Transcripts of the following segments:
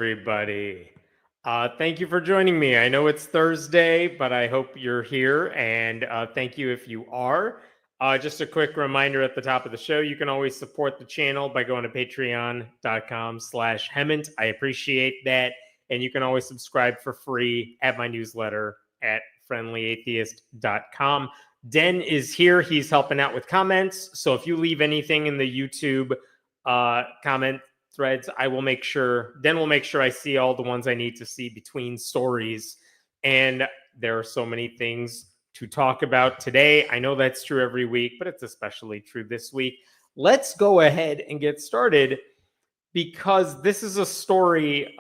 everybody. Thank you for joining me. I know it's Thursday, but I hope you're here, and thank you if you are. Just a quick reminder at the top of the show, you can always support the channel by going to patreon.com/Hemant. I appreciate that. And you can always subscribe for free at my newsletter at friendlyatheist.com. Den is here. He's helping out with comments. So if you leave anything in the YouTube comment threads, I will make sure, Den will make sure I see all the ones I need to see between stories. And there are so many things to talk about today. I know that's true every week, but it's especially true this week. Let's go ahead and get started because this is a story.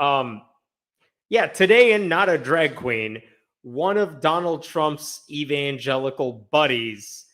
Today in Not a Drag Queen, one of Donald Trump's evangelical buddies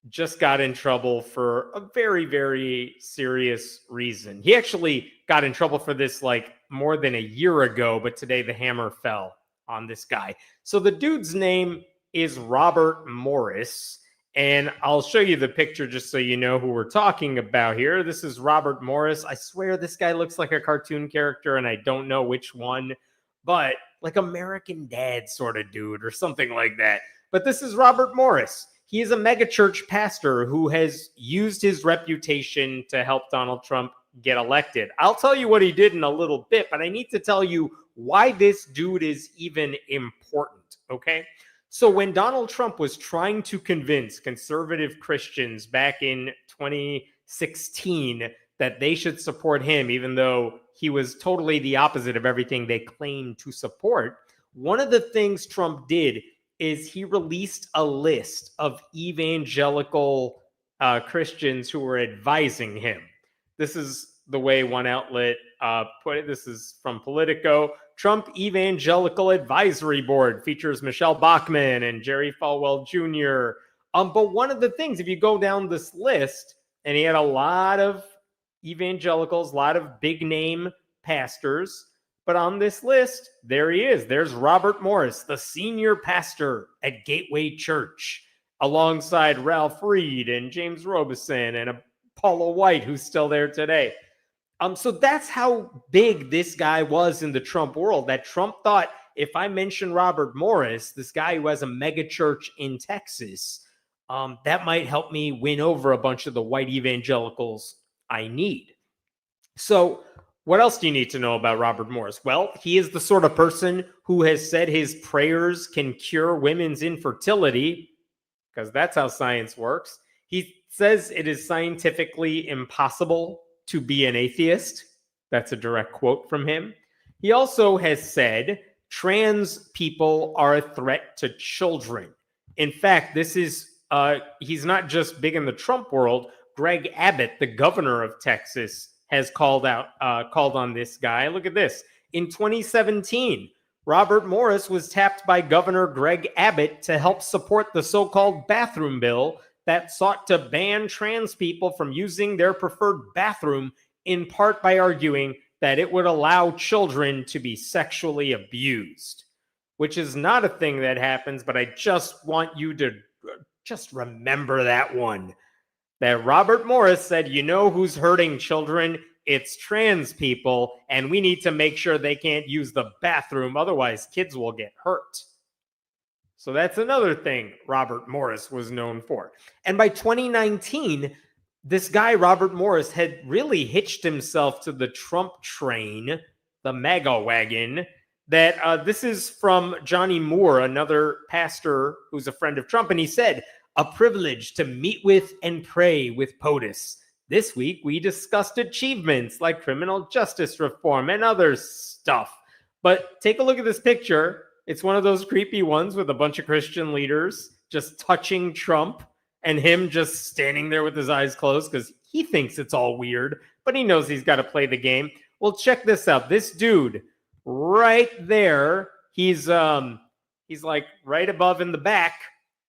just got in trouble for a very, very serious reason. He actually got in trouble for this like more than a year ago, but today the hammer fell on this guy. So the dude's name is Robert Morris, and I'll show you the picture just so you know who we're talking about here. This is Robert Morris. I swear this guy looks like a cartoon character, and I don't know which one, but like American Dad sort of dude or something like that. But this is Robert Morris. He is a megachurch pastor who has used his reputation to help Donald Trump get elected. I'll tell you what he did in a little bit, but I need to tell you why this dude is even important, okay? So when Donald Trump was trying to convince conservative Christians back in 2016 that they should support him, even though he was totally the opposite of everything they claimed to support, one of the things Trump did is he released a list of evangelical Christians who were advising him. This is the way one outlet put it. This is from Politico. Trump Evangelical Advisory Board features Michelle Bachmann and Jerry Falwell Jr. But one of the things, if you go down this list, and he had a lot of evangelicals, a lot of big name pastors, but on this list, there he is. There's Robert Morris, the senior pastor at Gateway Church, alongside Ralph Reed and James Robison and Paula White, who's still there today. So that's how big this guy was in the Trump world, that Trump thought, if I mention Robert Morris, this guy who has a mega church in Texas, that might help me win over a bunch of the white evangelicals I need. So what else do you need to know about Robert Morris? Well, he is the sort of person who has said his prayers can cure women's infertility, because that's how science works. He says it is scientifically impossible to be an atheist. That's a direct quote from him. He also has said trans people are a threat to children. In fact, this is he's not just big in the Trump world. Greg Abbott, the governor of Texas, has called on this guy. Look at this. In 2017, Robert Morris was tapped by Governor Greg Abbott to help support the so-called bathroom bill that sought to ban trans people from using their preferred bathroom, in part by arguing that it would allow children to be sexually abused, which is not a thing that happens, but I just want you to just remember that one. That Robert Morris said, you know who's hurting children? It's trans people, and we need to make sure they can't use the bathroom, otherwise kids will get hurt. So that's another thing Robert Morris was known for. And by 2019, this guy, Robert Morris, had really hitched himself to the Trump train, the MAGA wagon, that this is from Johnny Moore, another pastor who's a friend of Trump, and he said, a privilege to meet with and pray with POTUS. This week, we discussed achievements like criminal justice reform and other stuff. But take a look at this picture. It's one of those creepy ones with a bunch of Christian leaders just touching Trump and him just standing there with his eyes closed because he thinks it's all weird, but he knows he's got to play the game. Well, check this out. This dude right there, he's like right above in the back.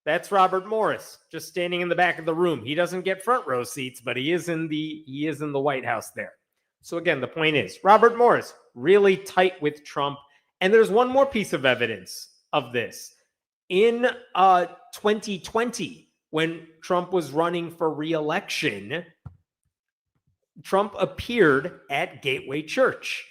That's Robert Morris, just standing in the back of the room. He doesn't get front row seats, but he is in the White House there. So again, the point is, Robert Morris, really tight with Trump. And there's one more piece of evidence of this. In 2020, when Trump was running for re-election, Trump appeared at Gateway Church.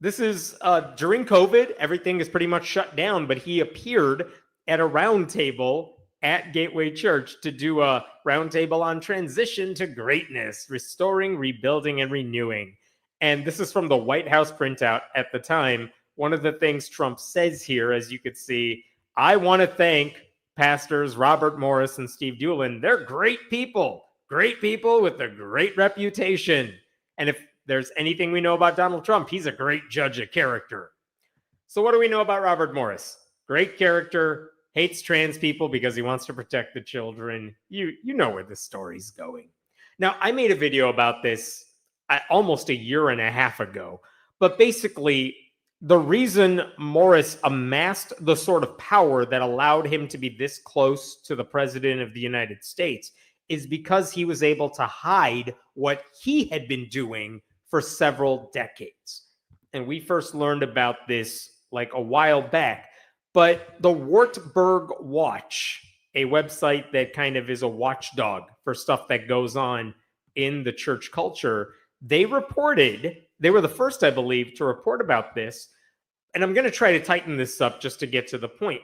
This is during COVID. Everything is pretty much shut down, but he appeared at a roundtable at Gateway Church to do a roundtable on transition to greatness, restoring, rebuilding, and renewing. And this is from the White House printout at the time. One of the things Trump says here, as you could see, I want to thank pastors Robert Morris and Steve Doolin. They're great people with a great reputation. And if there's anything we know about Donald Trump, he's a great judge of character. So what do we know about Robert Morris? Great character, hates trans people because he wants to protect the children. You know where this story's going. Now, I made a video about this almost a year and a half ago, but basically the reason Morris amassed the sort of power that allowed him to be this close to the president of the United States is because he was able to hide what he had been doing for several decades. And we first learned about this like a while back. But the Wartburg Watch, a website that kind of is a watchdog for stuff that goes on in the church culture, they were the first, I believe, to report about this. And I'm going to try to tighten this up just to get to the point.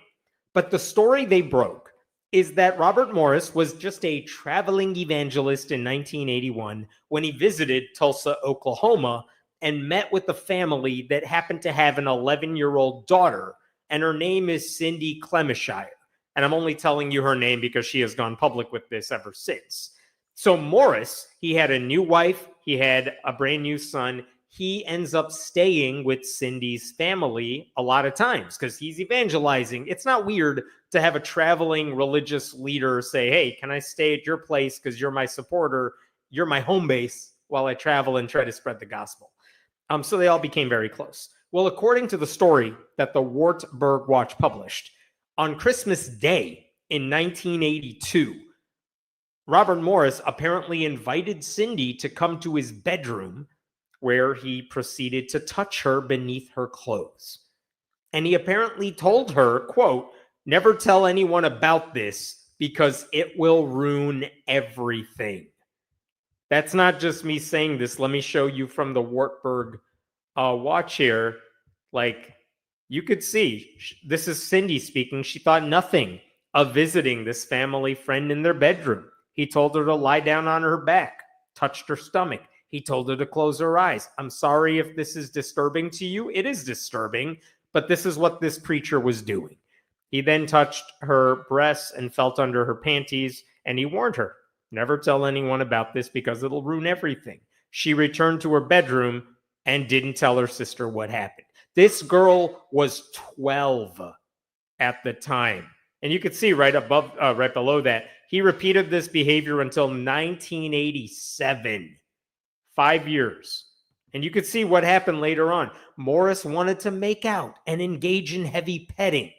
But the story they broke is that Robert Morris was just a traveling evangelist in 1981 when he visited Tulsa, Oklahoma, and met with a family that happened to have an 11-year-old daughter, and her name is Cindy Clemishire. And I'm only telling you her name because she has gone public with this ever since. So Morris, he had a new wife, he had a brand new son. He ends up staying with Cindy's family a lot of times because he's evangelizing. It's not weird to have a traveling religious leader say, hey, can I stay at your place because you're my supporter, you're my home base while I travel and try to spread the gospel. So they all became very close. Well, according to the story that the Wartburg Watch published, on Christmas Day in 1982, Robert Morris apparently invited Cindy to come to his bedroom where he proceeded to touch her beneath her clothes. And he apparently told her, quote, never tell anyone about this because it will ruin everything. That's not just me saying this. Let me show you from the Wartburg Watch here. Like, you could see, this is Cindy speaking. She thought nothing of visiting this family friend in their bedroom. He told her to lie down on her back, touched her stomach. He told her to close her eyes. I'm sorry if this is disturbing to you. It is disturbing, but this is what this preacher was doing. He then touched her breasts and felt under her panties, and he warned her, never tell anyone about this because it'll ruin everything. She returned to her bedroom and didn't tell her sister what happened. This girl was 12 at the time. And you could see right below that, he repeated this behavior until 1987. 5 years. And you could see what happened later on. Morris wanted to make out and engage in heavy petting.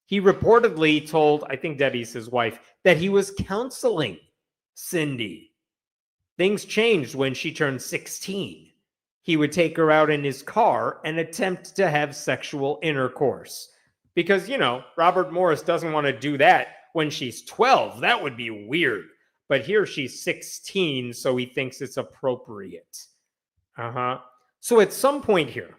He reportedly told, I think Debbie's his wife, that he was counseling Cindy. Things changed when she turned 16. He would take her out in his car and attempt to have sexual intercourse. Because, Robert Morris doesn't want to do that when she's 12. That would be weird. But here she's 16, so he thinks it's appropriate. So at some point here,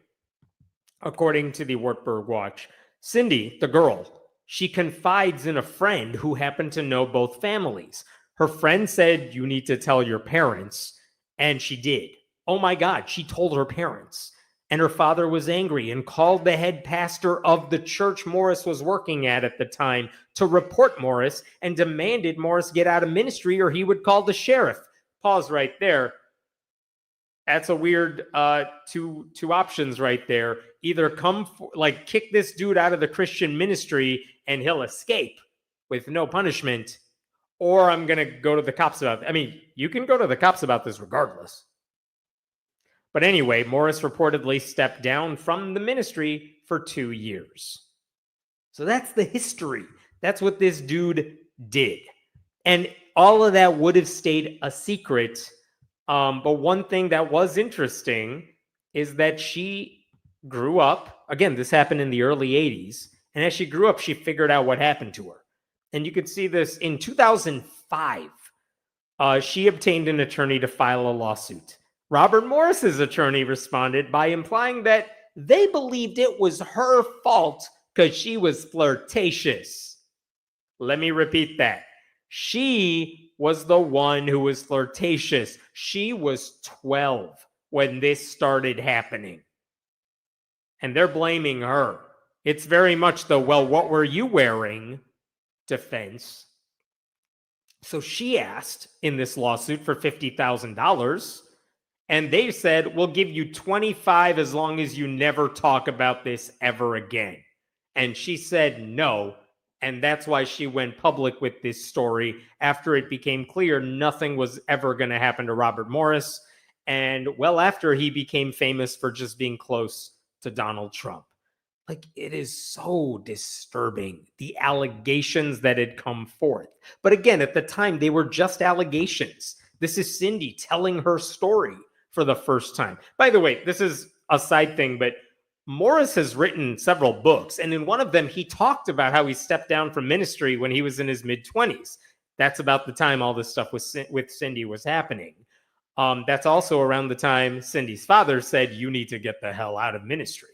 according to the Wartburg Watch, Cindy, the girl, she confides in a friend who happened to know both families. Her friend said, you need to tell your parents, and she did. Oh my God, she told her parents. And her father was angry and called the head pastor of the church Morris was working at the time to report Morris and demanded Morris get out of ministry or he would call the sheriff. Pause right there. That's a weird two options right there. Either kick this dude out of the Christian ministry and he'll escape with no punishment, or I'm going to go to the cops about it. I mean, you can go to the cops about this regardless. But anyway, Morris reportedly stepped down from the ministry for 2 years. So that's the history. That's what this dude did. And all of that would have stayed a secret. But one thing that was interesting is that she grew up. Again, this happened in the early 80s. And as she grew up, she figured out what happened to her. And you could see this in 2005. She obtained an attorney to file a lawsuit. Robert Morris's attorney responded by implying that they believed it was her fault because she was flirtatious. Let me repeat that. She was the one who was flirtatious. She was 12 when this started happening. And they're blaming her. It's very much the, well, what were you wearing defense. So she asked in this lawsuit for $50,000. And they said, we'll give you 25 as long as you never talk about this ever again. And she said no. And that's why she went public with this story after it became clear nothing was ever going to happen to Robert Morris. And well, after he became famous for just being close to Donald Trump. Like, it is so disturbing, the allegations that had come forth. But again, at the time, they were just allegations. This is Cindy telling her story for the first time. By the way, this is a side thing, but Morris has written several books, and in one of them, he talked about how he stepped down from ministry when he was in his mid-20s. That's about the time all this stuff with Cindy was happening. That's also around the time Cindy's father said, you need to get the hell out of ministry.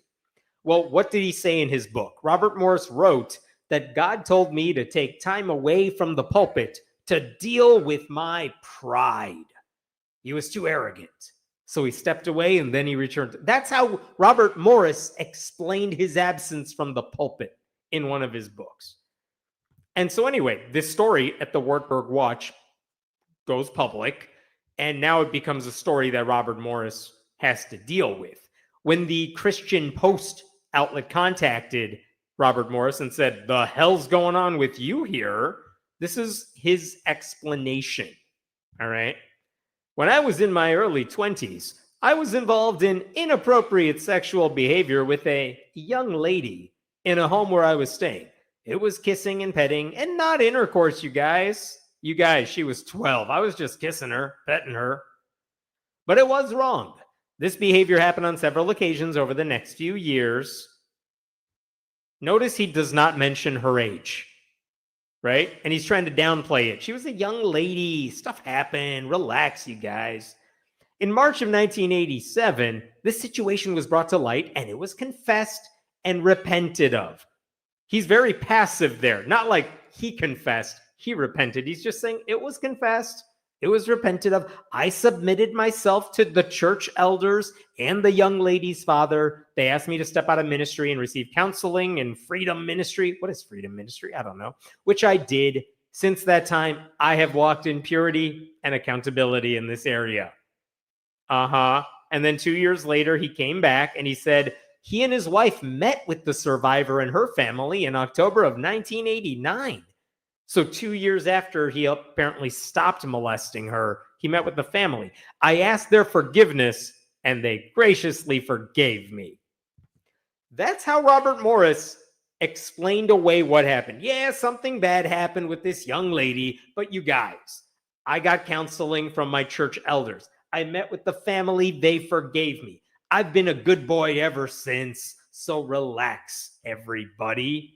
Well, what did he say in his book? Robert Morris wrote that God told me to take time away from the pulpit to deal with my pride. He was too arrogant. So he stepped away and then he returned. That's how Robert Morris explained his absence from the pulpit in one of his books. And so anyway, this story at the Wartburg Watch goes public, and now it becomes a story that Robert Morris has to deal with. When the Christian Post outlet contacted Robert Morris and said, the hell's going on with you here? This is his explanation. All right. When I was in my early 20s, I was involved in inappropriate sexual behavior with a young lady in a home where I was staying. It was kissing and petting and not intercourse, you guys. You guys, she was 12. I was just kissing her, petting her. But it was wrong. This behavior happened on several occasions over the next few years. Notice he does not mention her age, right? And he's trying to downplay it. She was a young lady. Stuff happened. Relax, you guys. In March of 1987, this situation was brought to light, and it was confessed and repented of. He's very passive there. Not like he confessed, he repented. He's just saying it was confessed. It was repented of. I submitted myself to the church elders and the young lady's father. They asked me to step out of ministry and receive counseling and freedom ministry. What is freedom ministry? I don't know. Which I did. Since that time, I have walked in purity and accountability in this area. And then 2 years later, he came back and he said he and his wife met with the survivor and her family in October of 1989. So 2 years after he apparently stopped molesting her, he met with the family. I asked their forgiveness, and they graciously forgave me. That's how Robert Morris explained away what happened. Yeah, something bad happened with this young lady, but you guys, I got counseling from my church elders. I met with the family. They forgave me. I've been a good boy ever since, so relax, everybody.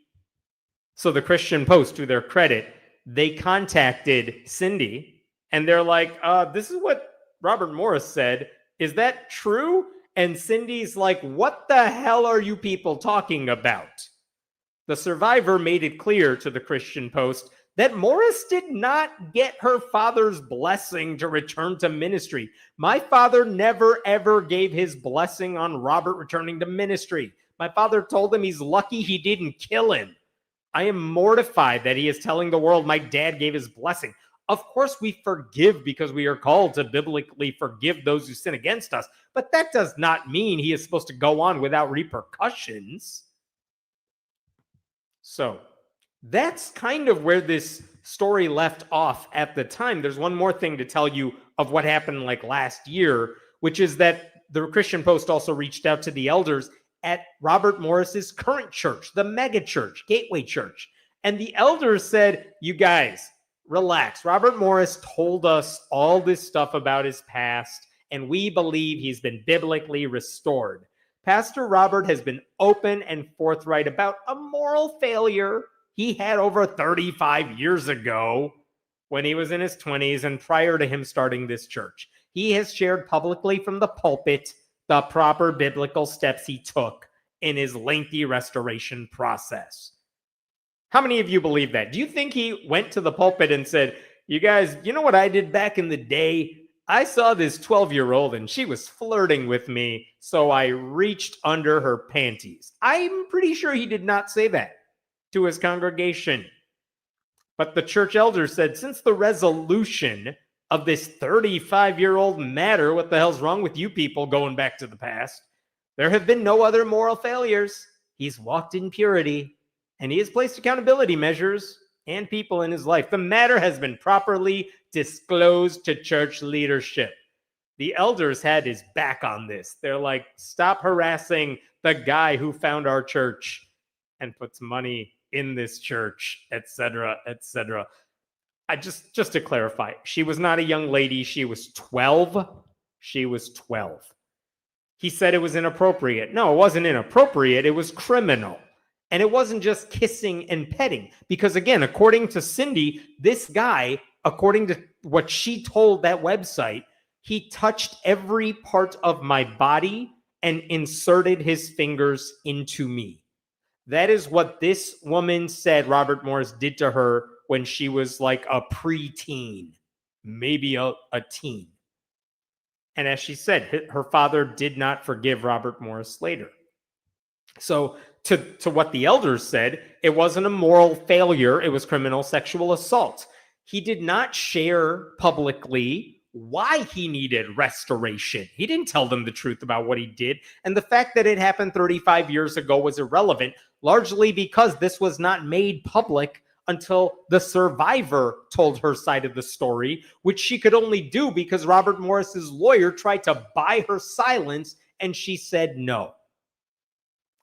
So the Christian Post, to their credit, they contacted Cindy, and they're like, this is what Robert Morris said. Is that true? And Cindy's like, what the hell are you people talking about? The survivor made it clear to the Christian Post that Morris did not get her father's blessing to return to ministry. My father never, ever gave his blessing on Robert returning to ministry. My father told him he's lucky he didn't kill him. I am mortified that he is telling the world my dad gave his blessing. Of course, we forgive because we are called to biblically forgive those who sin against us. But that does not mean he is supposed to go on without repercussions. So that's kind of where this story left off at the time. There's one more thing to tell you of what happened like last year, which is that the Christian Post also reached out to the elders at Robert Morris's current church, the mega church, Gateway Church. And the elders said, you guys, relax. Robert Morris told us all this stuff about his past, and we believe he's been biblically restored. Pastor Robert has been open and forthright about a moral failure he had over 35 years ago when he was in his 20s and prior to him starting this church. He has shared publicly from the pulpit the proper biblical steps he took in his lengthy restoration process. How many of you believe that? Do you think he went to the pulpit and said, you guys, you know what I did back in the day? I saw this 12-year-old and she was flirting with me, so I reached under her panties. I'm pretty sure he did not say that to his congregation. But the church elders said, since the resolution of this 35-year-old matter, what the hell's wrong with you people going back to the past? There have been no other moral failures. He's walked in purity, and he has placed accountability measures and people in his life. The matter has been properly disclosed to church leadership. The elders had his back on this. They're like, stop harassing the guy who found our church and puts money in this church, etc., etc. I just to clarify, she was not a young lady. She was 12. She was 12. He said it was inappropriate. No, it wasn't inappropriate. It was criminal. And it wasn't just kissing and petting. Because again, according to Cindy, this guy, according to what she told that website, he touched every part of my body and inserted his fingers into me. That is what this woman said Robert Morris did to her when she was like a preteen, maybe a teen. And as she said, her father did not forgive Robert Morris later. So to what the elders said, it wasn't a moral failure. It was criminal sexual assault. He did not share publicly why he needed restoration. He didn't tell them the truth about what he did. And the fact that it happened 35 years ago was irrelevant, largely because this was not made public until the survivor told her side of the story, which she could only do because Robert Morris's lawyer tried to buy her silence, and she said no.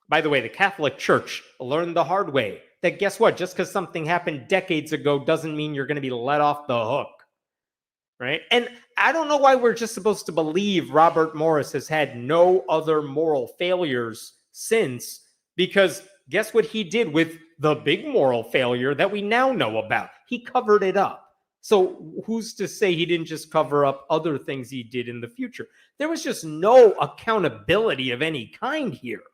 By the way, the Catholic Church learned the hard way that guess what? Just because something happened decades ago doesn't mean you're going to be let off the hook. Right? And I don't know why we're just supposed to believe Robert Morris has had no other moral failures since, because guess what he did with the big moral failure that we now know about? He covered it up. So who's to say he didn't just cover up other things he did in the future? There was just no accountability of any kind here.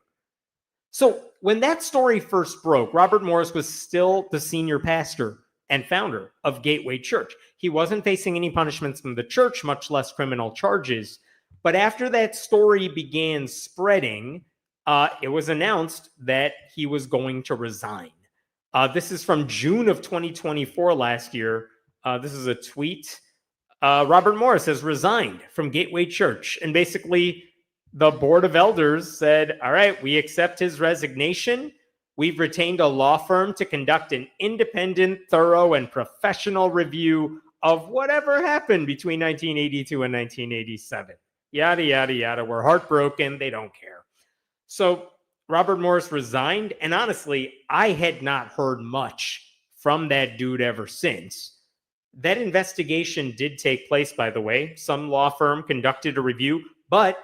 So when that story first broke, Robert Morris was still the senior pastor and founder of Gateway Church. He wasn't facing any punishments from the church, much less criminal charges. But after that story began spreading, it was announced that he was going to resign. This is from June of 2024 last year. This is a tweet. Robert Morris has resigned from Gateway Church. And basically, the board of elders said, all right, we accept his resignation. We've retained a law firm to conduct an independent, thorough, and professional review of whatever happened between 1982 and 1987. Yada, yada, yada. We're heartbroken. They don't care. So Robert Morris resigned. And honestly, I had not heard much from that dude ever since. That investigation did take place, by the way. Some law firm conducted a review, but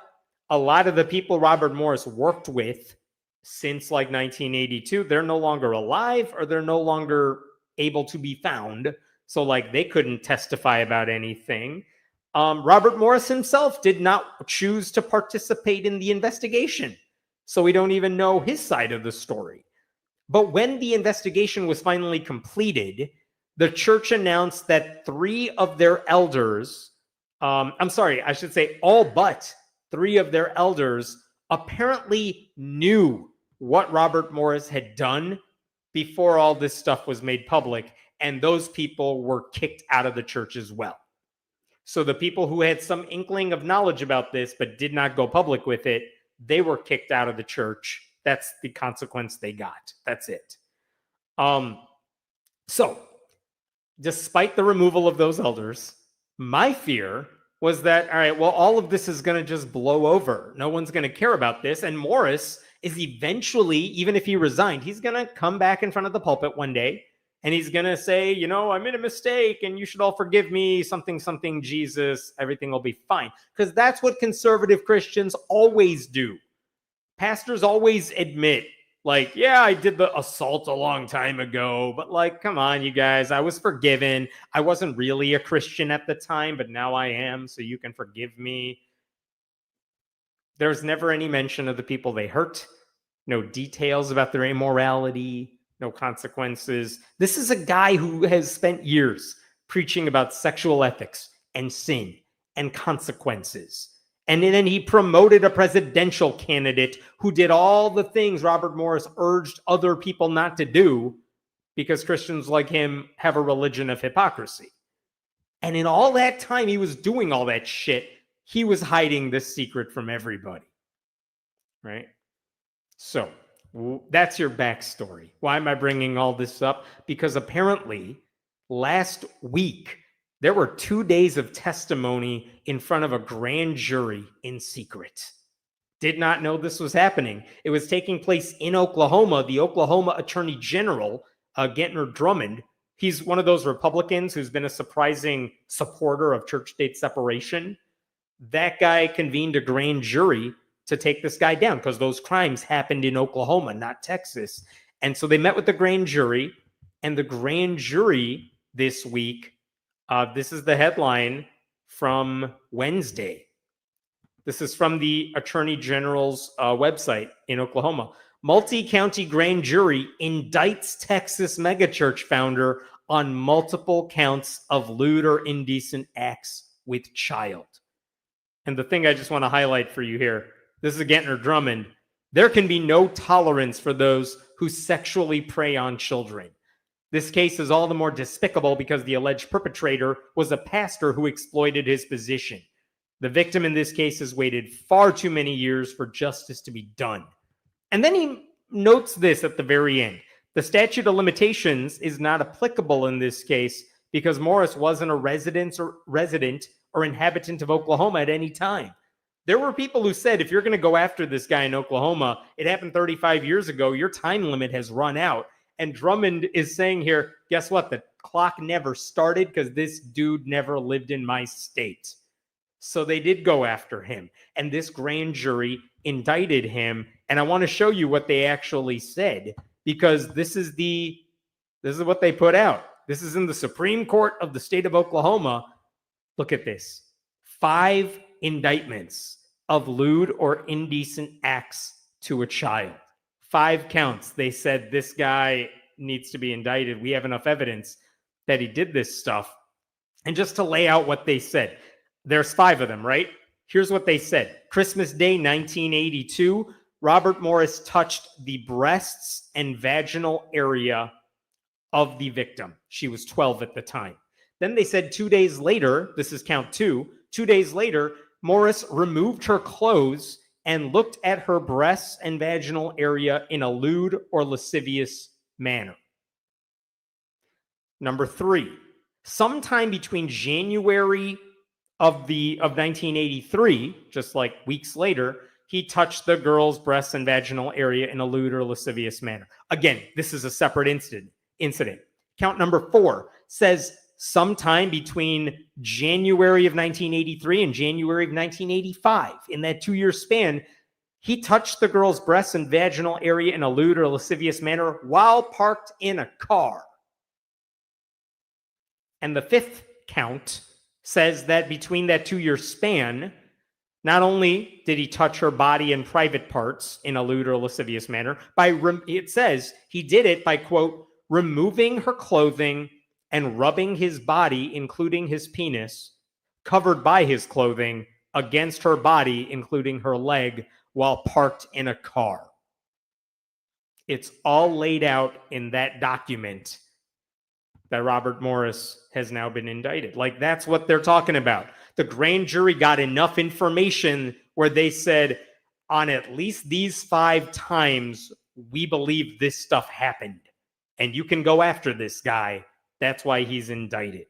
a lot of the people Robert Morris worked with since like 1982, they're no longer alive or they're no longer able to be found. So like they couldn't testify about anything. Robert Morris himself did not choose to participate in the investigation. So we don't even know his side of the story. But when the investigation was finally completed, the church announced that three of their elders, all but three of their elders apparently knew what Robert Morris had done before all this stuff was made public, and those people were kicked out of the church as well. So the people who had some inkling of knowledge about this but did not go public with it, they were kicked out of the church. That's the consequence they got. That's it. So despite the removal of those elders, my fear was that, all right, well, all of this is going to just blow over. No one's going to care about this. And Morris is eventually, even if he resigned, he's going to come back in front of the pulpit one day and he's going to say, you know, I made a mistake and you should all forgive me, something, something, Jesus, everything will be fine. Because that's what conservative Christians always do. Pastors always admit, like, yeah, I did the assault a long time ago, but like, come on, you guys, I was forgiven. I wasn't really a Christian at the time, but now I am, so you can forgive me. There's never any mention of the people they hurt, no details about their immorality, no consequences. This is a guy who has spent years preaching about sexual ethics and sin and consequences. And then he promoted a presidential candidate who did all the things Robert Morris urged other people not to do because Christians like him have a religion of hypocrisy. And in all that time he was doing all that shit, he was hiding this secret from everybody. Right? So that's your backstory. Why am I bringing all this up? Because apparently last week, there were 2 days of testimony in front of a grand jury in secret. Did not know this was happening. It was taking place in Oklahoma. The Oklahoma Attorney General, Gentner Drummond, he's one of those Republicans who's been a surprising supporter of church-state separation. That guy convened a grand jury to take this guy down because those crimes happened in Oklahoma, not Texas. And so they met with the grand jury, and the grand jury this week, this is the headline from Wednesday. This is from the Attorney General's website in Oklahoma. Multi-county grand jury indicts Texas megachurch founder on multiple counts of lewd or indecent acts with child. And the thing I just want to highlight for you here, this is Gentner Drummond. There can be no tolerance for those who sexually prey on children. This case is all the more despicable because the alleged perpetrator was a pastor who exploited his position. The victim in this case has waited far too many years for justice to be done. And then he notes this at the very end. The statute of limitations is not applicable in this case because Morris wasn't a resident or inhabitant of Oklahoma at any time. There were people who said, if you're going to go after this guy in Oklahoma, it happened 35 years ago, your time limit has run out. And Drummond is saying here, guess what? The clock never started because this dude never lived in my state. So they did go after him. And this grand jury indicted him. And I want to show you what they actually said, because this is what they put out. This is in the Supreme Court of the state of Oklahoma. Look at this. 5 indictments of lewd or indecent acts to a child. 5 counts. They said this guy needs to be indicted. We have enough evidence that he did this stuff. And just to lay out what they said, there's 5 of them, right? Here's what they said. Christmas Day, 1982, Robert Morris touched the breasts and vaginal area of the victim. She was 12 at the time. Then they said 2 days later, this is count 2, 2 days later, Morris removed her clothes and looked at her breasts and vaginal area in a lewd or lascivious manner. Number 3, sometime between January of 1983, just like weeks later, he touched the girl's breasts and vaginal area in a lewd or lascivious manner. Again, this is a separate incident. Count number 4 says sometime between January of 1983 and January of 1985, in that 2-year span, he touched the girl's breasts and vaginal area in a lewd or lascivious manner while parked in a car. And the 5th count says that between that 2-year span, not only did he touch her body and private parts in a lewd or lascivious manner, it says he did it by, quote, removing her clothing and rubbing his body, including his penis, covered by his clothing, against her body, including her leg, while parked in a car. It's all laid out in that document that Robert Morris has now been indicted. Like, that's what they're talking about. The grand jury got enough information where they said, on at least these 5 times, we believe this stuff happened. And you can go after this guy. That's why he's indicted.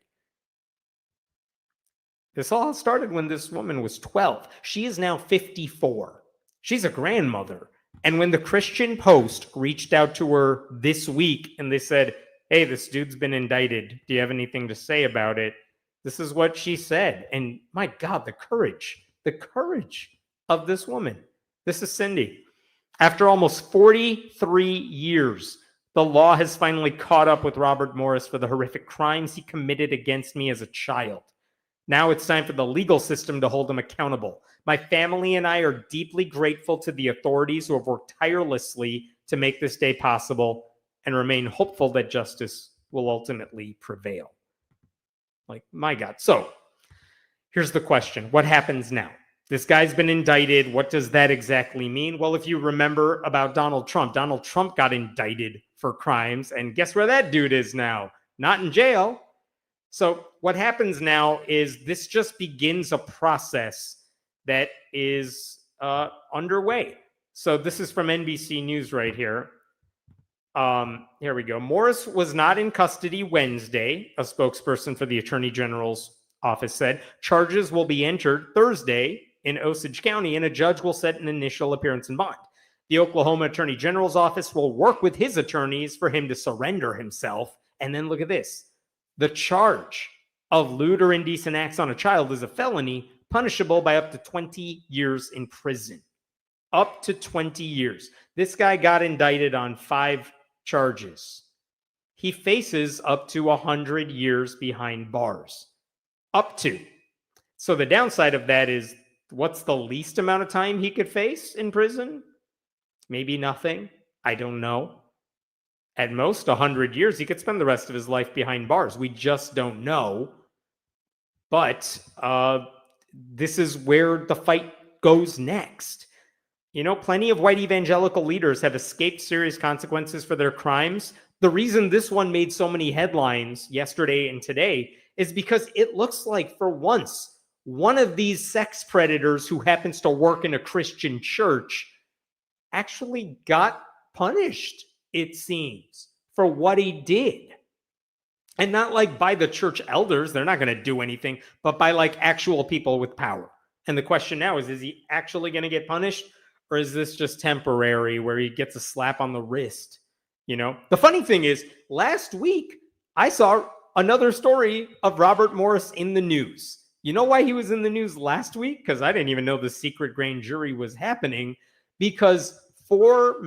This all started when this woman was 12. She is now 54. She's a grandmother. And when the Christian Post reached out to her this week and they said, hey, this dude's been indicted, do you have anything to say about it? This is what she said. And my God, the courage of this woman. This is Cindy. After almost 43 years, the law has finally caught up with Robert Morris for the horrific crimes he committed against me as a child. Now it's time for the legal system to hold him accountable. My family and I are deeply grateful to the authorities who have worked tirelessly to make this day possible and remain hopeful that justice will ultimately prevail. Like, my God. So here's the question. What happens now? This guy's been indicted. What does that exactly mean? Well, if you remember about Donald Trump got indicted for crimes. And guess where that dude is now? Not in jail. So what happens now is this just begins a process that is underway. So this is from NBC News right here. Here we go. Morris was not in custody Wednesday, a spokesperson for the Attorney General's office said. Charges will be entered Thursday in Osage County, and a judge will set an initial appearance in bond. The Oklahoma Attorney General's office will work with his attorneys for him to surrender himself. And then look at this. The charge of lewd or indecent acts on a child is a felony, punishable by up to 20 years in prison. Up to 20 years. This guy got indicted on 5 charges. He faces up to 100 years behind bars. Up to. So the downside of that is, what's the least amount of time he could face in prison? Maybe nothing. I don't know. At most 100 years, he could spend the rest of his life behind bars. We just don't know. But this is where the fight goes next. You know, plenty of white evangelical leaders have escaped serious consequences for their crimes. The reason this one made so many headlines yesterday and today is because it looks like, for once, one of these sex predators who happens to work in a Christian church actually got punished, it seems, for what he did. And not like by the church elders, they're not going to do anything, but by like actual people with power. And the question now is he actually going to get punished? Or is this just temporary where he gets a slap on the wrist? You know, the funny thing is, last week, I saw another story of Robert Morris in the news. You know why he was in the news last week? Because I didn't even know the secret grand jury was happening. Because 4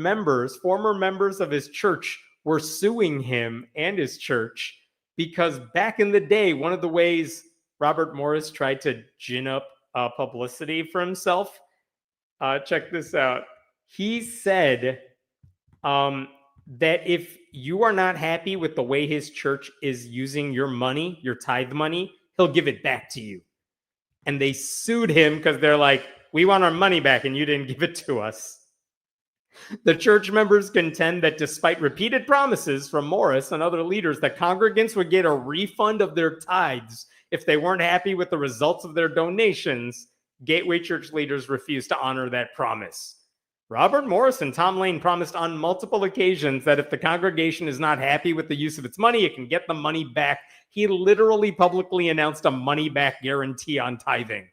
former members of his church, were suing him and his church because back in the day, one of the ways Robert Morris tried to gin up publicity for himself, check this out. He said that if you are not happy with the way his church is using your money, your tithe money, he'll give it back to you. And they sued him because they're like, we want our money back and you didn't give it to us. The church members contend that despite repeated promises from Morris and other leaders that congregants would get a refund of their tithes if they weren't happy with the results of their donations, Gateway Church leaders refused to honor that promise. Robert Morris and Tom Lane promised on multiple occasions that if the congregation is not happy with the use of its money, it can get the money back. He literally publicly announced a money-back guarantee on tithing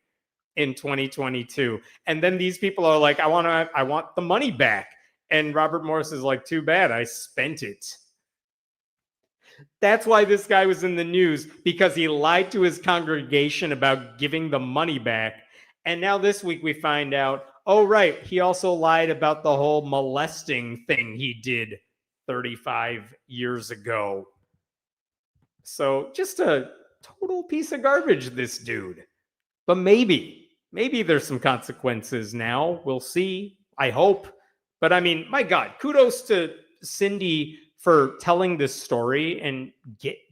in 2022. And then these people are like, I want the money back. And Robert Morris is like, too bad, I spent it. That's why this guy was in the news, because he lied to his congregation about giving the money back. And now this week we find out, oh, right, he also lied about the whole molesting thing he did 35 years ago. So just a total piece of garbage, this dude. But maybe there's some consequences now. We'll see. I hope. But I mean, my God, kudos to Cindy for telling this story and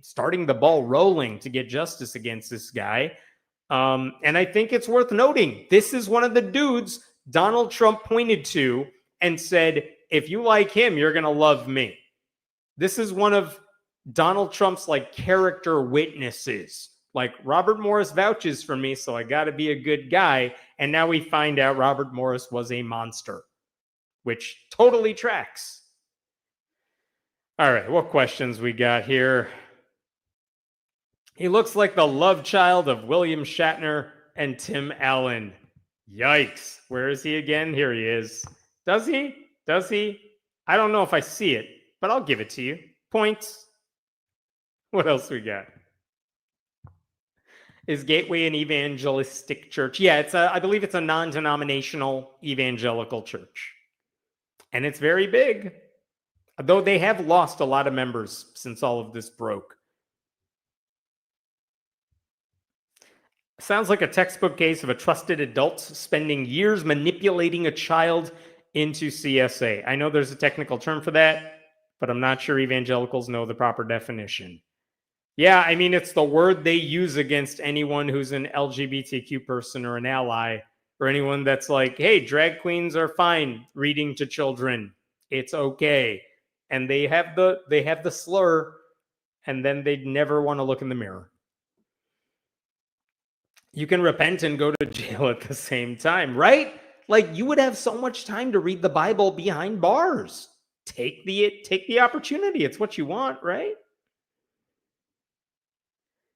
starting the ball rolling to get justice against this guy. And I think it's worth noting, this is one of the dudes Donald Trump pointed to and said, if you like him, you're going to love me. This is one of Donald Trump's like character witnesses. Like, Robert Morris vouches for me, so I got to be a good guy. And now we find out Robert Morris was a monster, which totally tracks. All right, what questions we got here? He looks like the love child of William Shatner and Tim Allen. Yikes. Where is he again? Here he is. Does he? Does he? I don't know if I see it, but I'll give it to you. Points. What else we got? Is Gateway an evangelistic church? Yeah, I believe it's a non-denominational evangelical church. And it's very big. Though they have lost a lot of members since all of this broke. Sounds like a textbook case of a trusted adult spending years manipulating a child into CSA. I know there's a technical term for that, but I'm not sure evangelicals know the proper definition. Yeah, I mean, it's the word they use against anyone who's an LGBTQ person or an ally, or anyone that's like, hey, drag queens are fine reading to children. It's okay. And they have the slur, and then they never want to look in the mirror. You can repent and go to jail at the same time, right? Like, you would have so much time to read the Bible behind bars. Take the opportunity. It's what you want, right?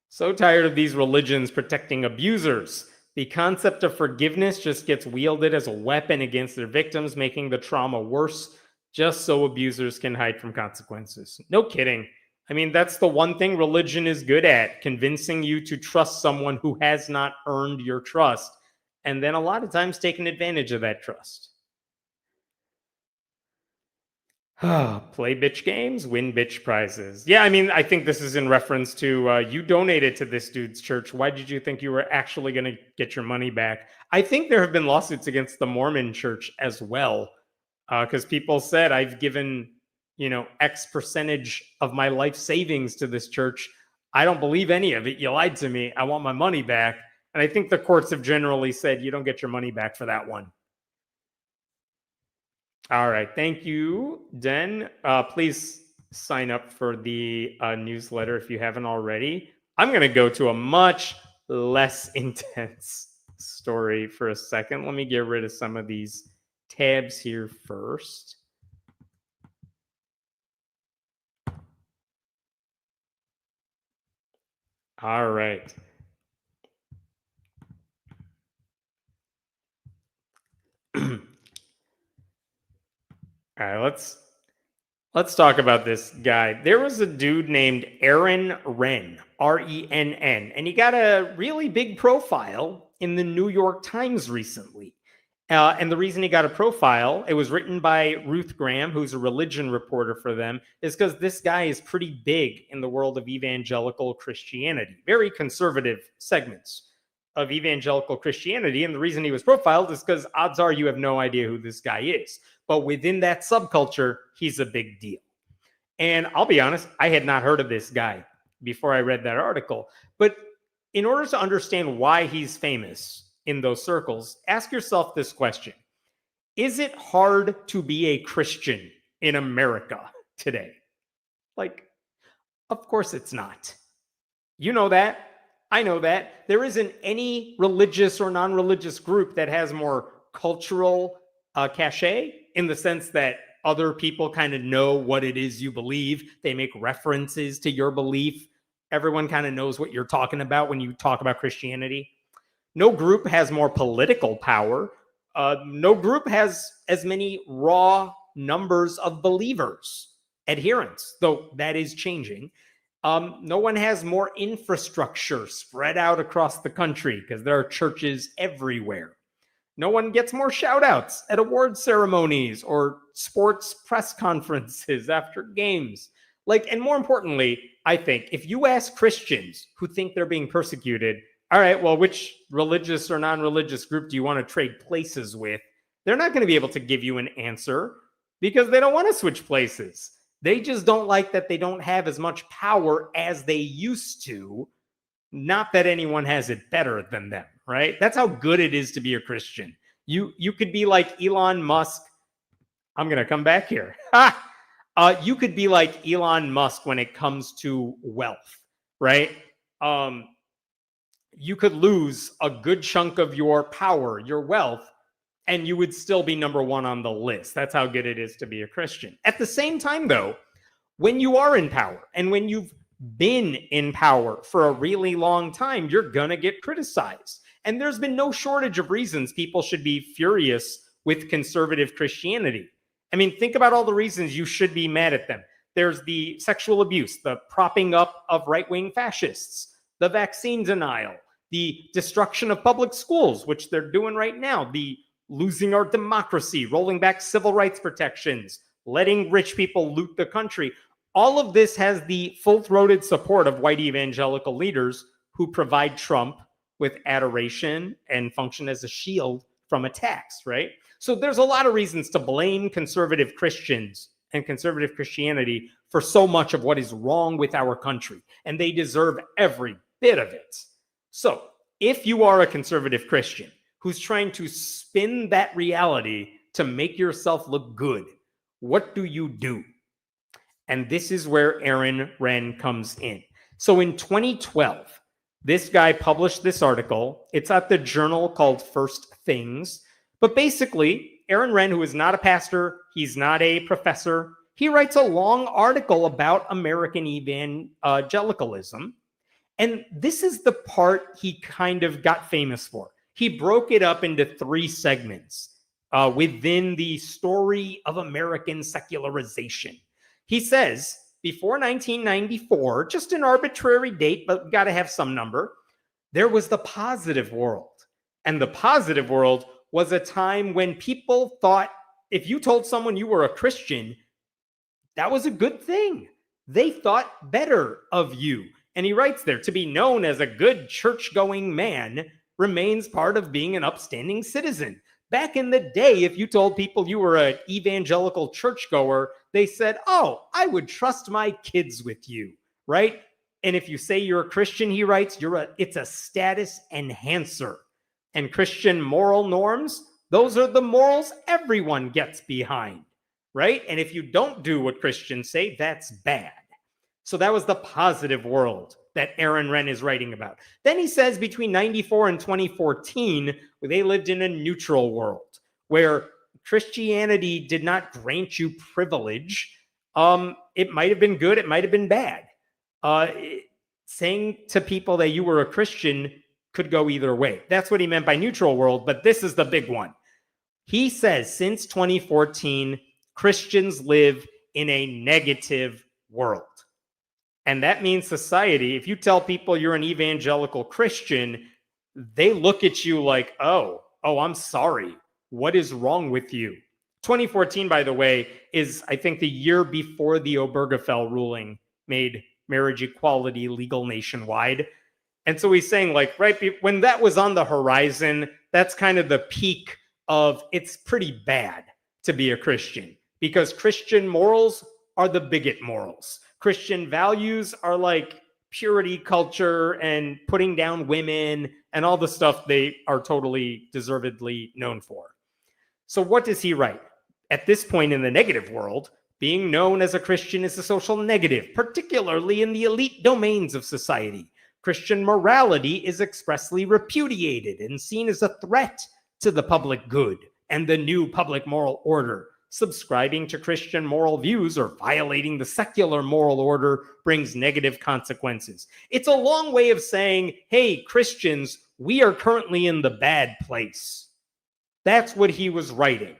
So tired of these religions protecting abusers. The concept of forgiveness just gets wielded as a weapon against their victims, making the trauma worse, just so abusers can hide from consequences. No kidding. I mean, that's the one thing religion is good at, convincing you to trust someone who has not earned your trust, and then a lot of times taking advantage of that trust. Play bitch games, win bitch prizes. Yeah, I mean, I think this is in reference to you donated to this dude's church. Why did you think you were actually going to get your money back? I think there have been lawsuits against the Mormon church as well, because people said, I've given, X percentage of my life savings to this church. I don't believe any of it. You lied to me. I want my money back. And I think the courts have generally said you don't get your money back for that one. All right. Thank you, Den. Please sign up for the newsletter if you haven't already. I'm going to go to a much less intense story for a second. Let me get rid of some of these tabs here first. All right. All right, let's talk about this guy. There was a dude named Aaron Renn, R-E-N-N, and he got a really big profile in the New York Times recently. And the reason he got a profile, it was written by Ruth Graham, who's a religion reporter for them, is because this guy is pretty big in the world of evangelical Christianity, very conservative segments of evangelical Christianity. And the reason he was profiled is because odds are you have no idea who this guy is. But within that subculture, he's a big deal. And I'll be honest, I had not heard of this guy before I read that article. But in order to understand why he's famous in those circles, ask yourself this question. Is it hard to be a Christian in America today? Like, of course it's not. You know that. I know that. There isn't any religious or non-religious group that has more cultural cachet, in the sense that other people kind of know what it is you believe. They make references to your belief. Everyone kind of knows what you're talking about when you talk about Christianity. No group has more political power. No group has as many raw numbers of believers, adherents, though that is changing. No one has more infrastructure spread out across the country because there are churches everywhere. No one gets more shout outs at award ceremonies or sports press conferences after games. And more importantly, I think if you ask Christians who think they're being persecuted, all right, well, which religious or non-religious group do you want to trade places with? They're not going to be able to give you an answer because they don't want to switch places. They just don't like that they don't have as much power as they used to. Not that anyone has it better than them, right? That's how good it is to be a Christian. You could be like Elon Musk. I'm going to come back here. You could be like Elon Musk when it comes to wealth, right? You could lose a good chunk of your power, your wealth, and you would still be number one on the list. That's how good it is to be a Christian. At the same time, though, when you are in power and when you've been in power for a really long time, you're going to get criticized. And there's been no shortage of reasons people should be furious with conservative Christianity. I mean, think about all the reasons you should be mad at them. There's the sexual abuse, the propping up of right-wing fascists, the vaccine denial, the destruction of public schools, which they're doing right now, the losing our democracy, rolling back civil rights protections, letting rich people loot the country. All of this has the full-throated support of white evangelical leaders who provide Trump with adoration and function as a shield from attacks, right? So there's a lot of reasons to blame conservative Christians and conservative Christianity for so much of what is wrong with our country, and they deserve every bit of it. So if you are a conservative Christian who's trying to spin that reality to make yourself look good, what do you do? And this is where Aaron Renn comes in. So in 2012, this guy published this article. It's at the journal called First Things. But basically, Aaron Renn, who is not a pastor, he's not a professor, he writes a long article about American evangelicalism. And this is the part he kind of got famous for. He broke it up into 3 segments within the story of American secularization. He says, before 1994, just an arbitrary date, but we've got to have some number, there was the positive world. And the positive world was a time when people thought if you told someone you were a Christian, that was a good thing. They thought better of you. And he writes there, to be known as a good church-going man remains part of being an upstanding citizen. Back in the day, if you told people you were an evangelical churchgoer, they said, oh, I would trust my kids with you, right? And if you say you're a Christian, he writes, it's a status enhancer. And Christian moral norms, those are the morals everyone gets behind, right? And if you don't do what Christians say, that's bad. So that was the positive world that Aaron Renn is writing about. Then he says between 94 and 2014, they lived in a neutral world where Christianity did not grant you privilege. It might have been good, it might have been bad. Saying to people that you were a Christian could go either way. That's what he meant by neutral world, but this is the big one. He says since 2014, Christians live in a negative world. And that means society, if you tell people you're an evangelical Christian, they look at you like, oh, I'm sorry. What is wrong with you? 2014, by the way, is, I think, the year before the Obergefell ruling made marriage equality legal nationwide. And so he's saying, like, right when that was on the horizon, that's kind of the peak of it's pretty bad to be a Christian because Christian morals are the bigot morals. Christian values are like purity culture and putting down women and all the stuff they are totally deservedly known for. So what does he write? At this point in the negative world, being known as a Christian is a social negative, particularly in the elite domains of society. Christian morality is expressly repudiated and seen as a threat to the public good and the new public moral order. Subscribing to Christian moral views or violating the secular moral order brings negative consequences. It's a long way of saying, hey, Christians, we are currently in the bad place. That's what he was writing.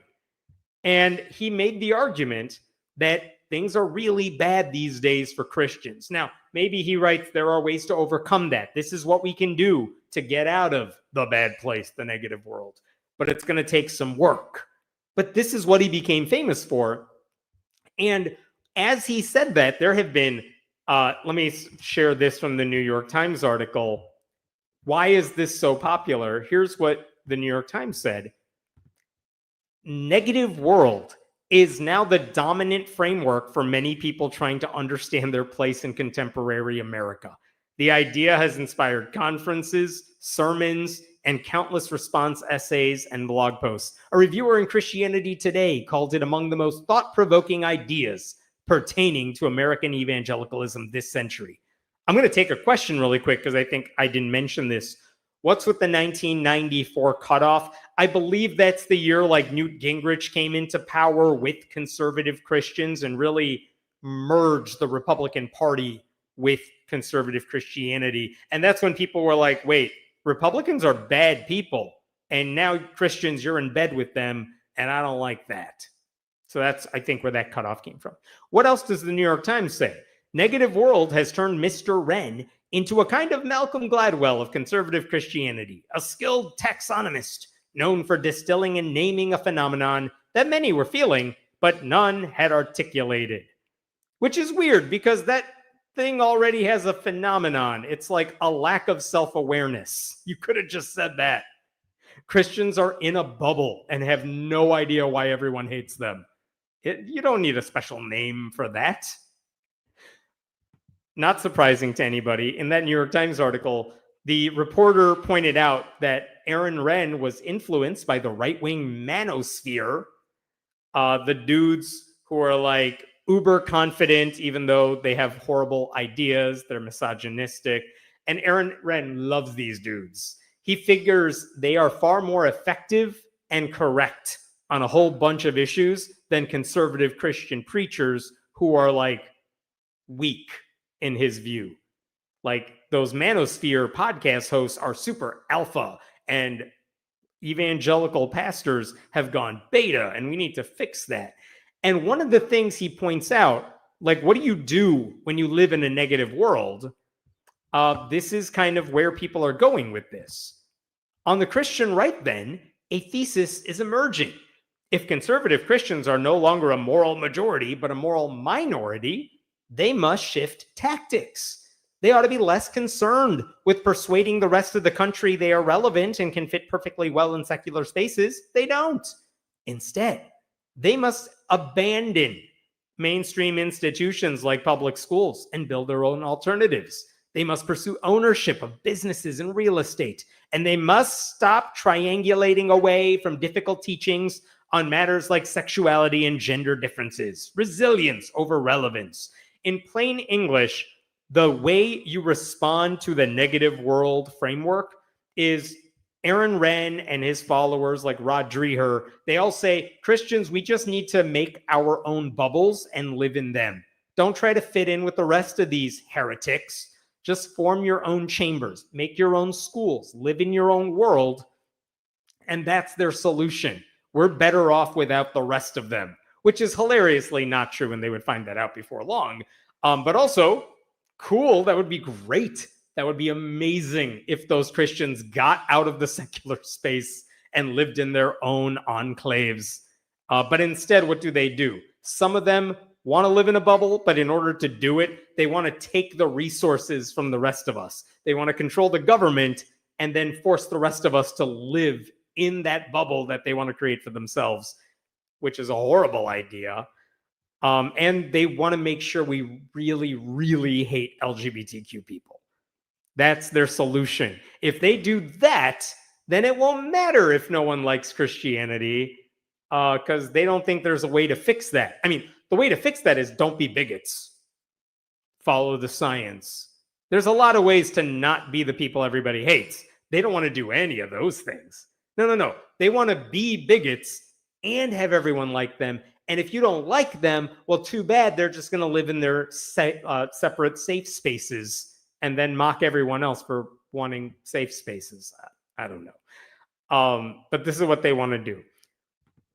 And he made the argument that things are really bad these days for Christians. Now, maybe he writes there are ways to overcome that. This is what we can do to get out of the bad place, the negative world. But it's going to take some work. But this is what he became famous for. And as he said that, there have been, let me share this from the New York Times article. Why is this so popular? Here's what the New York Times said. Negative world is now the dominant framework for many people trying to understand their place in contemporary America. The idea has inspired conferences, sermons, and countless response essays and blog posts. A reviewer in Christianity Today called it among the most thought-provoking ideas pertaining to American evangelicalism this century. I'm going to take a question really quick because I think I didn't mention this. What's with the 1994 cutoff? I believe that's the year like Newt Gingrich came into power with conservative Christians and really merged the Republican Party with conservative Christianity. And that's when people were like, wait, Republicans are bad people. And now Christians, you're in bed with them. And I don't like that. So that's, I think, where that cutoff came from. What else does the New York Times say? Negative world has turned Mr. Renn into a kind of Malcolm Gladwell of conservative Christianity, a skilled taxonomist known for distilling and naming a phenomenon that many were feeling, but none had articulated. Which is weird because that thing already has a phenomenon. It's like a lack of self-awareness. You could have just said that. Christians are in a bubble and have no idea why everyone hates them. You don't need a special name for that. Not surprising to anybody, in that New York Times article, the reporter pointed out that Aaron Renn was influenced by the right-wing manosphere, the dudes who are like uber confident, even though they have horrible ideas, they're misogynistic. And Aaron Renn loves these dudes. He figures they are far more effective and correct on a whole bunch of issues than conservative Christian preachers who are like weak in his view. Like those manosphere podcast hosts are super alpha, and evangelical pastors have gone beta, and we need to fix that. And one of the things he points out, like, what do you do when you live in a negative world? This is kind of where people are going with this. On the Christian right, then, a thesis is emerging. If conservative Christians are no longer a moral majority, but a moral minority, they must shift tactics. They ought to be less concerned with persuading the rest of the country they are relevant and can fit perfectly well in secular spaces. They don't. Instead, they must abandon mainstream institutions like public schools and build their own alternatives. They must pursue ownership of businesses and real estate, and they must stop triangulating away from difficult teachings on matters like sexuality and gender differences, resilience over relevance. In plain English, the way you respond to the negative world framework is Aaron Renn and his followers like Rod Dreher, they all say, Christians, we just need to make our own bubbles and live in them. Don't try to fit in with the rest of these heretics. Just form your own chambers, make your own schools, live in your own world. And that's their solution. We're better off without the rest of them, which is hilariously not true, and they would find that out before long. But also, cool, that would be great. That would be amazing if those Christians got out of the secular space and lived in their own enclaves. But instead, what do? Some of them want to live in a bubble, but in order to do it, they want to take the resources from the rest of us. They want to control the government and then force the rest of us to live in that bubble that they want to create for themselves, which is a horrible idea. And they want to make sure we really, really hate LGBTQ people. That's their solution. If they do that, then it won't matter if no one likes Christianity, because they don't think there's a way to fix that. I mean, the way to fix that is don't be bigots. Follow the science. There's a lot of ways to not be the people everybody hates. They don't want to do any of those things. No. They want to be bigots and have everyone like them. And if you don't like them, well, too bad. They're just going to live in their separate safe spaces and then mock everyone else for wanting safe spaces. I don't know. But this is what they want to do.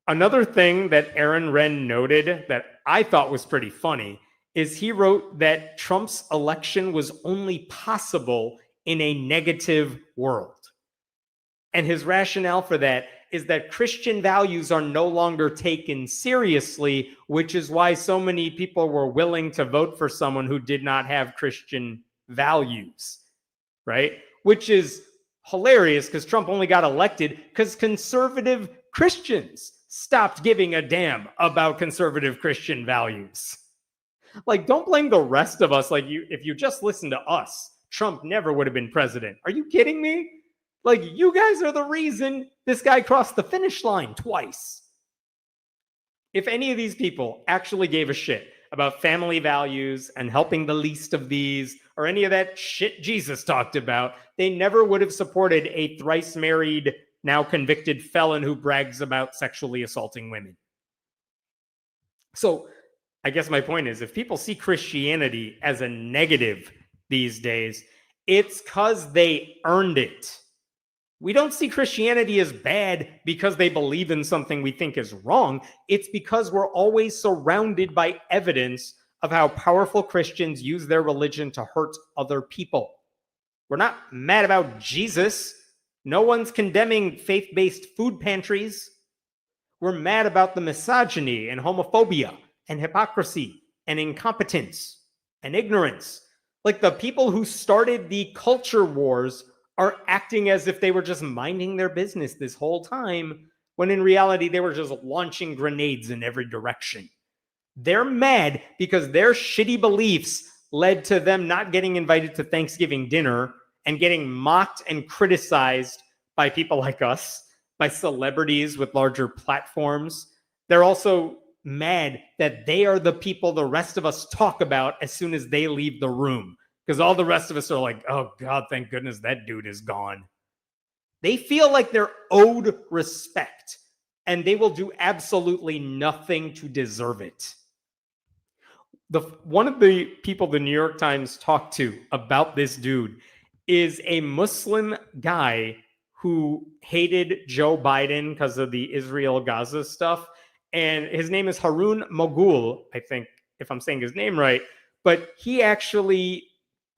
Another thing that Aaron Renn noted that I thought was pretty funny is he wrote that Trump's election was only possible in a negative world. And his rationale for that is that Christian values are no longer taken seriously, which is why so many people were willing to vote for someone who did not have Christian values, right? Which is hilarious because Trump only got elected because conservative Christians stopped giving a damn about conservative Christian values. Like, don't blame the rest of us. Like, if you just listen to us, Trump never would have been president. Are you kidding me? Like, you guys are the reason this guy crossed the finish line twice. If any of these people actually gave a shit about family values and helping the least of these, or any of that shit Jesus talked about, they never would have supported a thrice married, now convicted felon who brags about sexually assaulting women. So I guess my point is, if people see Christianity as a negative these days, it's because they earned it. We don't see Christianity as bad because they believe in something we think is wrong. It's because we're always surrounded by evidence of how powerful Christians use their religion to hurt other people. We're not mad about Jesus. No one's condemning faith-based food pantries. We're mad about the misogyny and homophobia and hypocrisy and incompetence and ignorance Like the people who started the culture wars are acting as if they were just minding their business this whole time, when in reality they were just launching grenades in every direction. They're mad because their shitty beliefs led to them not getting invited to Thanksgiving dinner and getting mocked and criticized by people like us, by celebrities with larger platforms. They're also mad that they are the people the rest of us talk about as soon as they leave the room, because all the rest of us are like, oh God, thank goodness that dude is gone. They feel like they're owed respect, and they will do absolutely nothing to deserve it. One of the people the New York Times talked to about this dude is a Muslim guy who hated Joe Biden because of the Israel-Gaza stuff. And his name is Harun Mogul, I think, if I'm saying his name right. But he actually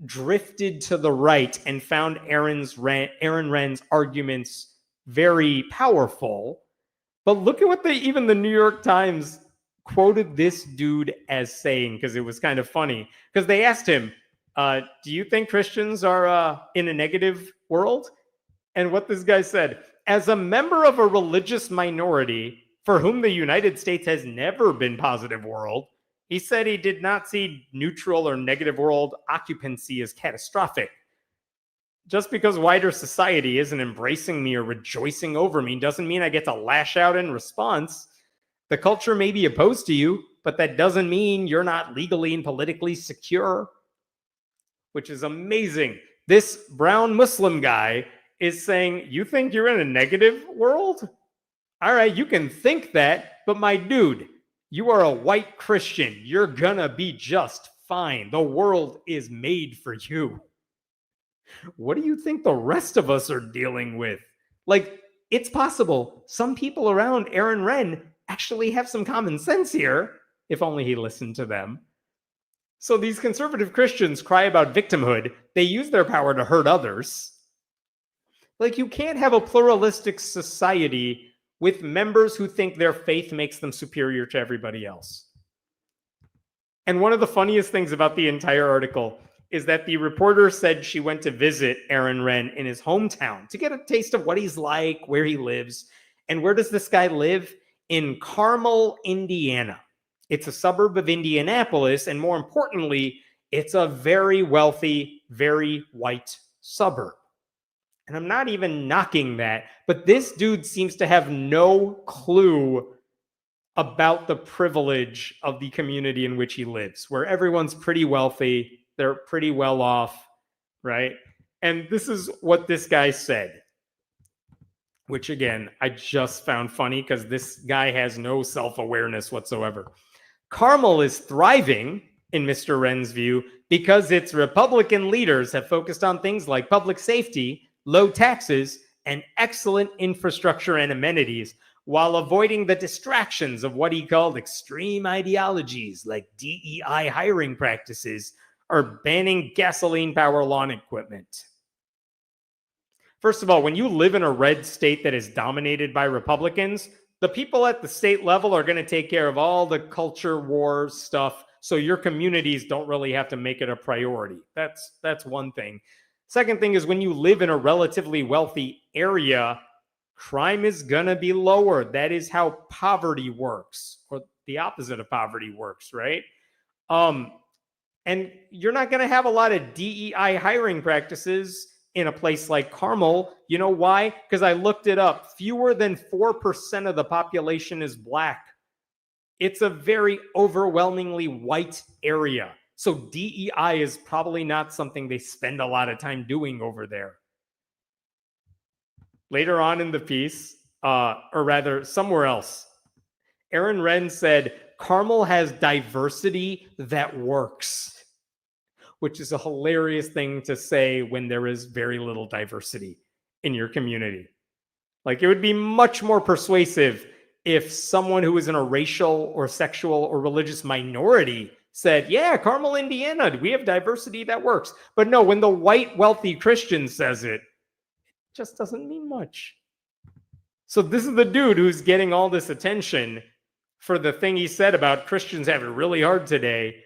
drifted to the right and found Aaron Renn's arguments very powerful. But look at what even the New York Times quoted this dude as saying, because it was kind of funny. Because they asked him, do you think Christians are in a negative world? And what this guy said, as a member of a religious minority for whom the United States has never been positive world, he said he did not see neutral or negative world occupancy as catastrophic. Just because wider society isn't embracing me or rejoicing over me doesn't mean I get to lash out in response. The culture may be opposed to you, but that doesn't mean you're not legally and politically secure, which is amazing. This brown Muslim guy is saying, you think you're in a negative world? All right, you can think that, but my dude, you are a white Christian. You're gonna be just fine. The world is made for you. What do you think the rest of us are dealing with? Like, it's possible some people around Aaron Renn actually have some common sense here, if only he listened to them. So these conservative Christians cry about victimhood. They use their power to hurt others. Like, you can't have a pluralistic society with members who think their faith makes them superior to everybody else. And one of the funniest things about the entire article is that the reporter said she went to visit Aaron Renn in his hometown to get a taste of what he's like, where he lives. And where does this guy live? In Carmel, Indiana. It's a suburb of Indianapolis, and more importantly, it's a very wealthy, very white suburb. And I'm not even knocking that, but this dude seems to have no clue about the privilege of the community in which he lives, where everyone's pretty wealthy, they're pretty well off, right? And this is what this guy said, which again, I just found funny because this guy has no self-awareness whatsoever. Carmel is thriving, in Mr. Renn's view, because its Republican leaders have focused on things like public safety, low taxes, and excellent infrastructure and amenities, while avoiding the distractions of what he called extreme ideologies like DEI hiring practices or banning gasoline-powered lawn equipment. First of all, when you live in a red state that is dominated by Republicans, the people at the state level are going to take care of all the culture war stuff, so your communities don't really have to make it a priority. That's one thing. Second thing is, when you live in a relatively wealthy area, crime is going to be lower. That is how poverty works, or the opposite of poverty works, right? And you're not going to have a lot of DEI hiring practices in a place like Carmel. You know why? Because I looked it up. Fewer than 4% of the population is Black. It's a very overwhelmingly white area. So DEI is probably not something they spend a lot of time doing over there. Later on in the piece, or rather somewhere else, Aaron Renn said, Carmel has diversity that works, which is a hilarious thing to say when there is very little diversity in your community. Like, it would be much more persuasive if someone who is in a racial or sexual or religious minority said, yeah, Carmel, Indiana, we have diversity that works. But no, when the white wealthy Christian says it, it just doesn't mean much. So this is the dude who's getting all this attention for the thing he said about Christians having it really hard today.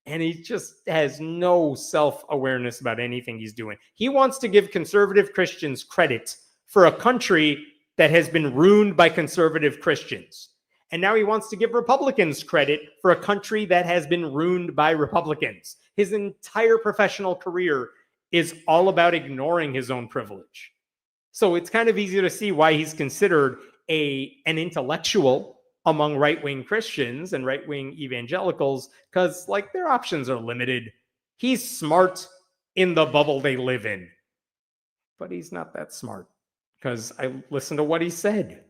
And he just has no self-awareness about anything he's doing. He wants to give conservative Christians credit for a country that has been ruined by conservative Christians. And now he wants to give Republicans credit for a country that has been ruined by Republicans. His entire professional career is all about ignoring his own privilege. So it's kind of easy to see why he's considered an intellectual among right-wing Christians and right-wing evangelicals, because like their options are limited. He's smart in the bubble they live in, but he's not that smart because I listened to what he said.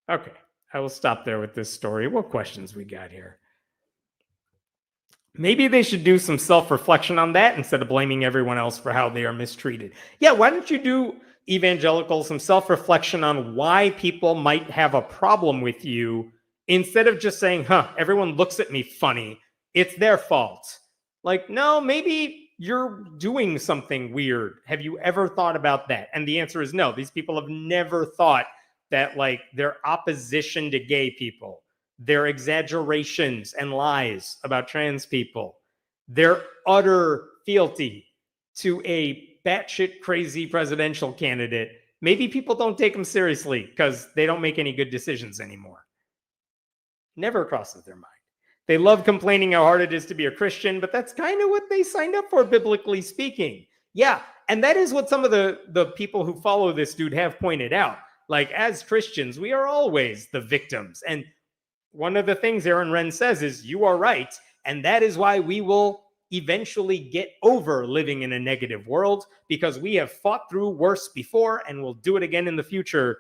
Okay, I will stop there with this story. What questions we got here? Maybe they should do some self-reflection on that instead of blaming everyone else for how they are mistreated. Yeah, why don't you do, evangelicals, some self-reflection on why people might have a problem with you instead of just saying, everyone looks at me funny, it's their fault. Like, no, maybe you're doing something weird. Have you ever thought about that? And the answer is no. These people have never thought that, like, their opposition to gay people, their exaggerations and lies about trans people, their utter fealty to a batshit crazy presidential candidate, maybe people don't take them seriously because they don't make any good decisions anymore. Never crosses their mind. They love complaining how hard it is to be a Christian, but that's kind of what they signed up for, biblically speaking. Yeah, and that is what some of the people who follow this dude have pointed out. Like, as Christians, we are always the victims. And one of the things Aaron Renn says is, you are right, and that is why we will eventually get over living in a negative world, because we have fought through worse before and will do it again in the future.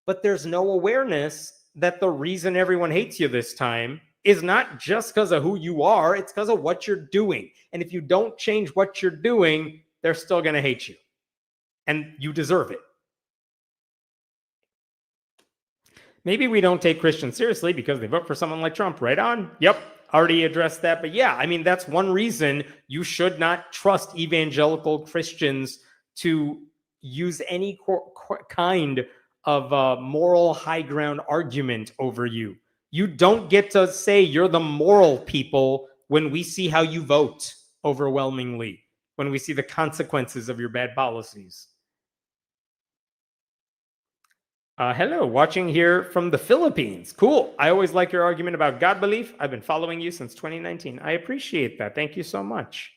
But there's no awareness that the reason everyone hates you this time is not just because of who you are, it's because of what you're doing. And if you don't change what you're doing, they're still going to hate you. And you deserve it. Maybe we don't take Christians seriously because they vote for someone like Trump. Right on. Yep. Already addressed that. But yeah, I mean, that's one reason you should not trust evangelical Christians to use any kind of moral high ground argument over you. You don't get to say you're the moral people when we see how you vote overwhelmingly, when we see the consequences of your bad policies. Hello, watching here from the Philippines. Cool. I always like your argument about God belief. I've been following you since 2019. I appreciate that. Thank you so much.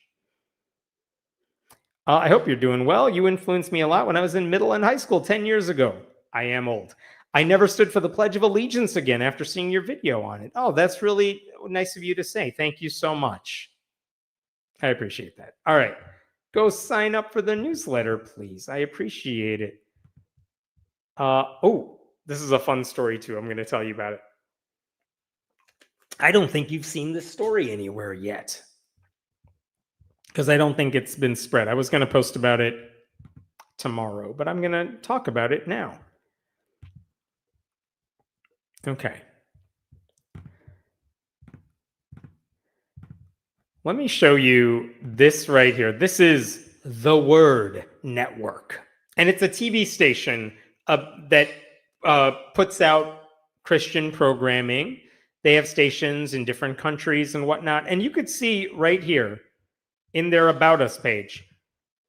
I hope you're doing well. You influenced me a lot when I was in middle and high school 10 years ago. I am old. I never stood for the Pledge of Allegiance again after seeing your video on it. Oh, that's really nice of you to say. Thank you so much. I appreciate that. All right. Go sign up for the newsletter, please. I appreciate it. Oh, this is a fun story too. I'm going to tell you about it. I don't think you've seen this story anywhere yet, because I don't think it's been spread. I was going to post about it tomorrow, but I'm going to talk about it now. Okay. Let me show you this right here. This is The Word Network, and it's a TV station that puts out Christian programming. They have stations in different countries and whatnot. And you could see right here in their About Us page,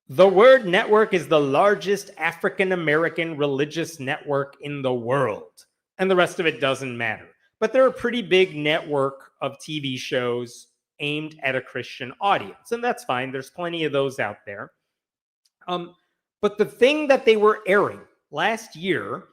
The Word Network is the largest African-American religious network in the world. And the rest of it doesn't matter. But they're a pretty big network of TV shows aimed at a Christian audience. And that's fine. There's plenty of those out there. But the thing that they were airing last year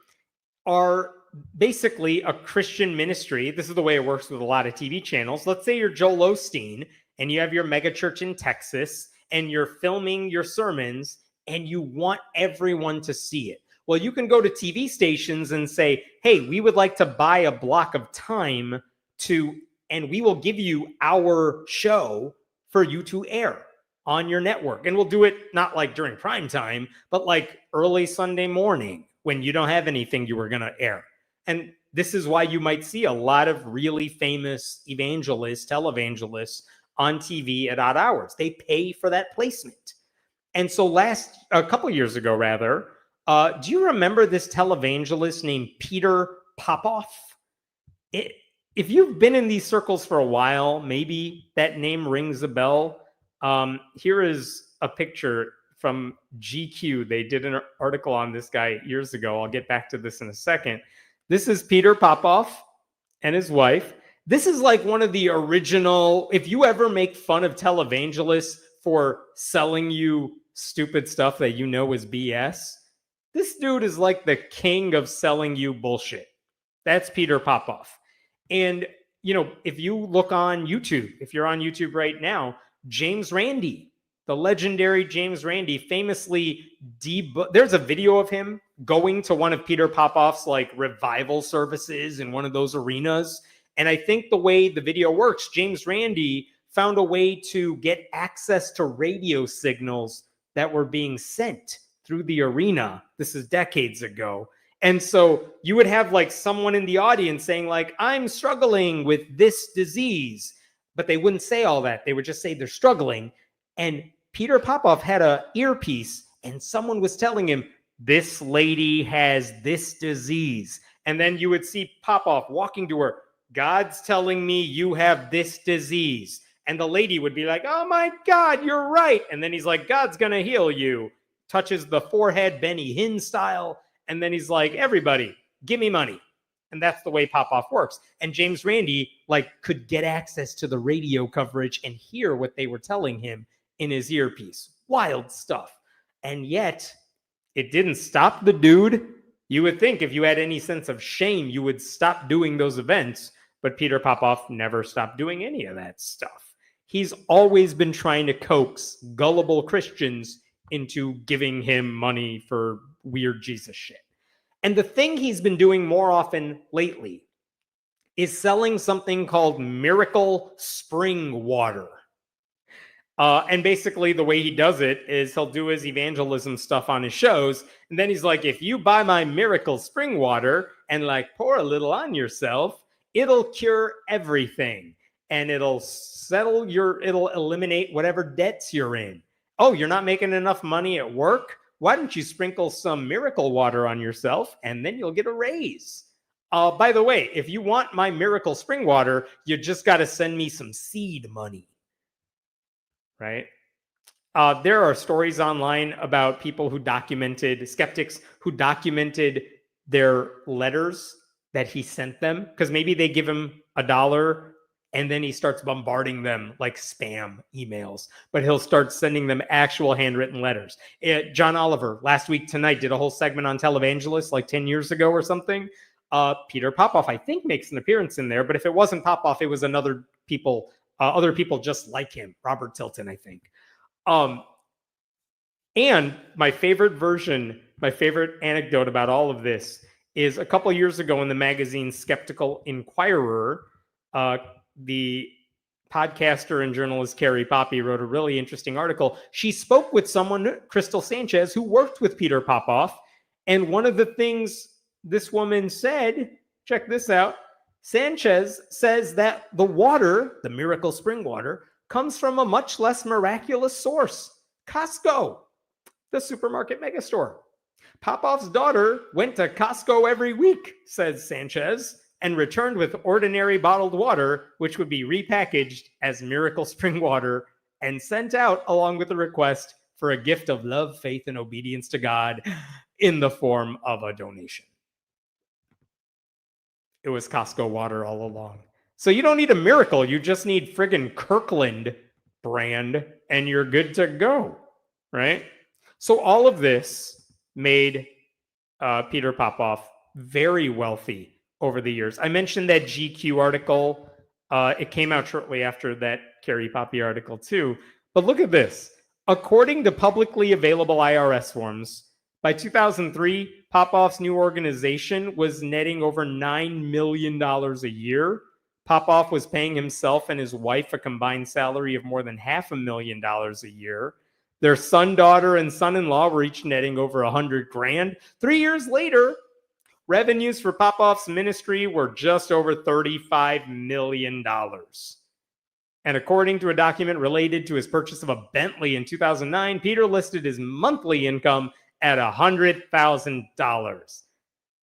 are basically a Christian ministry. This is the way it works with a lot of TV channels. Let's say you're Joel Osteen and you have your mega church in Texas and you're filming your sermons and you want everyone to see it. Well, you can go to TV stations and say, hey, we would like to buy a block of time and we will give you our show for you to air on your network. And we'll do it not like during prime time, but like early Sunday morning when you don't have anything you were going to air. And this is why you might see a lot of really famous evangelists, televangelists on TV at odd hours. They pay for that placement. And so a couple years ago, rather, do you remember this televangelist named Peter Popoff? if you've been in these circles for a while, maybe that name rings a bell. Here is a picture from GQ. They did an article on this guy years ago. I'll get back to this in a second. This is Peter Popoff and his wife. This is like one of the original, if you ever make fun of televangelists for selling you stupid stuff that you know is BS, this dude is like the king of selling you bullshit. That's Peter Popoff. And, you know, if you look on YouTube, if you're on YouTube right now, James Randi, the legendary James Randi, famously there's a video of him going to one of Peter Popoff's like revival services in one of those arenas. And I think the way the video works, James Randi found a way to get access to radio signals that were being sent through the arena. This is decades ago. And so you would have like someone in the audience saying like, I'm struggling with this disease, but they wouldn't say all that. They would just say they're struggling. And Peter Popoff had an earpiece and someone was telling him, this lady has this disease. And then you would see Popoff walking to her, God's telling me you have this disease. And the lady would be like, oh my God, you're right. And then he's like, God's going to heal you. Touches the forehead, Benny Hinn style. And then he's like, everybody, give me money. And that's the way Popoff works. And James Randi like could get access to the radio coverage and hear what they were telling him in his earpiece. Wild stuff. And yet it didn't stop the dude. You would think if you had any sense of shame, you would stop doing those events. But Peter Popoff never stopped doing any of that stuff. He's always been trying to coax gullible Christians into giving him money for weird Jesus shit. And the thing he's been doing more often lately is selling something called miracle spring water. And basically the way he does it is he'll do his evangelism stuff on his shows. And then he's like, if you buy my miracle spring water and like pour a little on yourself, it'll cure everything. And it'll it'll eliminate whatever debts you're in. Oh, you're not making enough money at work? Why don't you sprinkle some miracle water on yourself and then you'll get a raise? By the way, if you want my miracle spring water, you just got to send me some seed money. Right? There are stories online about people who skeptics who documented their letters that he sent them, because maybe they give him $1 and then he starts bombarding them like spam emails, but he'll start sending them actual handwritten letters. John Oliver last week tonight did a whole segment on Televangelist like 10 years ago or something. Peter Popoff, I think, makes an appearance in there, but if it wasn't Popoff, it was other people just like him, Robert Tilton, I think. And my favorite anecdote about all of this is a couple years ago in the magazine Skeptical Inquirer, the podcaster and journalist Carrie Poppy wrote a really interesting article. She spoke with someone, Crystal Sanchez, who worked with Peter Popoff. And one of the things this woman said, check this out, Sanchez says that the water, the miracle spring water, comes from a much less miraculous source, Costco, the supermarket megastore. Popoff's daughter went to Costco every week, says Sanchez, and returned with ordinary bottled water, which would be repackaged as miracle spring water and sent out along with a request for a gift of love, faith, and obedience to God in the form of a donation. It was Costco water all along. So you don't need a miracle. You just need friggin' Kirkland brand and you're good to go, right? So all of this made Peter Popoff very wealthy over the years. I mentioned that GQ article. It came out shortly after that Carrie Poppy article too. But look at this. According to publicly available IRS forms, by 2003, Popoff's new organization was netting over $9 million a year. Popoff was paying himself and his wife a combined salary of more than $500,000 a year. Their son, daughter, and son-in-law were each netting over $100,000. 3 years later, revenues for Popoff's ministry were just over $35 million. And according to a document related to his purchase of a Bentley in 2009, Peter listed his monthly income at $100,000.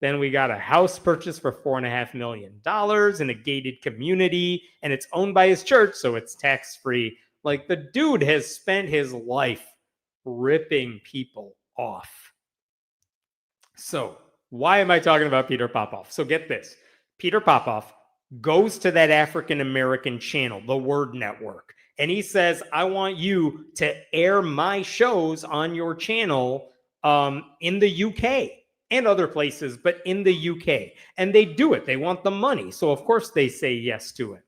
Then we got a house purchase for $4.5 million in a gated community, and it's owned by his church, so it's tax-free. Like, the dude has spent his life ripping people off. So why am I talking about Peter Popoff? So get this. Peter Popoff goes to that African-American channel, the Word Network, and he says, I want you to air my shows on your channel in the UK and other places, but in the UK. And they do it. They want the money. So, of course, they say yes to it.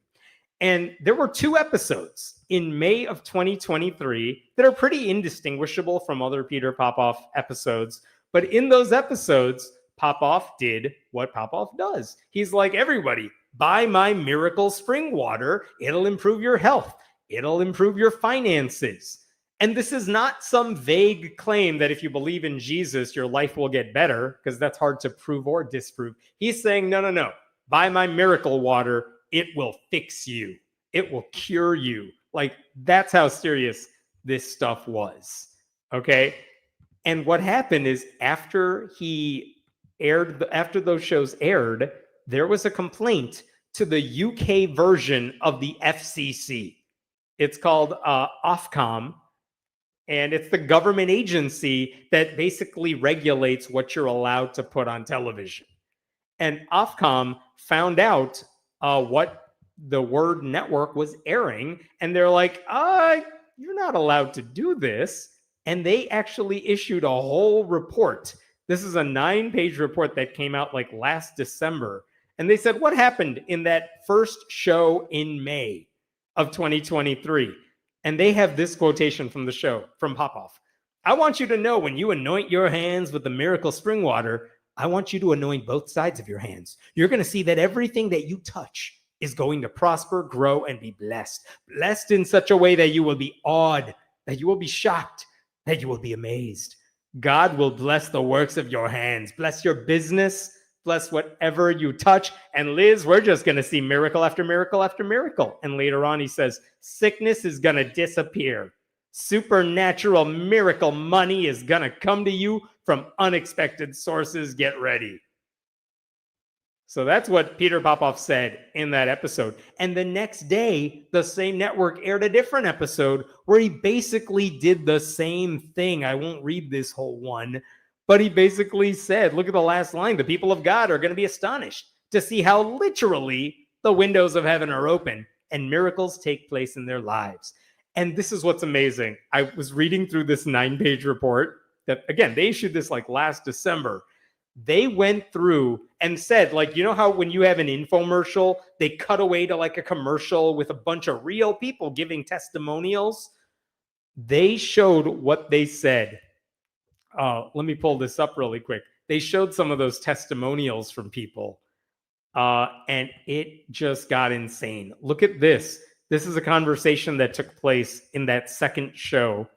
And there were 2 episodes in May of 2023 that are pretty indistinguishable from other Peter Popoff episodes. But in those episodes, Popoff did what Popoff does. He's like, everybody, buy my miracle spring water. It'll improve your health. It'll improve your finances. And this is not some vague claim that if you believe in Jesus, your life will get better, because that's hard to prove or disprove. He's saying, no. Buy my miracle water. It will fix you. It will cure you. Like, that's how serious this stuff was. Okay? And what happened is after those shows aired, there was a complaint to the UK version of the FCC. It's called Ofcom, and it's the government agency that basically regulates what you're allowed to put on television. And Ofcom found out what the Word Network was airing, and they're like, you're not allowed to do this. And they actually issued a whole report. This is a 9-page report that came out like last December. And they said, what happened in that first show in May of 2023? And they have this quotation from the show, from Popoff. I want you to know, when you anoint your hands with the miracle spring water, I want you to anoint both sides of your hands. You're going to see that everything that you touch is going to prosper, grow, and be blessed. Blessed in such a way that you will be awed, that you will be shocked, that you will be amazed. God will bless the works of your hands, bless your business, bless whatever you touch. And Liz, we're just going to see miracle after miracle after miracle. And later on, he says, sickness is going to disappear. Supernatural miracle money is going to come to you from unexpected sources. Get ready. So that's what Peter Popoff said in that episode. And the next day, the same network aired a different episode where he basically did the same thing. I won't read this whole one, but he basically said, look at the last line, the people of God are going to be astonished to see how literally the windows of heaven are open and miracles take place in their lives. And this is what's amazing. I was reading through this 9-page report that, again, they issued this like last December. They went through and said, like, you know how when you have an infomercial, they cut away to like a commercial with a bunch of real people giving testimonials? They showed what they said. Let me pull this up really quick. They showed some of those testimonials from people, and it just got insane. Look at this. This is a conversation that took place in that second show.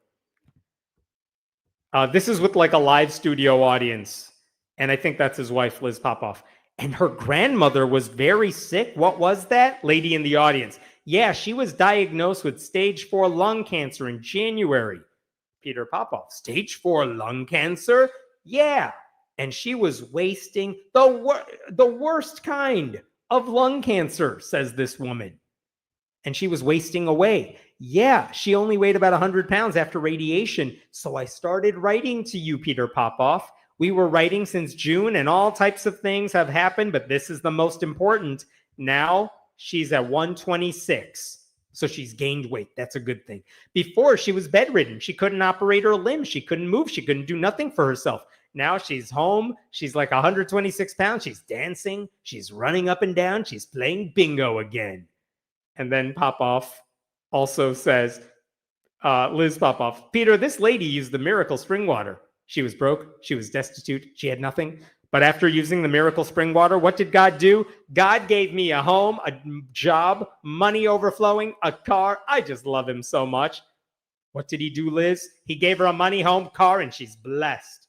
This is with like a live studio audience. And I think that's his wife, Liz Popoff. And her grandmother was very sick. What was that? Lady in the audience. Yeah, she was diagnosed with stage 4 lung cancer in January. Peter Popoff, stage 4 lung cancer? Yeah. And she was wasting the worst kind of lung cancer, says this woman. And she was wasting away. Yeah, she only weighed about 100 pounds after radiation. So I started writing to you, Peter Popoff. We were writing since June, and all types of things have happened, but this is the most important. Now she's at 126. So she's gained weight. That's a good thing. Before, she was bedridden. She couldn't operate her limbs. She couldn't move. She couldn't do nothing for herself. Now she's home. She's like 126 pounds. She's dancing. She's running up and down. She's playing bingo again. And then Popoff also says, Liz Popoff, Peter, this lady used the miracle spring water. She was broke. She was destitute. She had nothing. But after using the miracle spring water, what did God do? God gave me a home, a job, money overflowing, a car. I just love him so much. What did he do, Liz? He gave her a money, home, car, and she's blessed.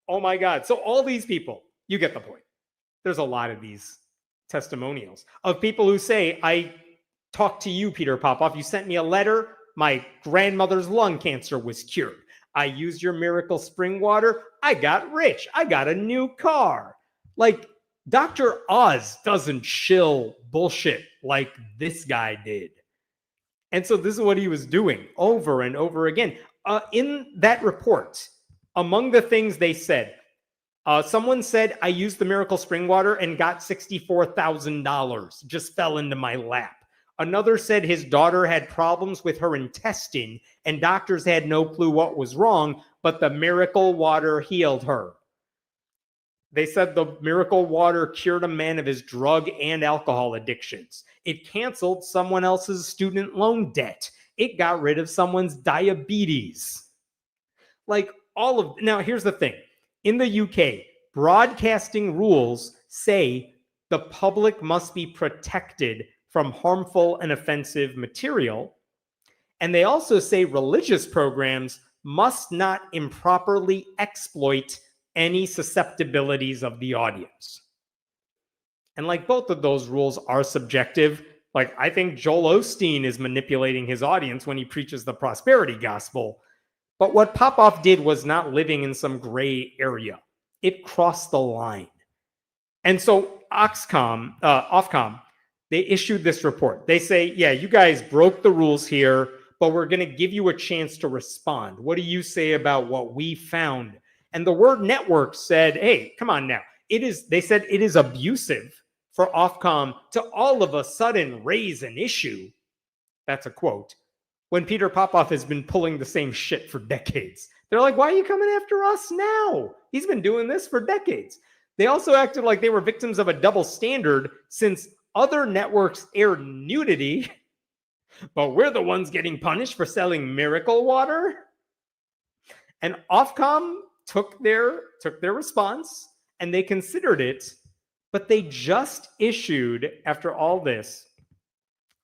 Oh my God. So all these people, you get the point. There's a lot of these testimonials of people who say, I talked to you, Peter Popoff. You sent me a letter. My grandmother's lung cancer was cured. I used your miracle spring water. I got rich. I got a new car. Like, Dr. Oz doesn't shill bullshit like this guy did. And so this is what he was doing over and over again. In that report, among the things they said, someone said, I used the miracle spring water and got $64,000, just fell into my lap. Another said his daughter had problems with her intestine and doctors had no clue what was wrong, but the miracle water healed her. They said the miracle water cured a man of his drug and alcohol addictions. It canceled someone else's student loan debt. It got rid of someone's diabetes. Like now here's the thing. In the UK, broadcasting rules say the public must be protected from harmful and offensive material. And they also say religious programs must not improperly exploit any susceptibilities of the audience. And like both of those rules are subjective. Like I think Joel Osteen is manipulating his audience when he preaches the prosperity gospel. But what Popoff did was not living in some gray area. It crossed the line. And so Ofcom, they issued this report. They say, yeah, you guys broke the rules here, but we're going to give you a chance to respond. What do you say about what we found? And the Word Network said, hey, come on now. They said it is abusive for Ofcom to all of a sudden raise an issue. That's a quote. When Peter Popoff has been pulling the same shit for decades. They're like, why are you coming after us now? He's been doing this for decades. They also acted like they were victims of a double standard since other networks aired nudity, but we're the ones getting punished for selling miracle water. And Ofcom took their response and they considered it, but they just issued, after all this,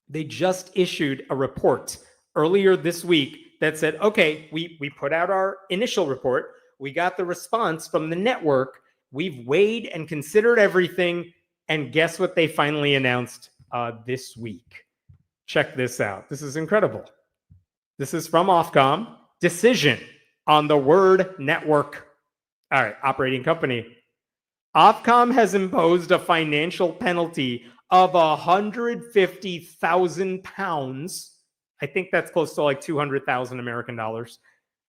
they just issued a report earlier this week that said, okay, we put out our initial report. We got the response from the network. We've weighed and considered everything. And guess what they finally announced this week? Check this out. This is incredible. This is from Ofcom. Decision on the Word Network. All right, operating company. Ofcom has imposed a financial penalty of £150,000. I think that's close to like 200,000 American dollars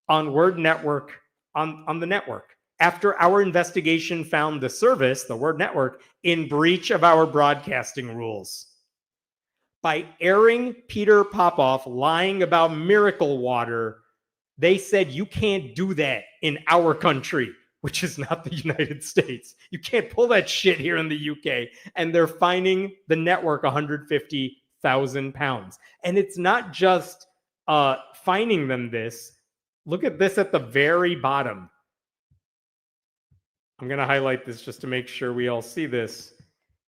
on Word Network, on the network. After our investigation found the service, the Word Network, in breach of our broadcasting rules. By airing Peter Popoff lying about miracle water, they said you can't do that in our country, which is not the United States. You can't pull that shit here in the UK. And they're fining the network £150,000. And it's not just fining them this. Look at this at the very bottom. I'm going to highlight this just to make sure we all see this.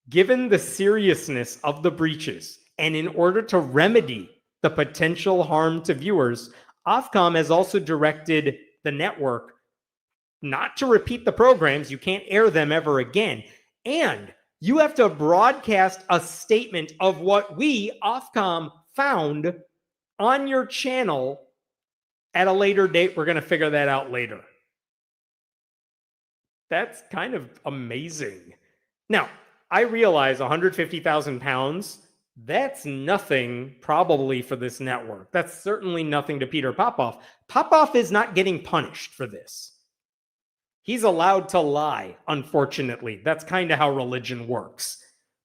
Given the seriousness of the breaches, and in order to remedy the potential harm to viewers, Ofcom has also directed the network not to repeat the programs. You can't air them ever again. And you have to broadcast a statement of what we, Ofcom, found on your channel at a later date. We're going to figure that out later. That's kind of amazing. Now, I realize £150,000, that's nothing probably for this network. That's certainly nothing to Peter Popoff. Popoff is not getting punished for this. He's allowed to lie, unfortunately. That's kind of how religion works.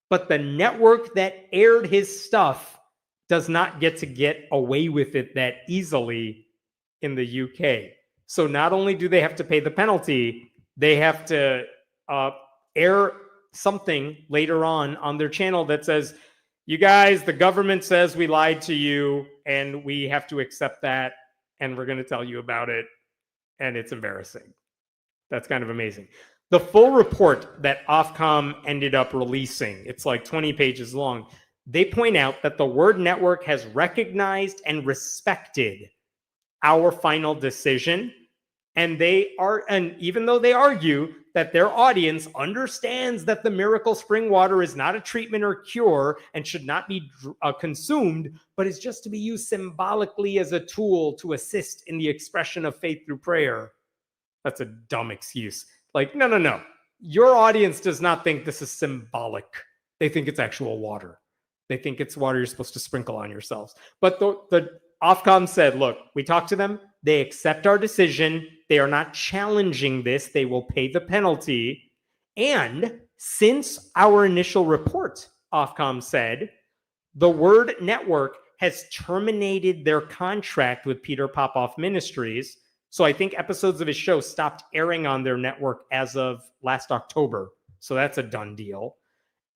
But the network that aired his stuff does not get away with it that easily in the UK. So not only do they have to pay the penalty, they have to air something later on their channel that says, you guys, the government says we lied to you and we have to accept that and we're going to tell you about it. And it's embarrassing. That's kind of amazing. The full report that Ofcom ended up releasing, it's like 20 pages long. They point out that the Word Network has recognized and respected our final decision. And even though they argue that their audience understands that the miracle spring water is not a treatment or cure and should not be consumed, but is just to be used symbolically as a tool to assist in the expression of faith through prayer. That's a dumb excuse. Like, no. your audience does not think this is symbolic. They think it's actual water. They think it's water you're supposed to sprinkle on yourselves. But the Ofcom said, look, we talked to them. They accept our decision. They are not challenging this. They will pay the penalty. And since our initial report, Ofcom said, the Word Network has terminated their contract with Peter Popoff Ministries. So I think episodes of his show stopped airing on their network as of last October. So that's a done deal.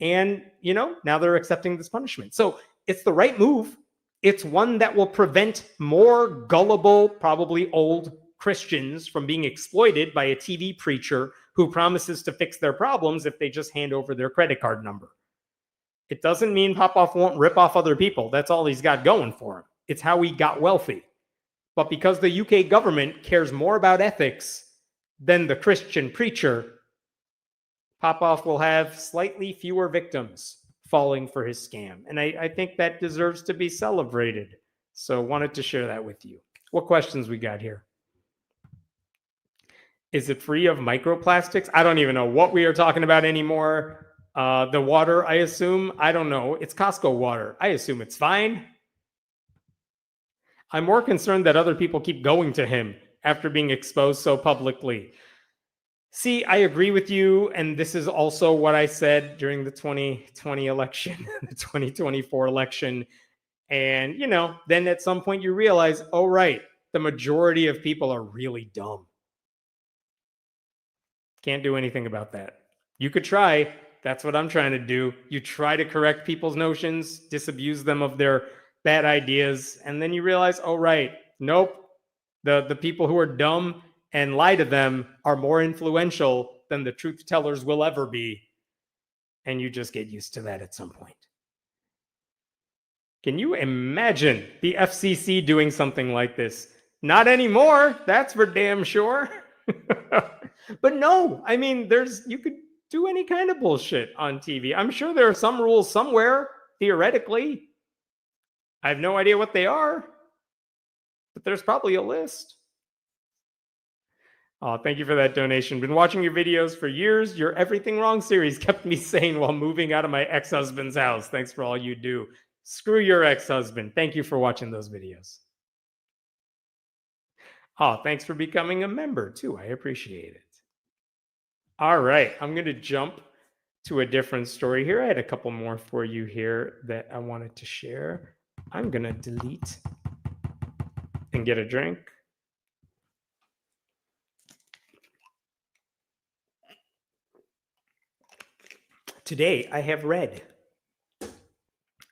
And, now they're accepting this punishment. So it's the right move. It's one that will prevent more gullible, probably old Christians from being exploited by a TV preacher who promises to fix their problems if they just hand over their credit card number. It doesn't mean Popoff won't rip off other people. That's all he's got going for him. It's how he got wealthy. But because the UK government cares more about ethics than the Christian preacher, Popoff will have slightly fewer victims falling for his scam. And I think that deserves to be celebrated. So wanted to share that with you. What questions we got here? Is it free of microplastics? I don't even know what we are talking about anymore. The water, I assume. I don't know. It's Costco water. I assume it's fine. I'm more concerned that other people keep going to him after being exposed so publicly. See, I agree with you. And this is also what I said during the 2020 election, the 2024 election. And, then at some point you realize, oh, right, the majority of people are really dumb. Can't do anything about that. You could try. That's what I'm trying to do. You try to correct people's notions, disabuse them of their bad ideas, and then you realize, oh, right, nope. The people who are dumb and lie to them are more influential than the truth tellers will ever be. And you just get used to that at some point. Can you imagine the FCC doing something like this? Not anymore, that's for damn sure. But no, I mean, you could do any kind of bullshit on TV. I'm sure there are some rules somewhere, theoretically. I have no idea what they are, but there's probably a list. Oh, thank you for that donation. Been watching your videos for years. Your Everything Wrong series kept me sane while moving out of my ex-husband's house. Thanks for all you do. Screw your ex-husband. Thank you for watching those videos. Oh, thanks for becoming a member too. I appreciate it. All right, I'm going to jump to a different story here. I had a couple more for you here that I wanted to share. I'm going to delete and get a drink. Today, I have red.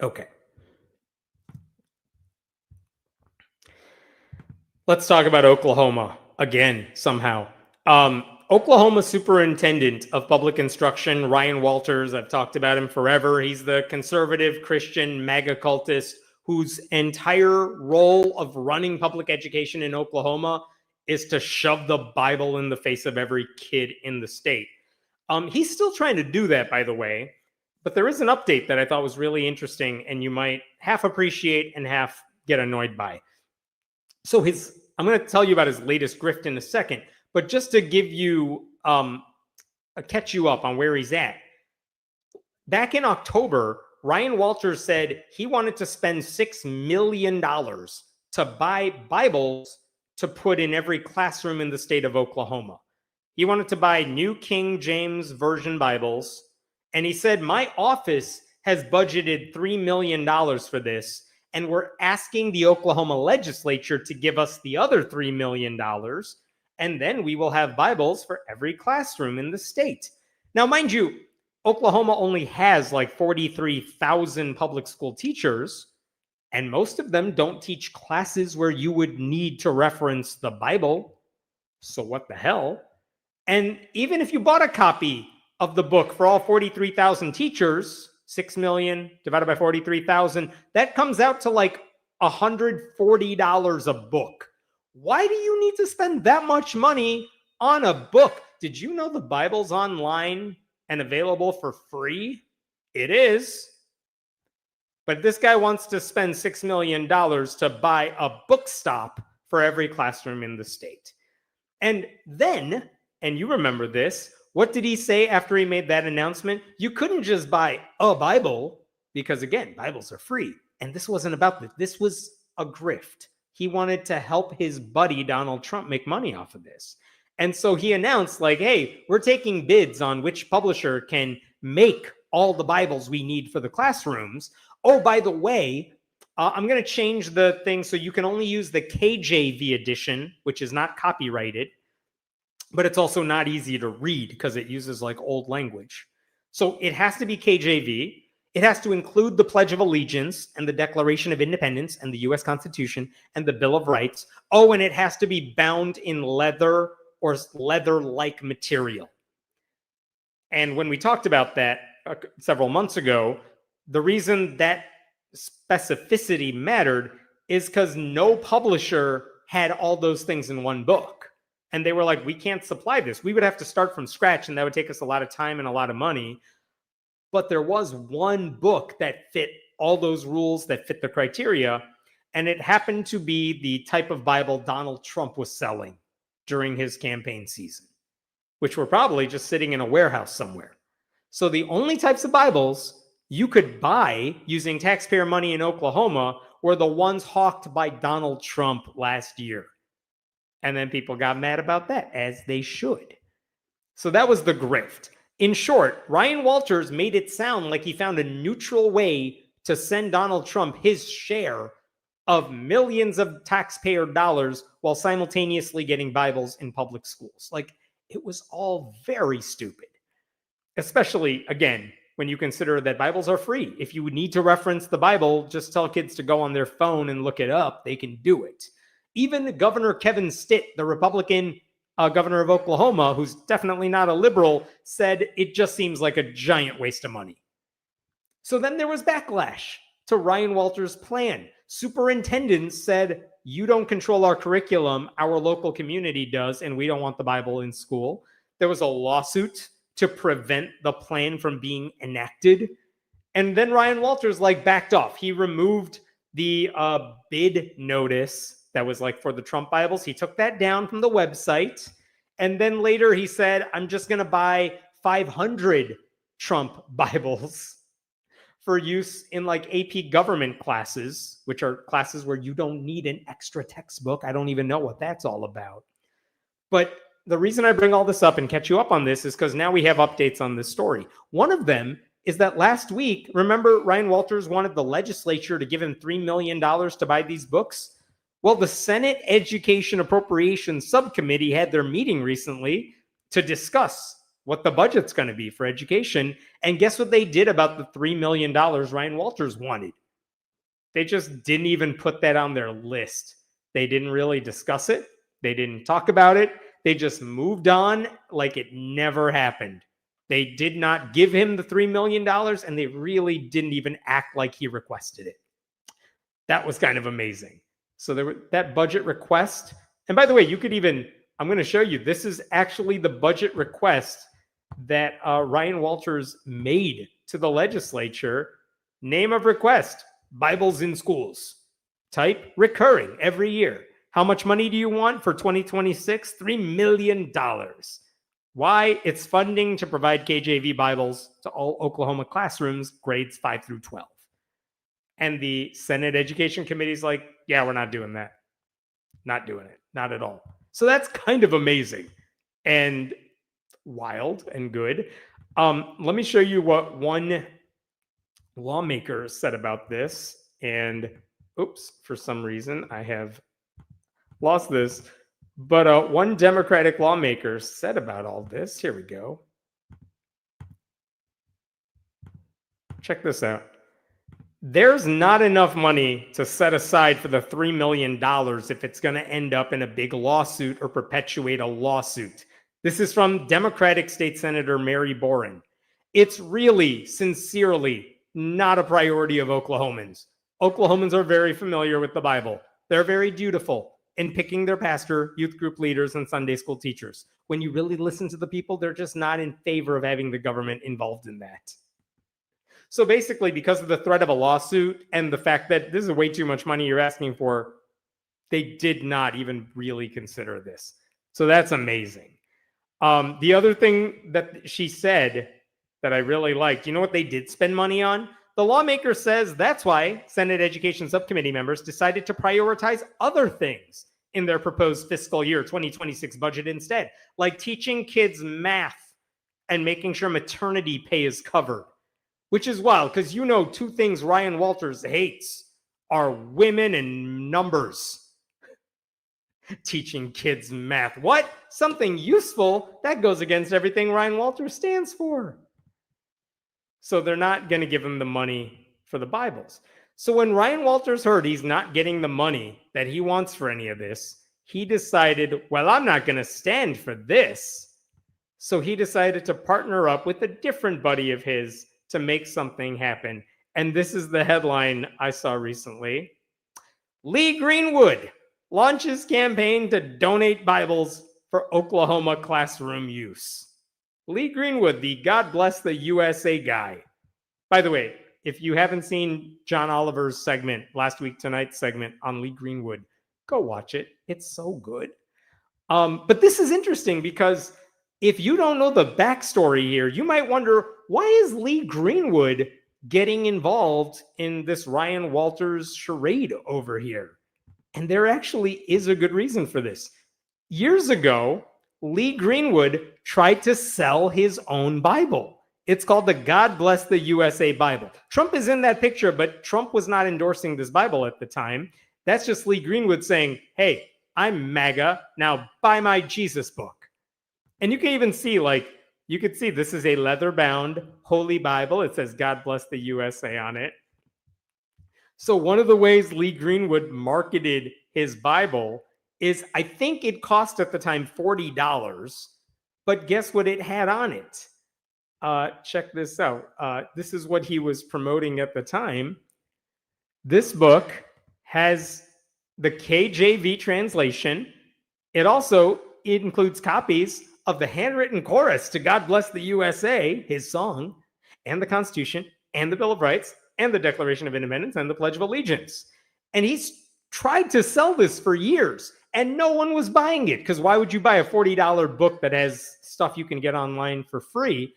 Okay. Let's talk about Oklahoma again, somehow. Oklahoma Superintendent of Public Instruction, Ryan Walters, I've talked about him forever. He's the conservative Christian MAGA cultist whose entire role of running public education in Oklahoma is to shove the Bible in the face of every kid in the state. He's still trying to do that, by the way, but there is an update that I thought was really interesting and you might half appreciate and half get annoyed by. So I'm going to tell you about his latest grift in a second, but just to give you, catch you up on where he's at. Back in October, Ryan Walters said he wanted to spend $6 million to buy Bibles to put in every classroom in the state of Oklahoma. He wanted to buy new King James Version Bibles, and he said, my office has budgeted $3 million for this, and we're asking the Oklahoma legislature to give us the other $3 million, and then we will have Bibles for every classroom in the state. Now, mind you, Oklahoma only has like 43,000 public school teachers, and most of them don't teach classes where you would need to reference the Bible. So what the hell? And even if you bought a copy of the book for all 43,000 teachers, 6 million divided by 43,000, that comes out to like $140 a book. Why do you need to spend that much money on a book? Did you know the Bible's online and available for free? It is. But this guy wants to spend $6 million to buy a book stop for every classroom in the state. And then, and you remember this, What did he say after he made that announcement? You couldn't just buy a Bible because, again, Bibles are free. And this wasn't about this. This was a grift. He wanted to help his buddy Donald Trump make money off of this. And so he announced, like, hey, we're taking bids on which publisher can make all the Bibles we need for the classrooms. Oh, by the way, I'm going to change the thing so you can only use the KJV edition, which is not copyrighted, but it's also not easy to read because it uses like old language. So it has to be KJV. It has to include the Pledge of Allegiance and the Declaration of Independence and the U.S. Constitution and the Bill of Rights. Oh, and it has to be bound in leather or leather-like material. And when we talked about that several months ago, the reason that specificity mattered is because no publisher had all those things in one book. And they were like, we can't supply this. We would have to start from scratch, and that would take us a lot of time and a lot of money. But there was one book that fit all those rules, that fit the criteria, and it happened to be the type of Bible Donald Trump was selling during his campaign season, which were probably just sitting in a warehouse somewhere. So the only types of Bibles you could buy using taxpayer money in Oklahoma were the ones hawked by Donald Trump last year. And then people got mad about that, as they should. So that was the grift. In short, Ryan Walters made it sound like he found a neutral way to send Donald Trump his share of millions of taxpayer dollars while simultaneously getting Bibles in public schools. Like, it was all very stupid. Especially, again, when you consider that Bibles are free. If you need to reference the Bible, just tell kids to go on their phone and look it up. They can do it. Even Governor Kevin Stitt, the Republican governor of Oklahoma, who's definitely not a liberal, said it just seems like a giant waste of money. So then there was backlash to Ryan Walters' plan. Superintendents said, you don't control our curriculum, our local community does, and we don't want the Bible in school. There was a lawsuit to prevent the plan from being enacted. And then Ryan Walters backed off. He removed the bid notice that was for the Trump Bibles. He took that down from the website. And then later he said, I'm just going to buy 500 Trump Bibles for use in AP government classes, which are classes where you don't need an extra textbook. I don't even know what that's all about. But the reason I bring all this up and catch you up on this is because now we have updates on this story. One of them is that last week, remember Ryan Walters wanted the legislature to give him $3 million to buy these books? Well, the Senate Education Appropriations Subcommittee had their meeting recently to discuss what the budget's going to be for education. And guess what they did about the $3 million Ryan Walters wanted? They just didn't even put that on their list. They didn't really discuss it. They didn't talk about it. They just moved on like it never happened. They did not give him the $3 million, and they really didn't even act like he requested it. That was kind of amazing. So there was that budget request. And by the way, you could even, I'm going to show you, this is actually the budget request that Ryan Walters made to the legislature. Name of request, Bibles in schools. Type recurring every year. How much money do you want for 2026? $3 million. Why? It's funding to provide KJV Bibles to all Oklahoma classrooms, grades 5 through 12. And the Senate Education Committee is like, yeah, we're not doing that. Not doing it. Not at all. So that's kind of amazing and wild and good. Let me show you what one lawmaker said about this. And oops, for some reason, I have lost this. But one Democratic lawmaker said about all this. Here we go. Check this out. There's not enough money to set aside for the $3 million if it's going to end up in a big lawsuit or perpetuate a lawsuit. This is from Democratic State Senator Mary Boren. It's really, sincerely, not a priority of Oklahomans. Oklahomans are very familiar with the Bible. They're very dutiful in picking their pastor, youth group leaders, and Sunday school teachers. When you really listen to the people, they're just not in favor of having the government involved in that. So basically, because of the threat of a lawsuit and the fact that this is way too much money you're asking for, they did not even really consider this. So that's amazing. The other thing that she said that I really liked, you know what they did spend money on? The lawmaker says that's why Senate Education Subcommittee members decided to prioritize other things in their proposed fiscal year 2026 budget instead, like teaching kids math and making sure maternity pay is covered, which is wild because you know two things Ryan Walters hates are women and numbers. Teaching kids math. What? Something useful? That goes against everything Ryan Walters stands for. So they're not going to give him the money for the Bibles. So when Ryan Walters heard he's not getting the money that he wants for any of this, he decided, well, I'm not going to stand for this. So he decided to partner up with a different buddy of his to make something happen. And this is the headline I saw recently. Lee Greenwood launches campaign to donate Bibles for Oklahoma classroom use. Lee Greenwood, the God Bless the USA guy. By the way, if you haven't seen John Oliver's segment, Last Week Tonight segment on Lee Greenwood, go watch it. It's so good. But this is interesting because if you don't know the backstory here, you might wonder, why is Lee Greenwood getting involved in this Ryan Walters charade over here? And there actually is a good reason for this. Years ago, Lee Greenwood tried to sell his own Bible. It's called the God Bless the USA Bible. Trump is in that picture, but Trump was not endorsing this Bible at the time. That's just Lee Greenwood saying, hey, I'm MAGA, now buy my Jesus book. And you can even see, you could see this is a leather-bound holy Bible. It says God Bless the USA on it. So one of the ways Lee Greenwood marketed his Bible is, I think it cost at the time $40, but guess what it had on it? Check this out. This is what he was promoting at the time. This book has the KJV translation. It includes copies of the handwritten chorus to God Bless the USA, his song, and the Constitution, and the Bill of Rights, and the Declaration of Independence, and the Pledge of Allegiance. And he's tried to sell this for years, and no one was buying it, because why would you buy a $40 book that has stuff you can get online for free?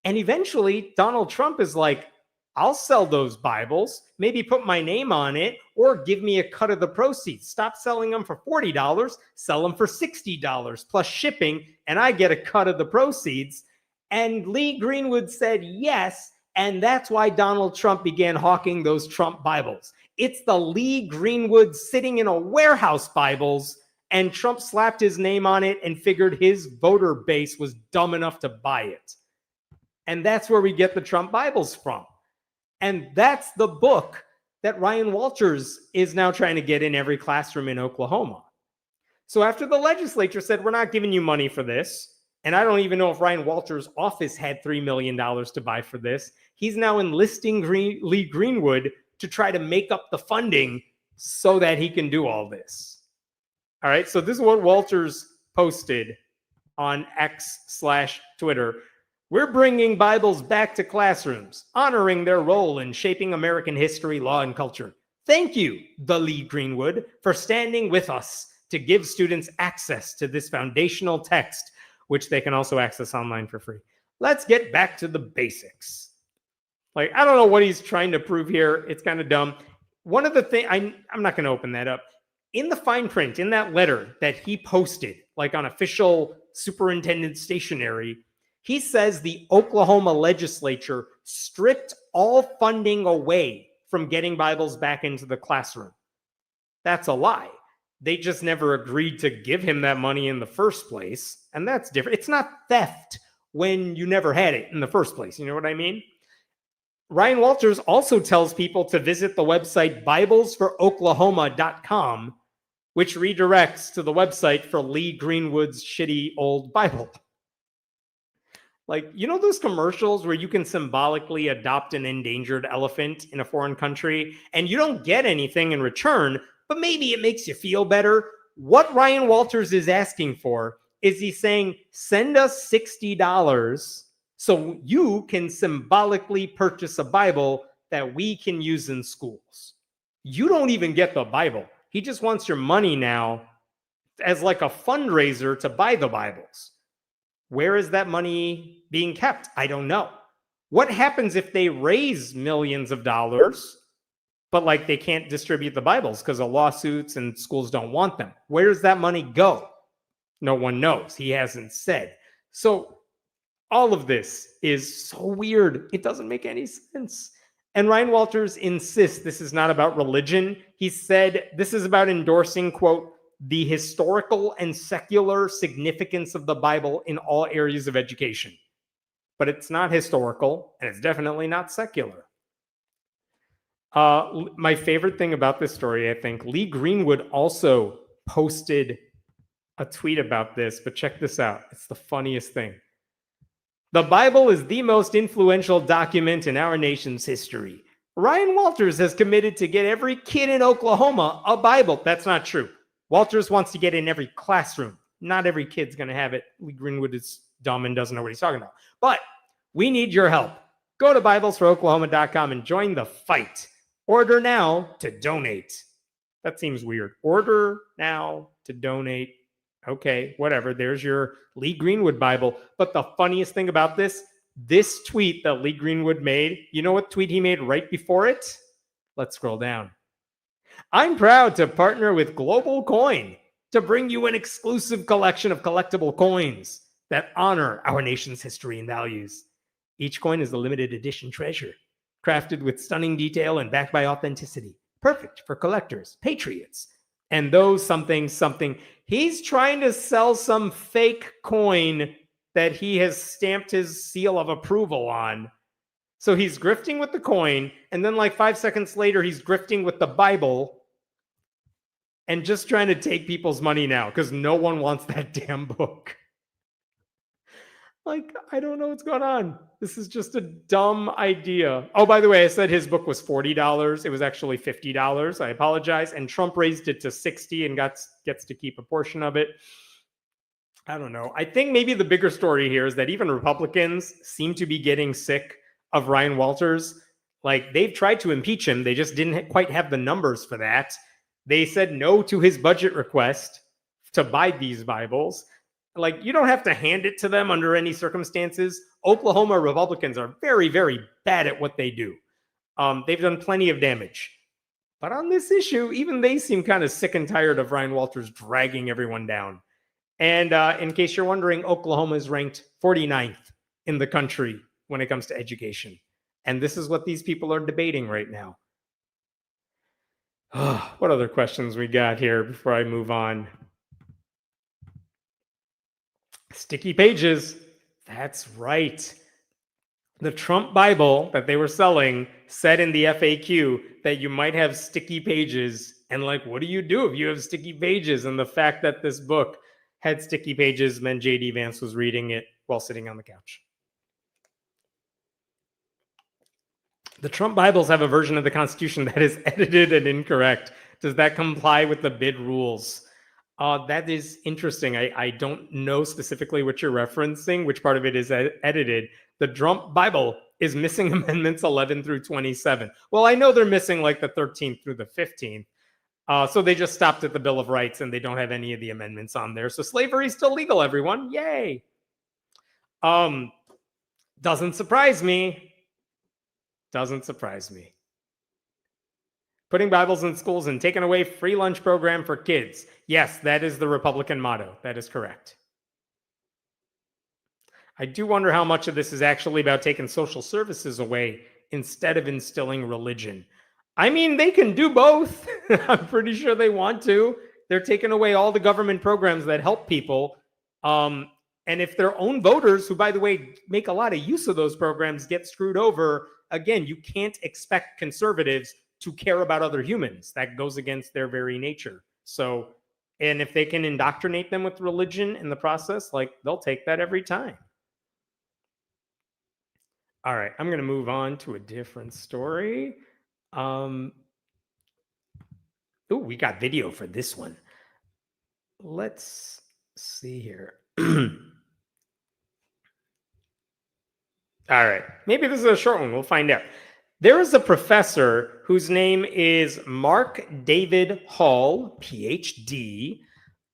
And eventually, Donald Trump is like, I'll sell those Bibles, maybe put my name on it, or give me a cut of the proceeds. Stop selling them for $40, sell them for $60 plus shipping, and I get a cut of the proceeds. And Lee Greenwood said yes, and that's why Donald Trump began hawking those Trump Bibles. It's the Lee Greenwood sitting in a warehouse Bibles, and Trump slapped his name on it and figured his voter base was dumb enough to buy it. And that's where we get the Trump Bibles from. And that's the book that Ryan Walters is now trying to get in every classroom in Oklahoma. So after the legislature said, we're not giving you money for this, and I don't even know if Ryan Walters' office had $3 million to buy for this, he's now enlisting Lee Greenwood to try to make up the funding so that he can do all this. All right, so this is what Walters posted on X/Twitter. We're bringing Bibles back to classrooms, honoring their role in shaping American history, law, and culture. Thank you, the Lee Greenwood, for standing with us to give students access to this foundational text, which they can also access online for free. Let's get back to the basics. I don't know what he's trying to prove here. It's kind of dumb. One of the things, I'm not going to open that up. In the fine print, in that letter that he posted, on official superintendent stationery, he says the Oklahoma legislature stripped all funding away from getting Bibles back into the classroom. That's a lie. They just never agreed to give him that money in the first place. And that's different. It's not theft when you never had it in the first place. You know what I mean? Ryan Walters also tells people to visit the website BiblesForOklahoma.com, which redirects to the website for Lee Greenwood's shitty old Bible. Those commercials where you can symbolically adopt an endangered elephant in a foreign country and you don't get anything in return, but maybe it makes you feel better? What Ryan Walters is asking for is he's saying, send us $60 so you can symbolically purchase a Bible that we can use in schools. You don't even get the Bible. He just wants your money now as a fundraiser to buy the Bibles. Where is that money being kept? I don't know. What happens if they raise millions of dollars, but like they can't distribute the Bibles because of lawsuits and schools don't want them? Where does that money go? No one knows. He hasn't said. So all of this is so weird. It doesn't make any sense. And Ryan Walters insists this is not about religion. He said this is about endorsing, quote, the historical and secular significance of the Bible in all areas of education. But it's not historical, and it's definitely not secular. My favorite thing about this story, I think, Lee Greenwood also posted a tweet about this, but check this out. It's the funniest thing. The Bible is the most influential document in our nation's history. Ryan Walters has committed to get every kid in Oklahoma a Bible. That's not true. Walters wants to get in every classroom. Not every kid's going to have it. Lee Greenwood is dumb and doesn't know what he's talking about. But we need your help. Go to BiblesForOklahoma.com and join the fight. Order now to donate. That seems weird. Order now to donate. Okay, whatever. There's your Lee Greenwood Bible. But the funniest thing about this tweet that Lee Greenwood made, you know what tweet he made right before it? Let's scroll down. I'm proud to partner with Global Coin to bring you an exclusive collection of collectible coins that honor our nation's history and values. Each coin is a limited edition treasure, crafted with stunning detail and backed by authenticity. Perfect for collectors, patriots, and those something. He's trying to sell some fake coin that he has stamped his seal of approval on. So he's grifting with the coin, and then like 5 seconds later, he's grifting with the Bible and just trying to take people's money now because no one wants that damn book. Like, I don't know what's going on. This is just a dumb idea. Oh, by the way, I said his book was $40. It was actually $50. I apologize. And Trump raised it to $60 and gets to keep a portion of it. I don't know. I think maybe the bigger story here is that even Republicans seem to be getting sick of Ryan Walters. Like, they've tried to impeach him. They just didn't quite have the numbers for that. They said no to his budget request to buy these Bibles. Like, you don't have to hand it to them under any circumstances. Oklahoma Republicans are very, very bad at what they do. They've done plenty of damage. But on this issue, even they seem kind of sick and tired of Ryan Walters dragging everyone down. And in case you're wondering, Oklahoma is ranked 49th in the country when it comes to education. And this is what these people are debating right now. What other questions we got here before I move on? Sticky pages. That's right. The Trump Bible that they were selling said in the FAQ that you might have sticky pages. And like, what do you do if you have sticky pages? And the fact that this book had sticky pages meant J.D. Vance was reading it while sitting on the couch. The Trump Bibles have a version of the Constitution that is edited and incorrect. Does that comply with the bid rules? That is interesting. I don't know specifically what you're referencing, which part of it is edited. The Trump Bible is missing amendments 11 through 27. Well, I know they're missing like the 13th through the 15th. So they just stopped at the Bill of Rights and they don't have any of the amendments on there. So slavery is still legal, everyone. Yay. Doesn't surprise me. Doesn't surprise me. Putting Bibles in schools and taking away free lunch program for kids. Yes, that is the Republican motto. That is correct. I do wonder how much of this is actually about taking social services away instead of instilling religion. I mean, they can do both. I'm pretty sure they want to. They're taking away all the government programs that help people. And if their own voters, who, by the way, make a lot of use of those programs, get screwed over, again, you can't expect conservatives to care about other humans. That goes against their very nature. So, and if they can indoctrinate them with religion in the process, like, they'll take that every time. All right, I'm going to move on to a different story. We got video for this one. Let's see here. All right, maybe this is a short one. We'll find out. There is a professor whose name is Mark David Hall, PhD.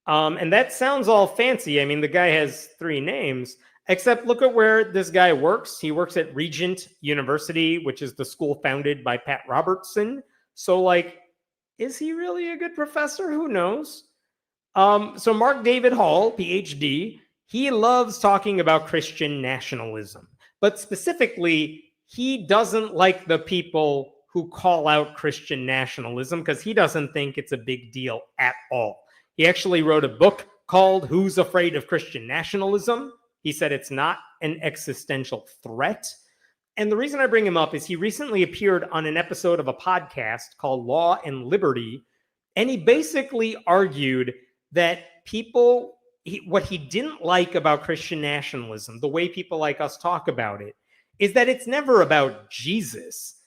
And that sounds all fancy. I mean, the guy has 3 names, except look at where this guy works. He works at Regent University, which is the school founded by Pat Robertson. So, like, is he really a good professor? Who knows? So Mark David Hall, PhD, he loves talking about Christian nationalism, but specifically, he doesn't like the people who call out Christian nationalism because he doesn't think it's a big deal at all. He actually wrote a book called Who's Afraid of Christian Nationalism? He said it's not an existential threat. And the reason I bring him up is he recently appeared on an episode of a podcast called Law and Liberty, and he basically argued that what he didn't like about Christian nationalism, the way people like us talk about it, is that it's never about Jesus.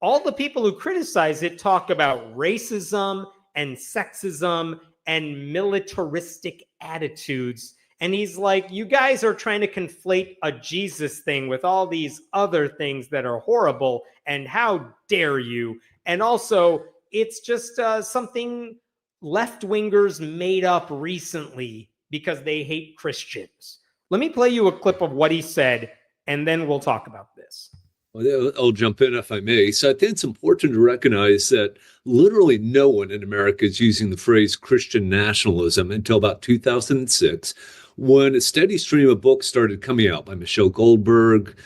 All the people who criticize it talk about racism and sexism and militaristic attitudes. And he's like, you guys are trying to conflate a Jesus thing with all these other things that are horrible. And how dare you? And also, it's just something left-wingers made up recently because they hate Christians. Let me play you a clip of what he said, and then we'll talk about this. Well, I'll jump in if I may. So I think it's important to recognize that literally no one in America is using the phrase Christian nationalism until about 2006, when a steady stream of books started coming out by Michelle Goldberg,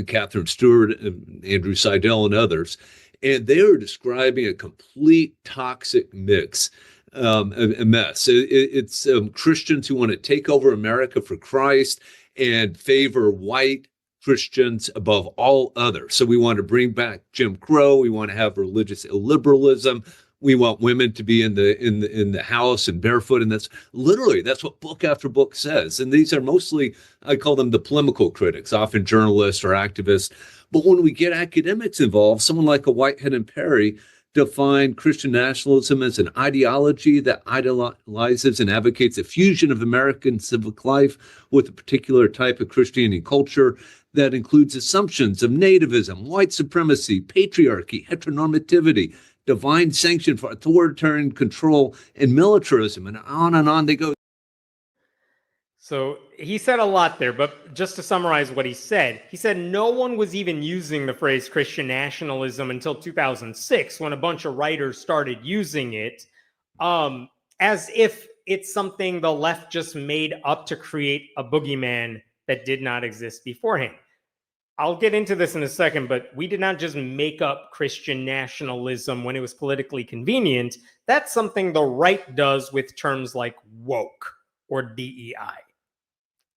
Catherine Stewart, Andrew Seidel, and others. And they are describing a complete toxic mix, a mess. It's Christians who want to take over America for Christ and favor white Christians above all others. So we want to bring back Jim Crow. We want to have religious illiberalism. We want women to be in the house and barefoot. And that's what book after book says. And these are mostly, I call them the polemical critics, often journalists or activists. But when we get academics involved, someone like a Whitehead and Perry defined Christian nationalism as an ideology that idolizes and advocates a fusion of American civic life with a particular type of Christianity culture that includes assumptions of nativism, white supremacy, patriarchy, heteronormativity, divine sanction for authoritarian control, and militarism, and on they go. So he said a lot there, but just to summarize what he said no one was even using the phrase Christian nationalism until 2006, when a bunch of writers started using it, as if it's something the left just made up to create a boogeyman that did not exist beforehand. I'll get into this in a second, but we did not just make up Christian nationalism when it was politically convenient. That's something the right does with terms like woke or DEI.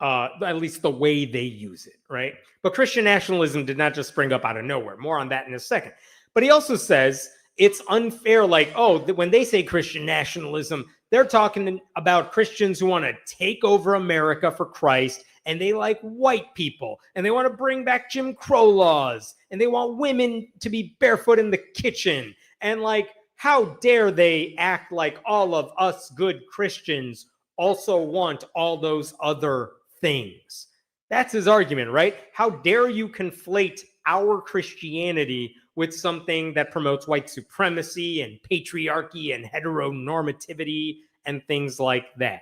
At least the way they use it, right? But Christian nationalism did not just spring up out of nowhere. More on that in a second. But he also says it's unfair, like, when they say Christian nationalism, they're talking about Christians who want to take over America for Christ, and they like white people, and they want to bring back Jim Crow laws, and they want women to be barefoot in the kitchen. And like, how dare they act like all of us good Christians also want all those other things? That's his argument, right? How dare you conflate our Christianity with something that promotes white supremacy and patriarchy and heteronormativity and things like that.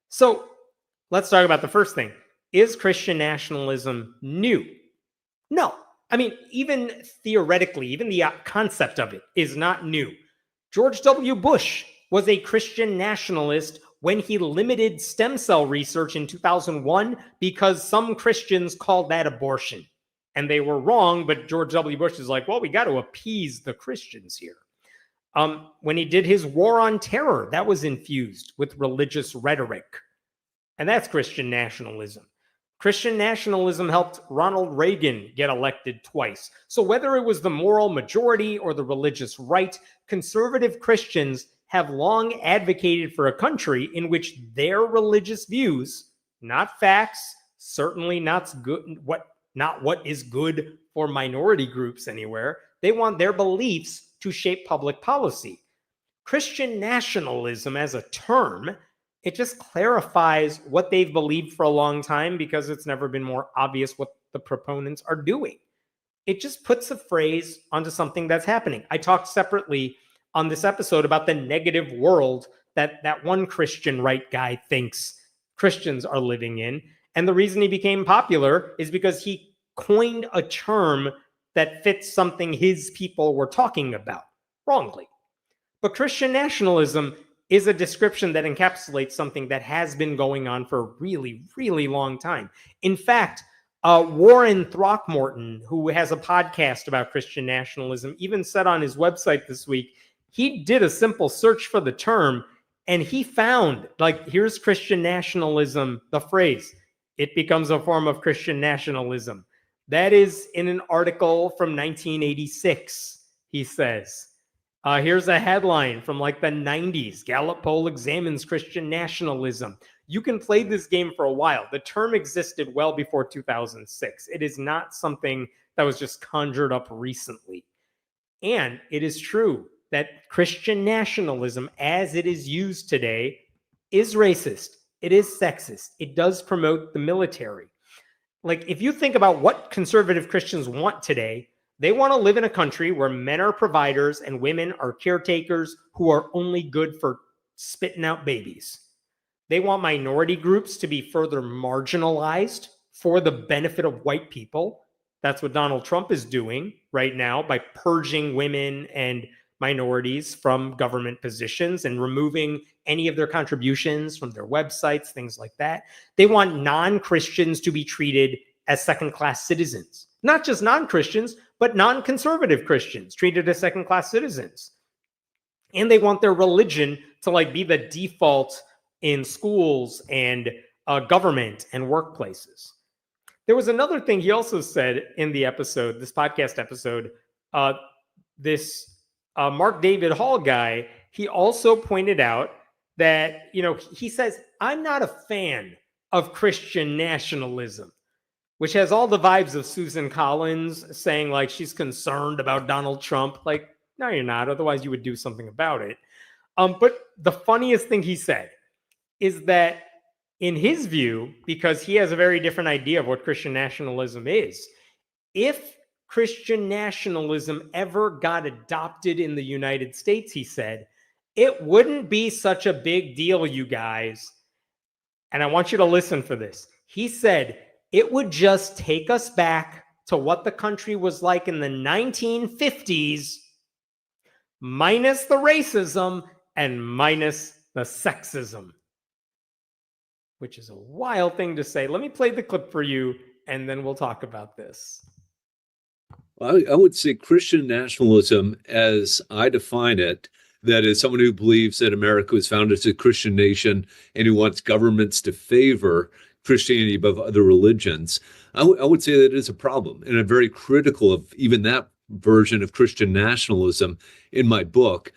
So let's talk about the first thing. Is Christian nationalism new? No. I mean, even theoretically, even the concept of it is not new. George W. Bush was a Christian nationalist when he limited stem cell research in 2001 because some Christians called that abortion. And they were wrong, but George W. Bush is like, well, we got to appease the Christians here. When he did his war on terror, that was infused with religious rhetoric. And that's Christian nationalism. Christian nationalism helped Ronald Reagan get elected twice. So whether it was the moral majority or the religious right, conservative Christians have long advocated for a country in which their religious views, not facts, certainly not what is good for minority groups anywhere, they want their beliefs to shape public policy. Christian nationalism as a term, it just clarifies what they've believed for a long time because it's never been more obvious what the proponents are doing. It just puts a phrase onto something that's happening. I talked separately on this episode about the negative world that one Christian right guy thinks Christians are living in. And the reason he became popular is because he coined a term that fits something his people were talking about wrongly. But Christian nationalism is a description that encapsulates something that has been going on for a really, really long time. In fact, Warren Throckmorton, who has a podcast about Christian nationalism, even said on his website this week, he did a simple search for the term and he found, like, here's Christian nationalism, the phrase, it becomes a form of Christian nationalism. That is in an article from 1986, he says. Here's a headline from like the 90s. Gallup poll examines Christian nationalism. You can play this game for a while. The term existed well before 2006. It is not something that was just conjured up recently. And it is true that Christian nationalism, as it is used today, is racist. It is sexist. It does promote the military. Like, if you think about what conservative Christians want today, they want to live in a country where men are providers and women are caretakers who are only good for spitting out babies. They want minority groups to be further marginalized for the benefit of white people. That's what Donald Trump is doing right now by purging women and minorities from government positions and removing any of their contributions from their websites, things like that. They want non-Christians to be treated as second-class citizens. Not just non-Christians, but non-conservative Christians treated as second-class citizens. And they want their religion to like be the default in schools and government and workplaces. There was another thing he also said in the episode, this podcast episode, this Mark David Hall guy, he also pointed out that, you know, he says, I'm not a fan of Christian nationalism, which has all the vibes of Susan Collins saying like she's concerned about Donald Trump. Like, no, you're not. Otherwise, you would do something about it. But the funniest thing he said is that in his view, because he has a very different idea of what Christian nationalism is, if Christian nationalism ever got adopted in the United States, he said, it wouldn't be such a big deal, you guys. And I want you to listen for this. He said, it would just take us back to what the country was like in the 1950s, minus the racism and minus the sexism, which is a wild thing to say. Let me play the clip for you, and then we'll talk about this. I would say Christian nationalism, as I define it, that is someone who believes that America was founded as a Christian nation and who wants governments to favor Christianity above other religions. I would say that it is a problem, and I'm very critical of even that version of Christian nationalism in my book.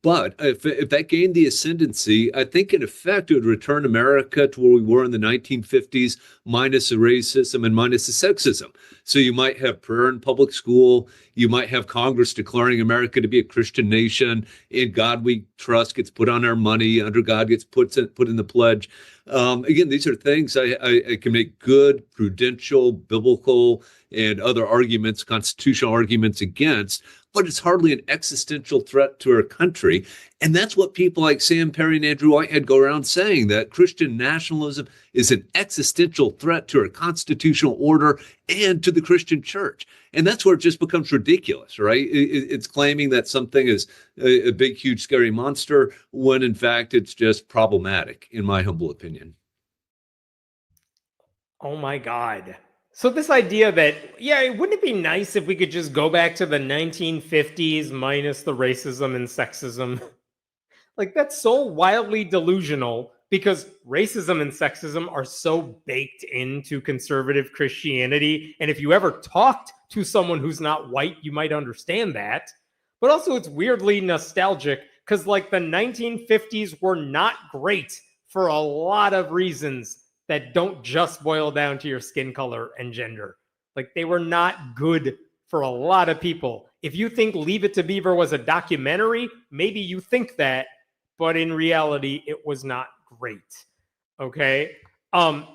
But if that gained the ascendancy, I think in effect it would return America to where we were in the 1950s, minus the racism and minus the sexism. So you might have prayer in public school. You might have Congress declaring America to be a Christian nation. In God we trust gets put on our money. Under God gets put in the pledge. Again, these are things I can make good, prudential, biblical, and other arguments, constitutional arguments against, but it's hardly an existential threat to our country. And that's what people like Sam Perry and Andrew Whitehead go around saying, that Christian nationalism is an existential threat to our constitutional order and to the Christian church. And that's where it just becomes ridiculous, right? It's claiming that something is a big, huge, scary monster, when in fact it's just problematic, in my humble opinion. Oh my God. So this idea that, yeah, wouldn't it be nice if we could just go back to the 1950s minus the racism and sexism? Like, that's so wildly delusional, because racism and sexism are so baked into conservative Christianity. And if you ever talked to someone who's not white, you might understand that. But also it's weirdly nostalgic, because like the 1950s were not great for a lot of reasons that don't just boil down to your skin color and gender. Like, they were not good for a lot of people. If you think Leave It to Beaver was a documentary, maybe you think that, but in reality, it was not great. Okay? And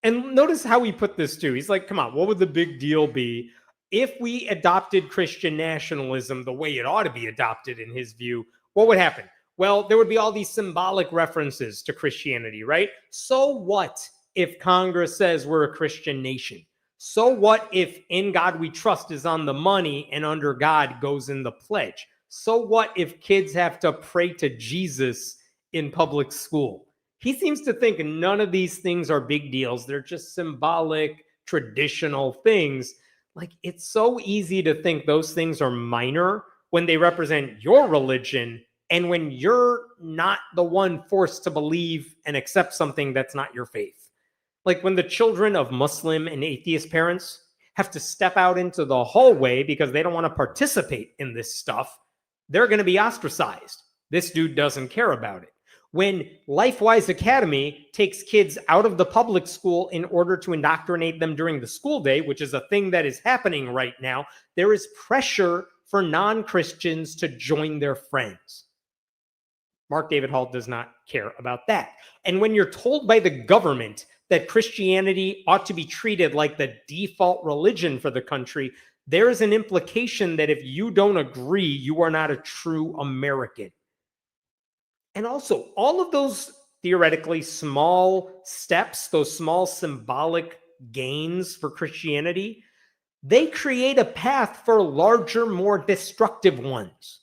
notice how he put this too. He's like, come on, what would the big deal be if we adopted Christian nationalism the way it ought to be adopted in his view? What would happen? Well, there would be all these symbolic references to Christianity, right? So what if Congress says we're a Christian nation? So what if in God we trust is on the money and under God goes in the pledge? So what if kids have to pray to Jesus in public school? He seems to think none of these things are big deals. They're just symbolic, traditional things. Like, it's so easy to think those things are minor when they represent your religion and when you're not the one forced to believe and accept something that's not your faith. Like when the children of Muslim and atheist parents have to step out into the hallway because they don't want to participate in this stuff, they're going to be ostracized. This dude doesn't care about it. When LifeWise Academy takes kids out of the public school in order to indoctrinate them during the school day, which is a thing that is happening right now, there is pressure for non-Christians to join their friends. Mark David Hall does not care about that. And when you're told by the government that Christianity ought to be treated like the default religion for the country, there is an implication that if you don't agree, you are not a true American. And also, all of those theoretically small steps, those small symbolic gains for Christianity, they create a path for larger, more destructive ones.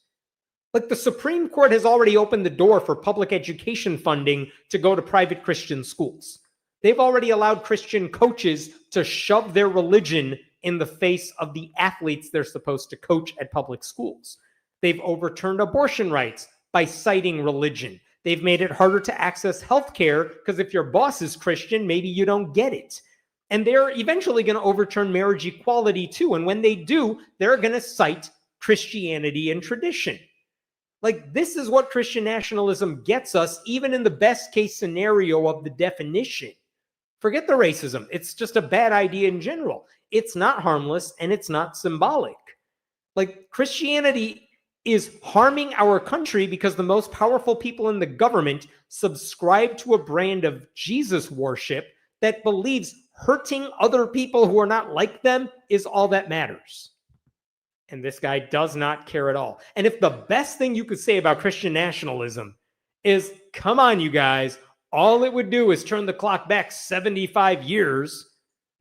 Like the Supreme Court has already opened the door for public education funding to go to private Christian schools. They've already allowed Christian coaches to shove their religion in the face of the athletes they're supposed to coach at public schools. They've overturned abortion rights by citing religion. They've made it harder to access healthcare because if your boss is Christian, maybe you don't get it. And they're eventually going to overturn marriage equality too. And when they do, they're going to cite Christianity and tradition. Like, this is what Christian nationalism gets us, even in the best case scenario of the definition. Forget the racism. It's just a bad idea in general. It's not harmless and it's not symbolic. Like, Christianity is harming our country because the most powerful people in the government subscribe to a brand of Jesus worship that believes hurting other people who are not like them is all that matters. And this guy does not care at all. And if the best thing you could say about Christian nationalism is, come on, you guys, all it would do is turn the clock back 75 years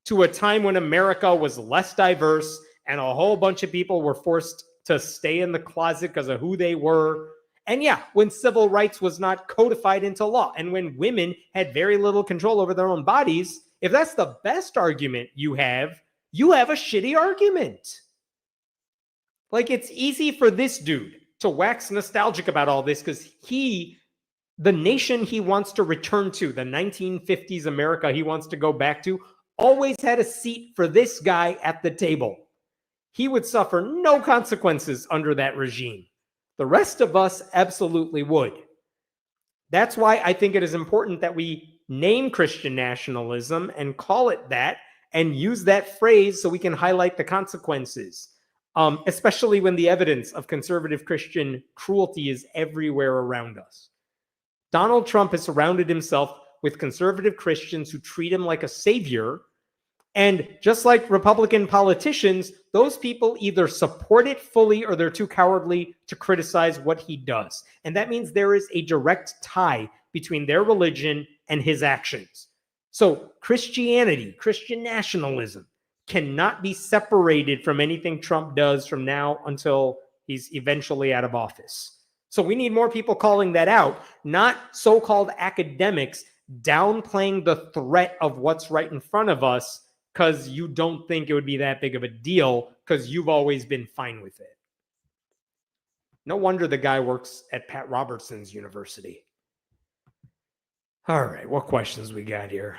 to a time when America was less diverse and a whole bunch of people were forced to stay in the closet because of who they were. And yeah, when civil rights was not codified into law and when women had very little control over their own bodies, if that's the best argument you have a shitty argument. Like, it's easy for this dude to wax nostalgic about all this because the nation he wants to return to, the 1950s America he wants to go back to, always had a seat for this guy at the table. He would suffer no consequences under that regime. The rest of us absolutely would. That's why I think it is important that we name Christian nationalism and call it that and use that phrase so we can highlight the consequences. Especially when the evidence of conservative Christian cruelty is everywhere around us. Donald Trump has surrounded himself with conservative Christians who treat him like a savior. And just like Republican politicians, those people either support it fully or they're too cowardly to criticize what he does. And that means there is a direct tie between their religion and his actions. So Christianity, Christian nationalism, cannot be separated from anything Trump does from now until he's eventually out of office. So we need more people calling that out, not so-called academics downplaying the threat of what's right in front of us because you don't think it would be that big of a deal because you've always been fine with it. No wonder the guy works at Pat Robertson's university. All right, what questions we got here?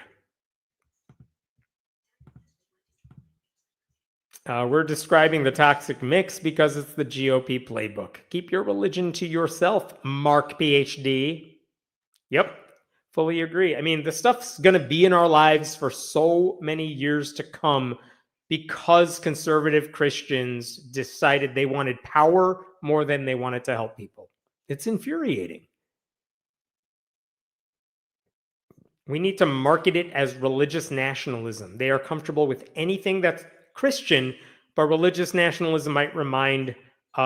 We're describing the toxic mix because it's the GOP playbook. Keep your religion to yourself, Mark PhD. Yep, fully agree. I mean, the stuff's going to be in our lives for so many years to come because conservative Christians decided they wanted power more than they wanted to help people. It's infuriating. We need to market it as religious nationalism. They are comfortable with anything that's Christian, but religious nationalism might remind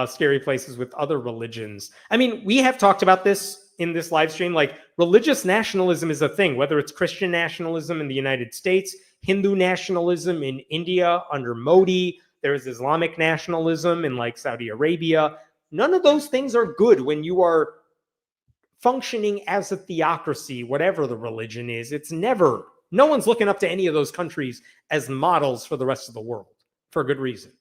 scary places with other religions. I mean, we have talked about this in this live stream. Like, religious nationalism is a thing, whether it's Christian nationalism in the United States, Hindu nationalism in India under Modi, there's Islamic nationalism in like Saudi Arabia. None of those things are good when you are functioning as a theocracy, whatever the religion is. It's never, no one's looking up to any of those countries as models for the rest of the world for a good reason.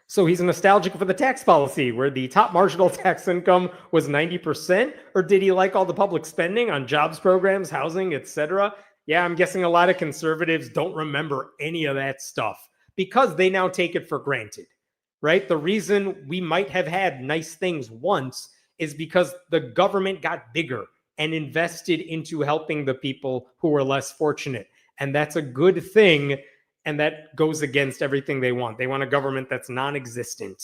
So he's nostalgic for the tax policy where the top marginal tax income was 90%, or did he like all the public spending on jobs programs, housing, etc.? Yeah, I'm guessing a lot of conservatives don't remember any of that stuff because they now take it for granted, right? The reason we might have had nice things once is because the government got bigger and invested into helping the people who were less fortunate. And that's a good thing. And that goes against everything they want. They want a government that's non-existent.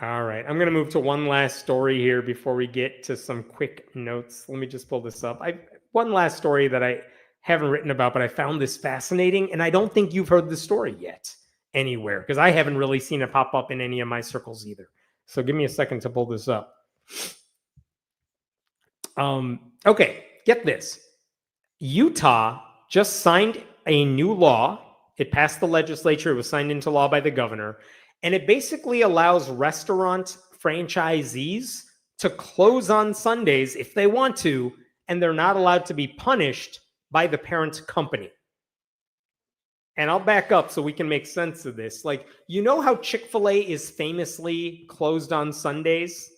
All right, I'm going to move to one last story here before we get to some quick notes. Let me just pull this up. One last story that I haven't written about, but I found this fascinating, and I don't think you've heard this story yet anywhere, because I haven't really seen it pop up in any of my circles either. So give me a second to pull this up. Okay, get this. Utah just signed a new law. It passed the legislature. It was signed into law by the governor. And it basically allows restaurant franchisees to close on Sundays if they want to, and they're not allowed to be punished by the parent company. And I'll back up so we can make sense of this. Like, you know how Chick-fil-A is famously closed on Sundays?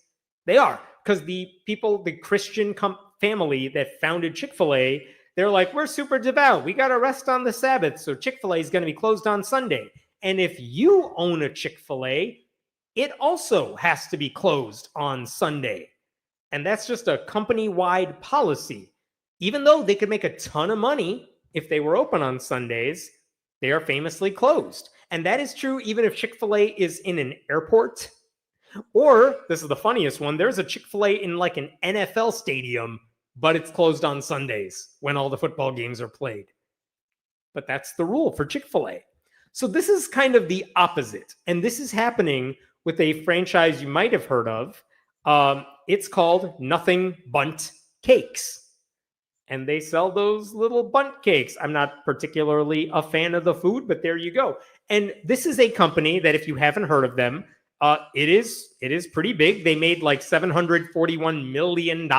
They are, because the people, the Christian family that founded Chick-fil-A, they're like, we're super devout. We got to rest on the Sabbath. So Chick-fil-A is going to be closed on Sunday. And if you own a Chick-fil-A, it also has to be closed on Sunday. And that's just a company-wide policy. Even though they could make a ton of money if they were open on Sundays, they are famously closed. And that is true even if Chick-fil-A is in an airport. Or, this is the funniest one, there's a Chick-fil-A in like an NFL stadium, but it's closed on Sundays when all the football games are played. But that's the rule for Chick-fil-A. So this is kind of the opposite. And this is happening with a franchise you might have heard of. It's called Nothing Bundt Cakes. And they sell those little bundt cakes. I'm not particularly a fan of the food, but there you go. And this is a company that, if you haven't heard of them, it is pretty big. They made like $741 million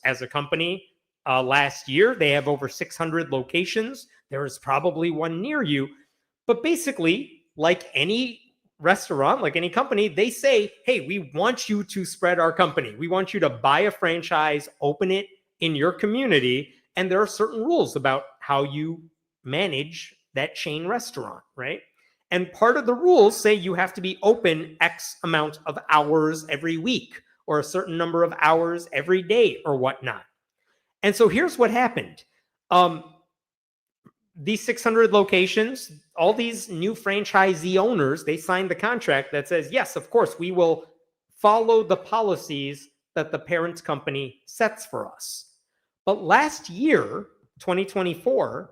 as a company last year. They have over 600 locations. There is probably one near you. But basically, like any restaurant, like any company, they say, hey, we want you to spread our company. We want you to buy a franchise, open it in your community. And there are certain rules about how you manage that chain restaurant, right? And part of the rules say you have to be open X amount of hours every week, or a certain number of hours every day, or whatnot. And so here's what happened. These 600 locations, all these new franchisee owners, they signed the contract that says, yes, of course, we will follow the policies that the parent company sets for us. But last year, 2024,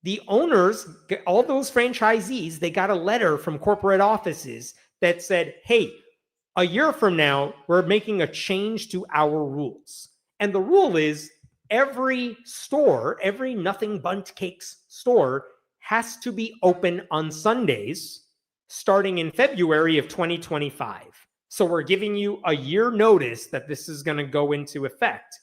the owners, all those franchisees, they got a letter from corporate offices that said, hey, a year from now, we're making a change to our rules. And the rule is every store, every Nothing Bundt Cakes store has to be open on Sundays starting in February of 2025. So we're giving you a year notice that this is going to go into effect.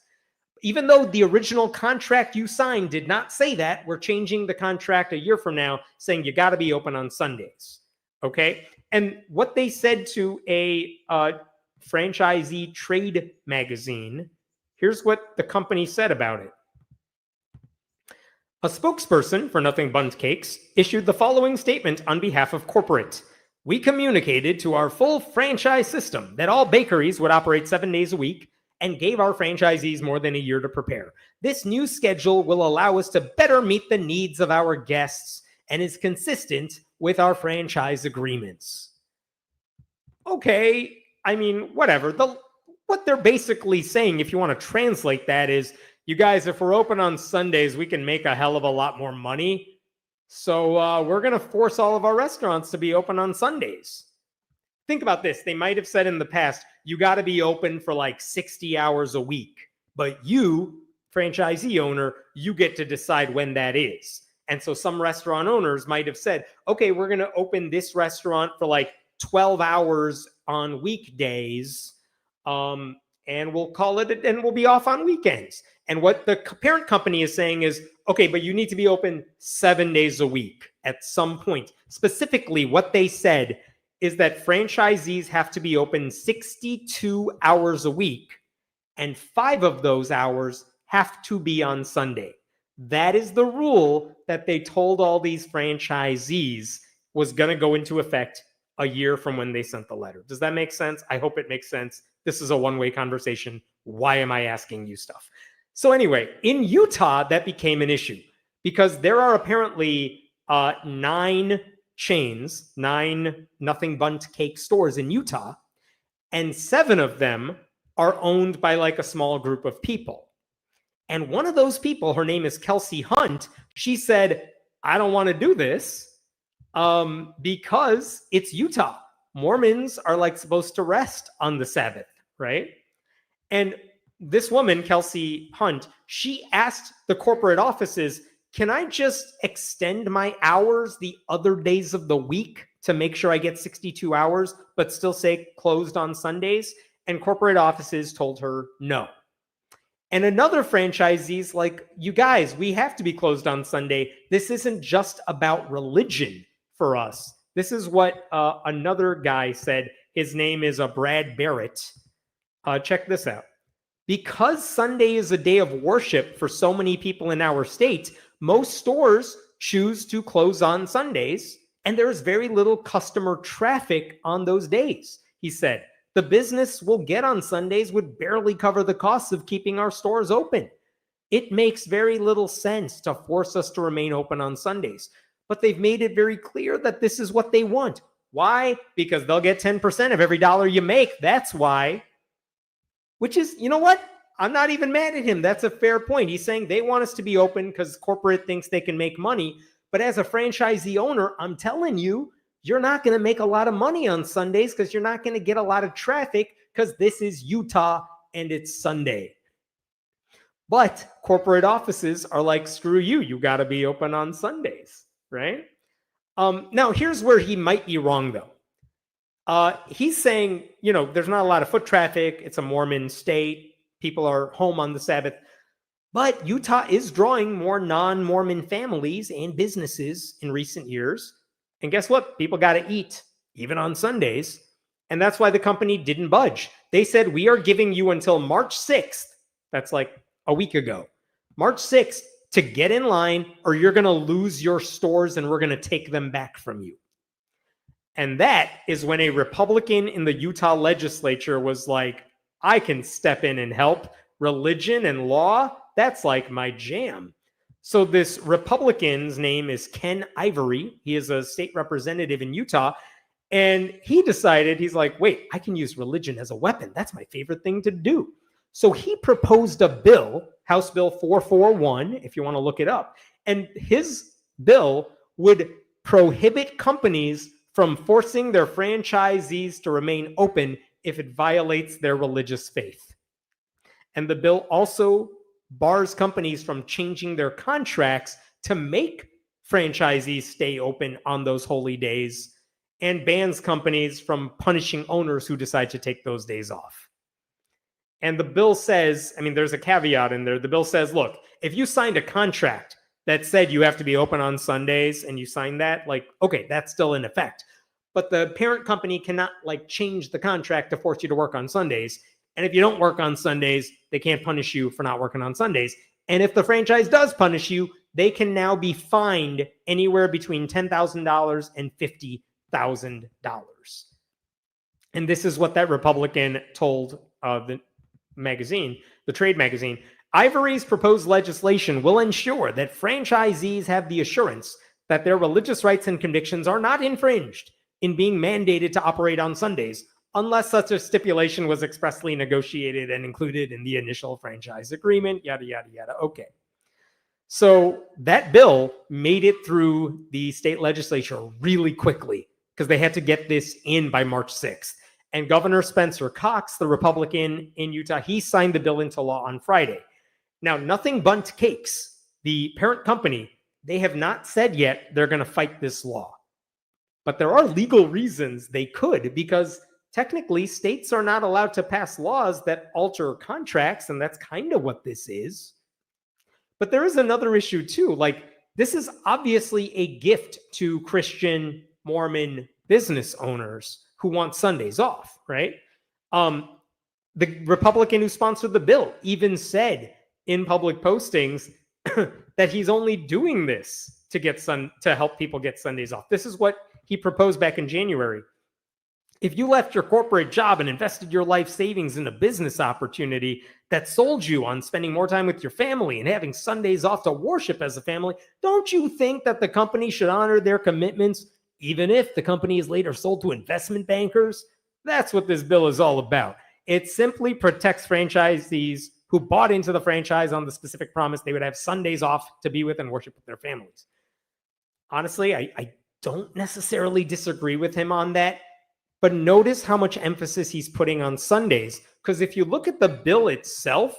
Even though the original contract you signed did not say that, we're changing the contract a year from now saying you got to be open on Sundays. Okay? And what they said to a franchisee trade magazine, here's what the company said about it. A spokesperson for Nothing Bundt Cakes issued the following statement on behalf of corporate. We communicated to our full franchise system that all bakeries would operate 7 days a week and gave our franchisees more than a year to prepare. This new schedule will allow us to better meet the needs of our guests and is consistent with our franchise agreements. Okay, I mean, whatever. What they're basically saying, if you want to translate that, is, you guys, if we're open on Sundays, we can make a hell of a lot more money. So we're going to force all of our restaurants to be open on Sundays. Think about this. They might have said in the past, you got to be open for like 60 hours a week. But you, franchisee owner, you get to decide when that is. And so some restaurant owners might have said, okay, we're going to open this restaurant for like 12 hours on weekdays. And we'll call it, and we'll be off on weekends. And what the parent company is saying is, okay, but you need to be open 7 days a week at some point. Specifically, what they said is that franchisees have to be open 62 hours a week, and 5 of those hours have to be on Sunday. That is the rule that they told all these franchisees was going to go into effect a year from when they sent the letter. Does that make sense? I hope it makes sense. This is a one-way conversation. Why am I asking you stuff? So anyway, in Utah, that became an issue because there are apparently 9 chains, 9 nothing bundt cake stores in Utah, and 7 of them are owned by like a small group of people. And one of those people, her name is Kelsey Hunt, she said, I don't want to do this because it's Utah. Mormons are like supposed to rest on the Sabbath, right? And this woman, Kelsey Hunt, she asked the corporate offices, can I just extend my hours the other days of the week to make sure I get 62 hours, but still say closed on Sundays? And corporate offices told her no. And another franchisee's like, you guys, we have to be closed on Sunday. This isn't just about religion for us. This is what another guy said. His name is Brad Barrett. Check this out. Because Sunday is a day of worship for so many people in our state, most stores choose to close on Sundays, and there's very little customer traffic on those days. He said, the business we'll get on Sundays would barely cover the costs of keeping our stores open. It makes very little sense to force us to remain open on Sundays, but they've made it very clear that this is what they want. Why? Because they'll get 10% of every dollar you make. That's why. Which is, you know what? I'm not even mad at him. That's a fair point. He's saying they want us to be open because corporate thinks they can make money. But as a franchisee owner, I'm telling you, you're not going to make a lot of money on Sundays because you're not going to get a lot of traffic because this is Utah and it's Sunday. But corporate offices are like, screw you. You got to be open on Sundays, right? Now, here's where he might be wrong, though. He's saying, you know, there's not a lot of foot traffic. It's a Mormon state. People are home on the Sabbath. But Utah is drawing more non-Mormon families and businesses in recent years. And guess what? People got to eat, even on Sundays. And that's why the company didn't budge. They said, we are giving you until March 6th. That's like a week ago. March 6th to get in line, or you're going to lose your stores and we're going to take them back from you. And that is when a Republican in the Utah legislature was like, I can step in and help. Religion and law, that's like my jam. So this Republican's name is Ken Ivory. He is a state representative in Utah. And he decided, he's like, wait, I can use religion as a weapon. That's my favorite thing to do. So he proposed a bill, House Bill 441, if you want to look it up. And his bill would prohibit companies from forcing their franchisees to remain open if it violates their religious faith. And the bill also bars companies from changing their contracts to make franchisees stay open on those holy days, and bans companies from punishing owners who decide to take those days off. And the bill says, I mean, there's a caveat in there. The bill says, look, if you signed a contract that said you have to be open on Sundays and you signed that, like, okay, that's still in effect. But the parent company cannot like change the contract to force you to work on Sundays. And if you don't work on Sundays, they can't punish you for not working on Sundays. And if the franchise does punish you, they can now be fined anywhere between $10,000 and $50,000. And this is what that Republican told the magazine, the trade magazine. Ivory's proposed legislation will ensure that franchisees have the assurance that their religious rights and convictions are not infringed in being mandated to operate on Sundays, unless such a stipulation was expressly negotiated and included in the initial franchise agreement, yada, yada, yada. Okay. So that bill made it through the state legislature really quickly because they had to get this in by March 6th. And Governor Spencer Cox, the Republican in Utah, he signed the bill into law on Friday. Now, Nothing Bundt Cakes, the parent company, they have not said yet they're going to fight this law. But there are legal reasons they could, because technically states are not allowed to pass laws that alter contracts, and that's kind of what this is. But there is another issue too. Like, this is obviously a gift to Christian Mormon business owners who want Sundays off, right? The Republican who sponsored the bill even said in public postings that he's only doing this to help people get Sundays off. This is what he proposed back in January. If you left your corporate job and invested your life savings in a business opportunity that sold you on spending more time with your family and having Sundays off to worship as a family, don't you think that the company should honor their commitments, even if the company is later sold to investment bankers? That's what this bill is all about. It simply protects franchisees who bought into the franchise on the specific promise they would have Sundays off to be with and worship with their families. Honestly, I don't necessarily disagree with him on that. But notice how much emphasis he's putting on Sundays, because if you look at the bill itself,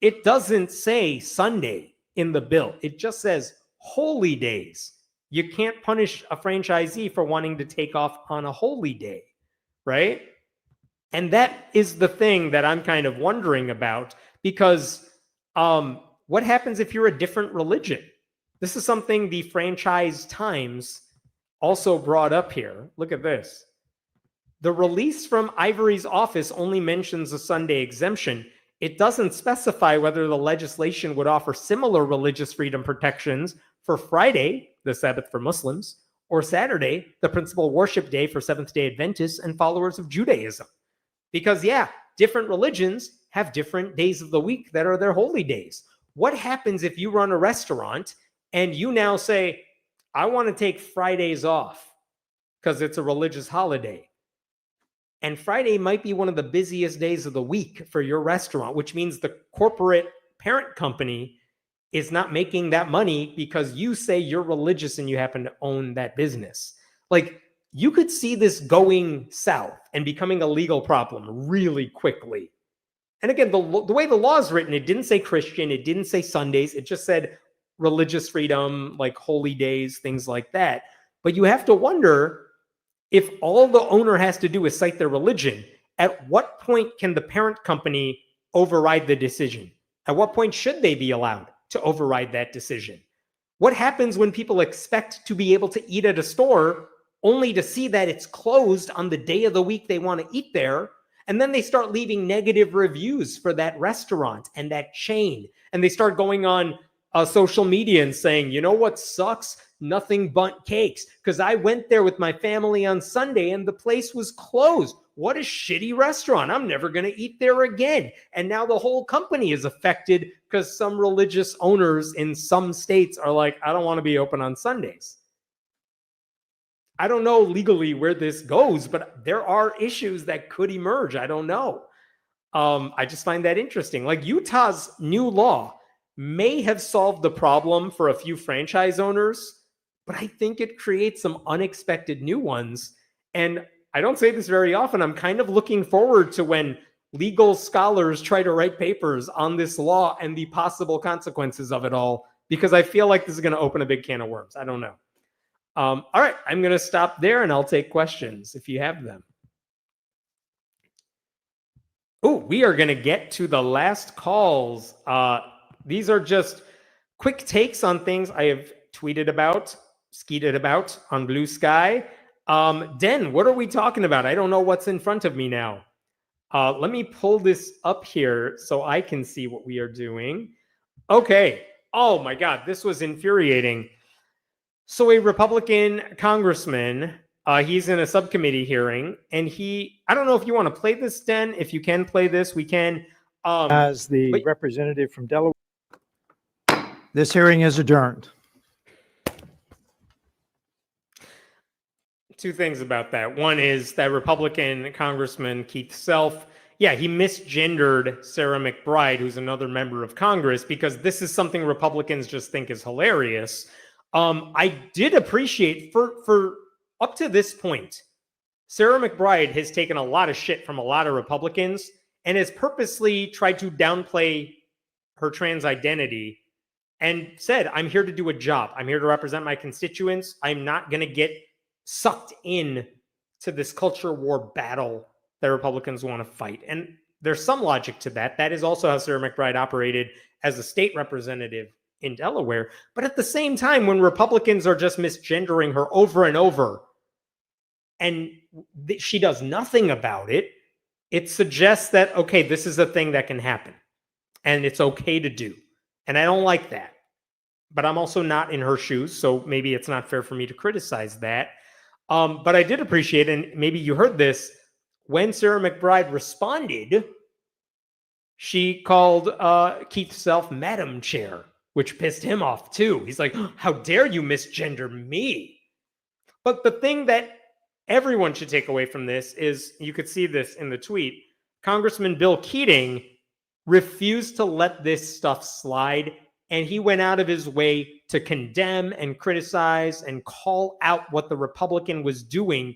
it doesn't say Sunday in the bill. It just says holy days. You can't punish a franchisee for wanting to take off on a holy day, right? And that is the thing that I'm kind of wondering about, because what happens if you're a different religion? This is something the Franchise Times also brought up here. Look at this. The release from Ivory's office only mentions a Sunday exemption. It doesn't specify whether the legislation would offer similar religious freedom protections for Friday, the Sabbath for Muslims, or Saturday, the principal worship day for Seventh-day Adventists and followers of Judaism. Because, yeah, different religions have different days of the week that are their holy days. What happens if you run a restaurant and you now say, I want to take Fridays off because it's a religious holiday? And Friday might be one of the busiest days of the week for your restaurant, which means the corporate parent company is not making that money because you say you're religious and you happen to own that business. Like, you could see this going south and becoming a legal problem really quickly. And again, the way the law is written, it didn't say Christian, it didn't say Sundays, it just said religious freedom, like holy days, things like that. But you have to wonder, if all the owner has to do is cite their religion, at what point can the parent company override the decision? At what point should they be allowed to override that decision? What happens when people expect to be able to eat at a store only to see that it's closed on the day of the week they want to eat there? And then they start leaving negative reviews for that restaurant and that chain. And they start going on social media and saying, you know what sucks? Nothing Bundt Cakes, because I went there with my family on Sunday and the place was closed. What a shitty restaurant. I'm never going to eat there again. And now the whole company is affected because some religious owners in some states are like, I don't want to be open on Sundays. I don't know legally where this goes, but there are issues that could emerge. I don't know. I just find that interesting. Like, Utah's new law may have solved the problem for a few franchise owners, but I think it creates some unexpected new ones. And I don't say this very often. I'm kind of looking forward to when legal scholars try to write papers on this law and the possible consequences of it all, because I feel like this is going to open a big can of worms. I don't know. All right, I'm going to stop there and I'll take questions if you have them. Oh, we are going to get to the last calls. These are just quick takes on things I have tweeted about, skeeted about on Blue Sky. Den, what are we talking about? I don't know what's in front of me now. Let me pull this up here so I can see what we are doing. Okay. Oh my God, this was infuriating. So a Republican congressman, he's in a subcommittee hearing, and I don't know if you want to play this, Den. If you can play this, we can. As the representative from Delaware, this hearing is adjourned. Two things about that. One is that Republican Congressman Keith Self yeah, he misgendered Sarah McBride, who's another member of Congress, because this is something Republicans just think is hilarious. I did appreciate for up to this point, Sarah McBride has taken a lot of shit from a lot of Republicans and has purposely tried to downplay her trans identity and said, I'm here to do a job. I'm here to represent my constituents. I'm not going to get sucked in to this culture war battle that Republicans want to fight. And there's some logic to that. That is also how Sarah McBride operated as a state representative in Delaware. But at the same time, when Republicans are just misgendering her over and over, and she does nothing about it, it suggests that, okay, this is a thing that can happen and it's okay to do. And I don't like that. But I'm also not in her shoes, so maybe it's not fair for me to criticize that. But I did appreciate, and maybe you heard this, when Sarah McBride responded, she called Keith Self Madam Chair, which pissed him off too. He's like, how dare you misgender me? But the thing that everyone should take away from this is, you could see this in the tweet, Congressman Bill Keating refused to let this stuff slide, and he went out of his way to condemn and criticize and call out what the Republican was doing.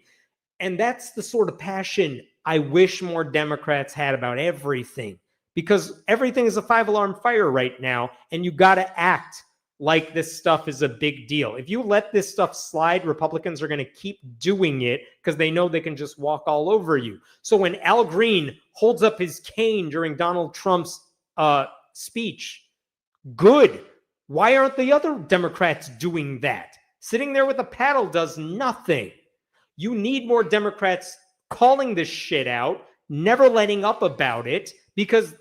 And that's the sort of passion I wish more Democrats had about everything, because everything is a 5-alarm fire right now, and you got to act like this stuff is a big deal. If you let this stuff slide, Republicans are going to keep doing it because they know they can just walk all over you. So when Al Green holds up his cane during Donald Trump's speech, good. Why aren't the other Democrats doing that? Sitting there with a paddle does nothing. You need more Democrats calling this shit out, never letting up about it, because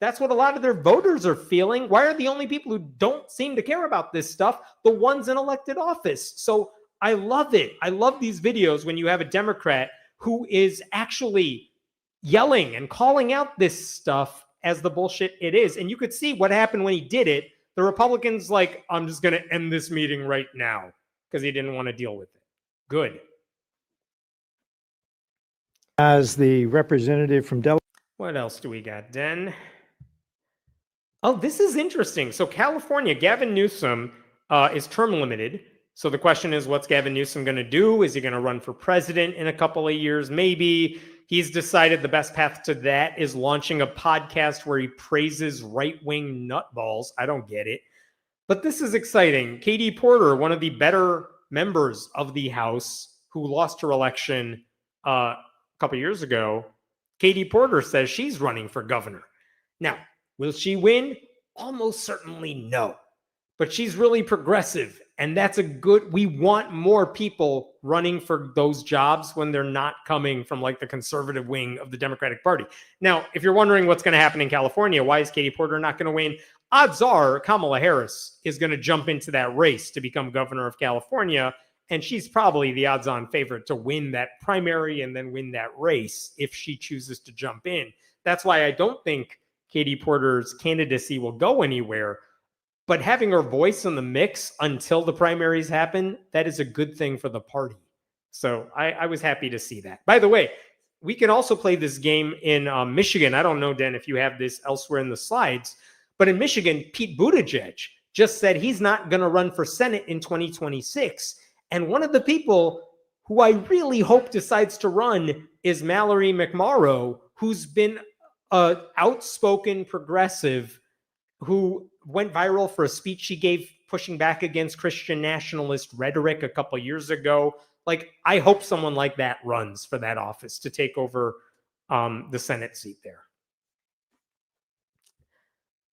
that's what a lot of their voters are feeling. Why are the only people who don't seem to care about this stuff the ones in elected office? So I love it. I love these videos when you have a Democrat who is actually yelling and calling out this stuff as the bullshit it is. And you could see what happened when he did it. The Republicans like, I'm just going to end this meeting right now because he didn't want to deal with it. Good. As the representative from Delaware. What else do we got, Den? Oh, this is interesting. So California, Gavin Newsom is term limited. So the question is, what's Gavin Newsom going to do? Is he going to run for president in a couple of years? Maybe. He's decided the best path to that is launching a podcast where he praises right-wing nutballs. I don't get it. But this is exciting. Katie Porter, one of the better members of the House who lost her election a couple years ago, Katie Porter says she's running for governor. Now, will she win? Almost certainly no. But she's really progressive, and that's a good, we want more people running for those jobs when they're not coming from like the conservative wing of the Democratic Party. Now, if you're wondering what's going to happen in California, why is Katie Porter not going to win? Odds are Kamala Harris is going to jump into that race to become governor of California, and she's probably the odds-on favorite to win that primary and then win that race if she chooses to jump in. That's why I don't think Katie Porter's candidacy will go anywhere. But having her voice in the mix until the primaries happen, that is a good thing for the party. So I was happy to see that. By the way, we can also play this game in Michigan. I don't know, Dan, if you have this elsewhere in the slides, but in Michigan, Pete Buttigieg just said he's not going to run for Senate in 2026. And one of the people who I really hope decides to run is Mallory McMorrow, who's been an outspoken progressive who went viral for a speech she gave pushing back against Christian nationalist rhetoric a couple years ago. Like, I hope someone like that runs for that office to take over the Senate seat there.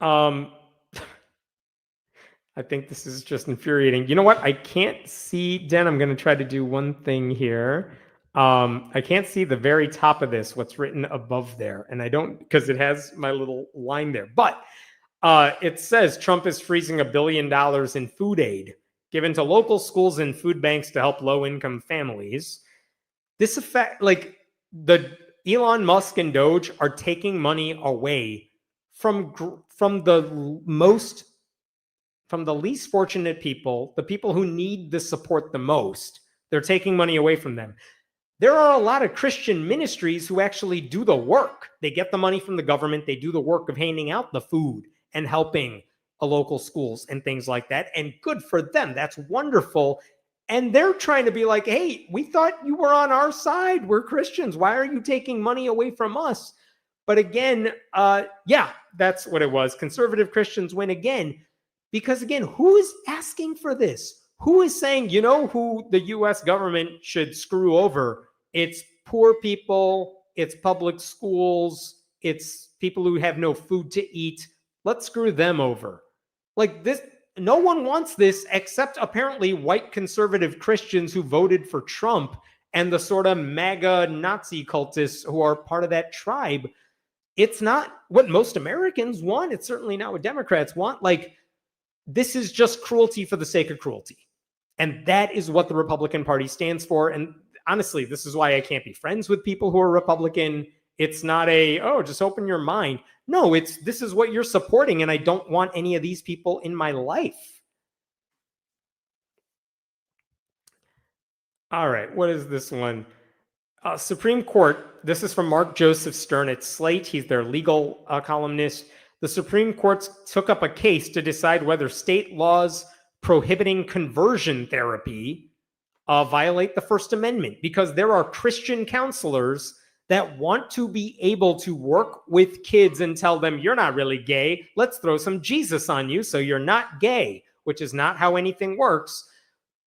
I think this is just infuriating. You know what? I can't see, Den, I'm going to try to do one thing here. I can't see the very top of this, what's written above there. And I don't, because it has my little line there. But it says Trump is freezing $1 billion in food aid given to local schools and food banks to help low-income families. This effect, like the Elon Musk and Doge are taking money away from the least fortunate people, the people who need the support the most. They're taking money away from them. there are a lot of Christian ministries who actually do the work. They get the money from the government. They do the work of handing out the food and helping local schools and things like that. And good for them. That's wonderful. And they're trying to be like, hey, we thought you were on our side. We're Christians. Why are you taking money away from us? But again, yeah, that's what it was. Conservative Christians win again. Because again, who is asking for this? Who is saying, you know who the US government should screw over? It's poor people, it's public schools, it's people who have no food to eat. Let's screw them over. Like this, no one wants this except apparently white conservative Christians who voted for Trump and the sort of MAGA Nazi cultists who are part of that tribe. It's not what most Americans want. It's certainly not what Democrats want. Like, this is just cruelty for the sake of cruelty. And that is what the Republican Party stands for. And honestly, this is why I can't be friends with people who are Republican. It's not just open your mind. No, this is what you're supporting, and I don't want any of these people in my life. All right, what is this one? Supreme Court, this is from Mark Joseph Stern at Slate. He's their legal columnist. The Supreme Court took up a case to decide whether state laws prohibiting conversion therapy violate the First Amendment, because there are Christian counselors that want to be able to work with kids and tell them, you're not really gay. Let's throw some Jesus on you so you're not gay, which is not how anything works.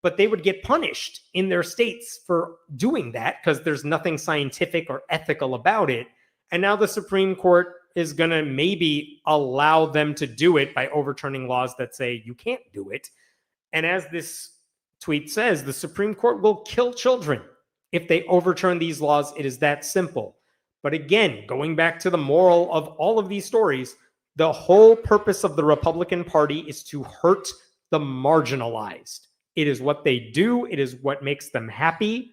But they would get punished in their states for doing that because there's nothing scientific or ethical about it. And now the Supreme Court is going to maybe allow them to do it by overturning laws that say you can't do it. And as this tweet says, the Supreme Court will kill children if they overturn these laws. It is that simple. But again, going back to the moral of all of these stories, the whole purpose of the Republican Party is to hurt the marginalized. It is what they do. It is what makes them happy.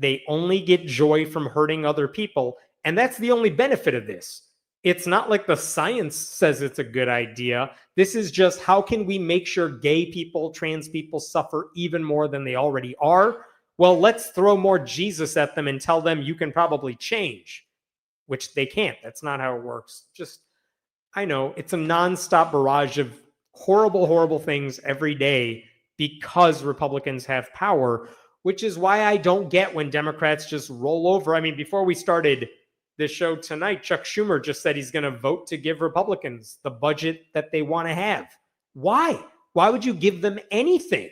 They only get joy from hurting other people. And that's the only benefit of this. It's not like the science says it's a good idea. This is just, how can we make sure gay people, trans people suffer even more than they already are? Well, let's throw more Jesus at them and tell them you can probably change, which they can't. That's not how it works. Just, I know, it's a nonstop barrage of horrible, horrible things every day because Republicans have power, which is why I don't get when Democrats just roll over. I mean, before we started this show tonight, Chuck Schumer just said he's going to vote to give Republicans the budget that they want to have. Why? Why would you give them anything?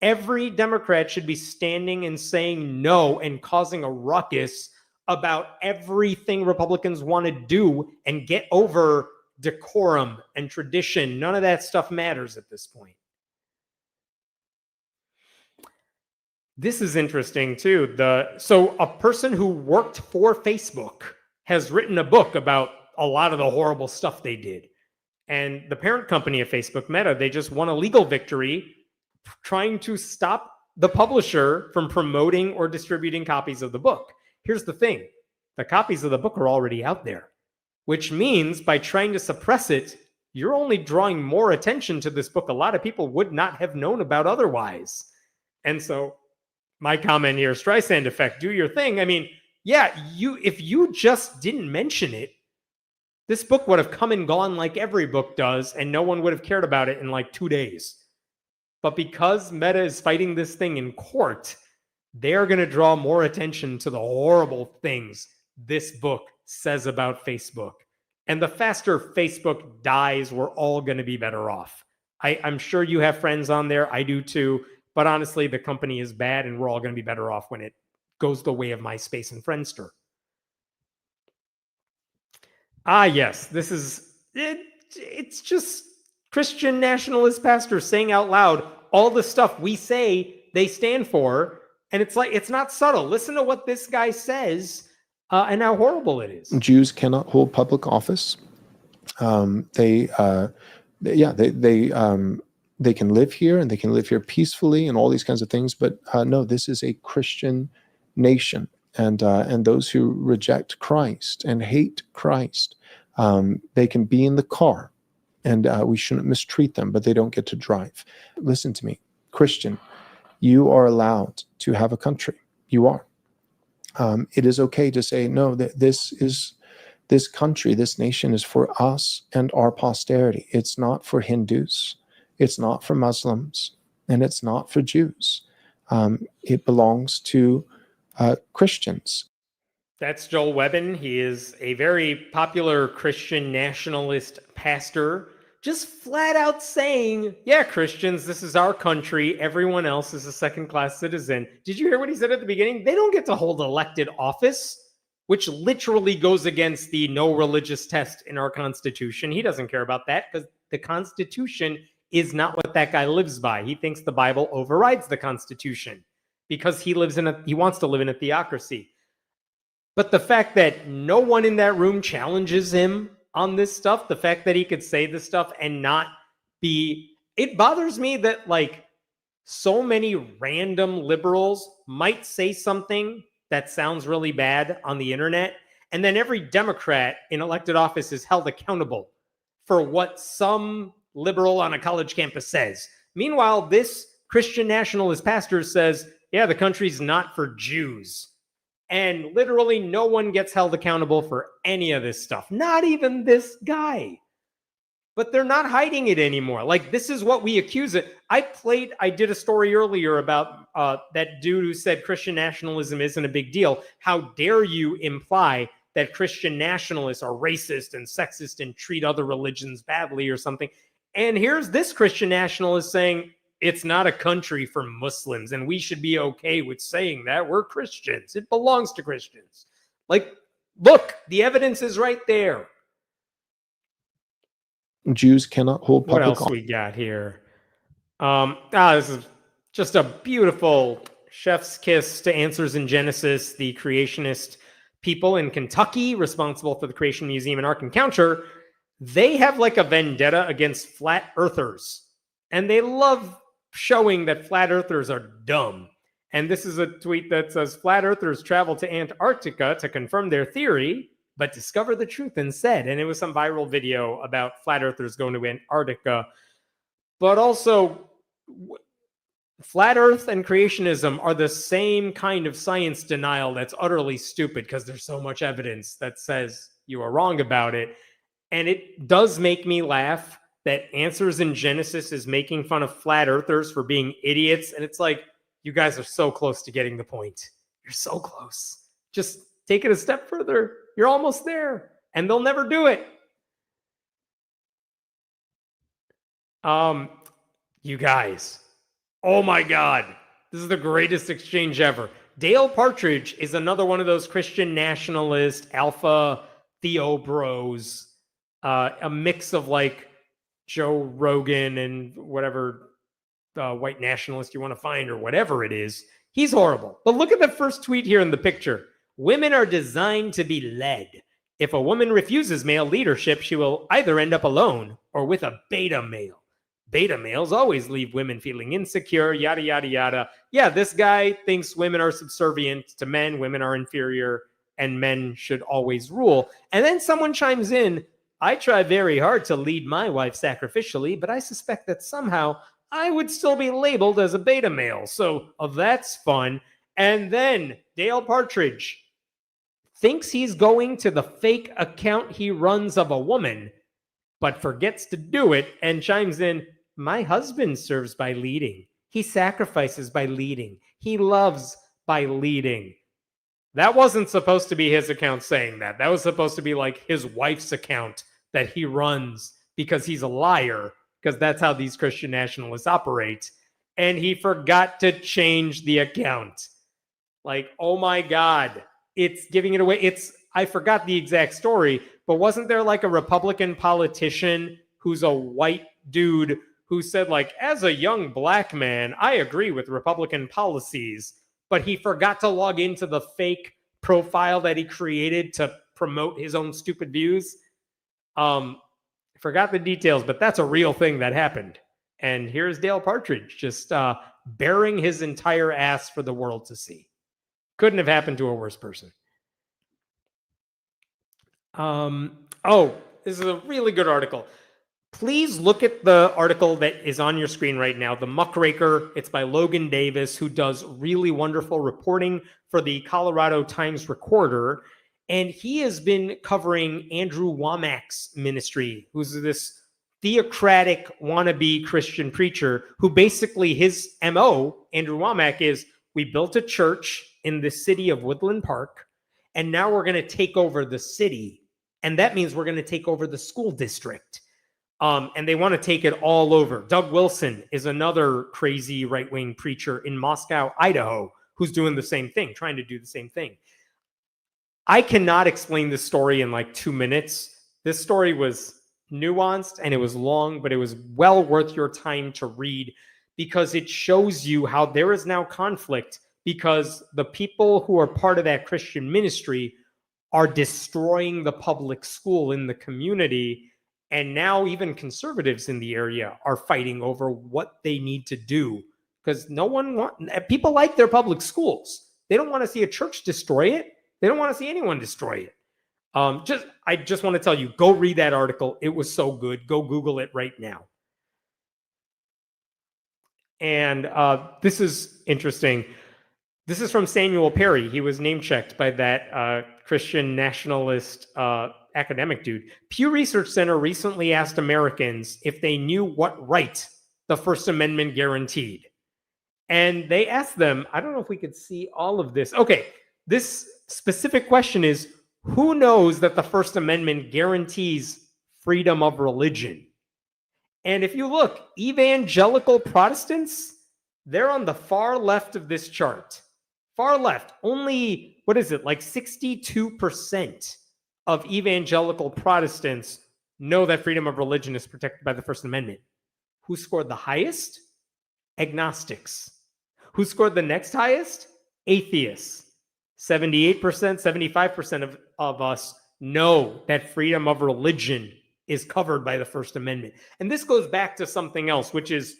Every Democrat should be standing and saying no and causing a ruckus about everything Republicans want to do and get over decorum and tradition. None of that stuff matters at this point. This is interesting too. So a person who worked for Facebook has written a book about a lot of the horrible stuff they did. And the parent company of Facebook, Meta, they just won a legal victory trying to stop the publisher from promoting or distributing copies of the book. Here's the thing. The copies of the book are already out there, which means by trying to suppress it, you're only drawing more attention to this book a lot of people would not have known about otherwise. And so my comment here, Streisand effect, do your thing. I mean, yeah, if you just didn't mention it, this book would have come and gone like every book does, and no one would have cared about it in like 2 days. But because Meta is fighting this thing in court, they're going to draw more attention to the horrible things this book says about Facebook. And the faster Facebook dies, we're all going to be better off. I'm sure you have friends on there. I do too. But honestly, the company is bad, and we're all going to be better off when it goes the way of MySpace and Friendster. Yes, this is it. It's just Christian nationalist pastors saying out loud all the stuff we say they stand for, and it's like, it's not subtle. Listen to what this guy says and how horrible it is. Jews cannot hold public office. They can live here, and they can live here peacefully and all these kinds of things. But no, this is a Christian nation. And those who reject Christ and hate Christ, they can be in the car, and we shouldn't mistreat them, but they don't get to drive. Listen to me, Christian, you are allowed to have a country. You are. It is okay to say, no, that this country, this nation is for us and our posterity. It's not for Hindus, it's not for Muslims, and it's not for Jews. It belongs to Christians. That's Joel Webbin. He is a very popular Christian nationalist pastor, just flat out saying, yeah, Christians, this is our country. Everyone else is a second-class citizen. Did you hear what he said at the beginning? They don't get to hold elected office, which literally goes against the no religious test in our Constitution. He doesn't care about that because the Constitution is not what that guy lives by. He thinks the Bible overrides the Constitution because he wants to live in a theocracy. But the fact that no one in that room challenges him on this stuff, the fact that he could say this stuff and not be, it bothers me that like so many random liberals might say something that sounds really bad on the internet, and then every Democrat in elected office is held accountable for what some liberal on a college campus says. Meanwhile, this Christian nationalist pastor says, yeah, the country's not for Jews. And literally no one gets held accountable for any of this stuff. Not even this guy. But they're not hiding it anymore. Like, this is what we accuse it. I did a story earlier about that dude who said Christian nationalism isn't a big deal. How dare you imply that Christian nationalists are racist and sexist and treat other religions badly or something. And here's this Christian nationalist saying, it's not a country for Muslims, and we should be okay with saying that. We're Christians. It belongs to Christians. Like, look, the evidence is right there. Jews cannot hold What public else we got here? This is just a beautiful chef's kiss to Answers in Genesis, the creationist people in Kentucky responsible for the Creation Museum and Ark Encounter. They have like a vendetta against flat earthers, and they love showing that flat earthers are dumb. And this is a tweet that says, flat earthers travel to Antarctica to confirm their theory, but discover the truth instead. And it was some viral video about flat earthers going to Antarctica. But also, flat earth and creationism are the same kind of science denial that's utterly stupid because there's so much evidence that says you are wrong about it. And it does make me laugh that Answers in Genesis is making fun of flat earthers for being idiots. And it's like, you guys are so close to getting the point. You're so close. Just take it a step further. You're almost there. And they'll never do it. You guys. Oh my God. This is the greatest exchange ever. Dale Partridge is another one of those Christian nationalist, alpha Theo bros. A mix of like Joe Rogan and whatever white nationalist you want to find or whatever it is. He's horrible. But look at the first tweet here in the picture. Women are designed to be led. If a woman refuses male leadership, she will either end up alone or with a beta male. Beta males always leave women feeling insecure, yada, yada, yada. Yeah, this guy thinks women are subservient to men, women are inferior, and men should always rule. And then someone chimes in, I try very hard to lead my wife sacrificially, but I suspect that somehow I would still be labeled as a beta male. So that's fun. And then Dale Partridge thinks he's going to the fake account he runs of a woman, but forgets to do it and chimes in, my husband serves by leading. He sacrifices by leading. He loves by leading. That wasn't supposed to be his account saying that. That was supposed to be like his wife's account that he runs because he's a liar, because that's how these Christian nationalists operate. And he forgot to change the account. Like, oh my God, it's giving it away. I forgot the exact story, but wasn't there like a Republican politician who's a white dude who said like, as a young black man, I agree with Republican policies, but he forgot to log into the fake profile that he created to promote his own stupid views. Forgot the details, but that's a real thing that happened. And here's Dale Partridge just bearing his entire ass for the world to see. Couldn't have happened to a worse person. This is a really good article. please look at the article that is on your screen right now, The Muckraker. It's by Logan Davis, who does really wonderful reporting for the Colorado Times Recorder. And he has been covering Andrew Womack's ministry, who's this theocratic wannabe Christian preacher who basically his MO, Andrew Womack, is we built a church in the city of Woodland Park, and now we're going to take over the city. And that means we're going to take over the school district. And they want to take it all over. Doug Wilson is another crazy right-wing preacher in Moscow, Idaho, who's doing the same thing, trying to do the same thing. I cannot explain this story in like 2 minutes. This story was nuanced and it was long, but it was well worth your time to read because it shows you how there is now conflict because the people who are part of that Christian ministry are destroying the public school in the community. And now even conservatives in the area are fighting over what they need to do because people like their public schools. They don't want to see a church destroy it. They don't want to see anyone destroy it. I just want to tell you, go read that article. It was so good. Go Google it right now. And this is interesting. This is from Samuel Perry. He was name-checked by that Christian nationalist academic dude. Pew Research Center recently asked Americans if they knew what right the First Amendment guaranteed. And they asked them, I don't know if we could see all of this. Okay, this specific question is, who knows that the First Amendment guarantees freedom of religion? And if you look, evangelical Protestants, they're on the far left of this chart. Far left. Only, what is it, like 62% of evangelical Protestants know that freedom of religion is protected by the First Amendment. Who scored the highest? Agnostics. Who scored the next highest? Atheists. 78%, 75% of us know that freedom of religion is covered by the First Amendment. And this goes back to something else, which is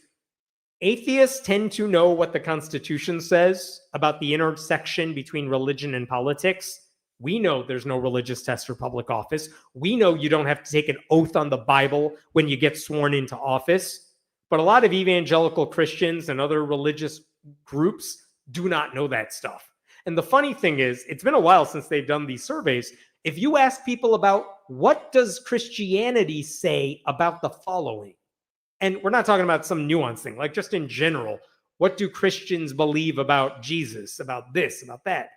atheists tend to know what the Constitution says about the intersection between religion and politics. We know there's no religious test for public office. We know you don't have to take an oath on the Bible when you get sworn into office. But a lot of evangelical Christians and other religious groups do not know that stuff. And the funny thing is, it's been a while since they've done these surveys. If you ask people about what does Christianity say about the following, and we're not talking about some nuanced thing, like just in general, what do Christians believe about Jesus, about this, about that?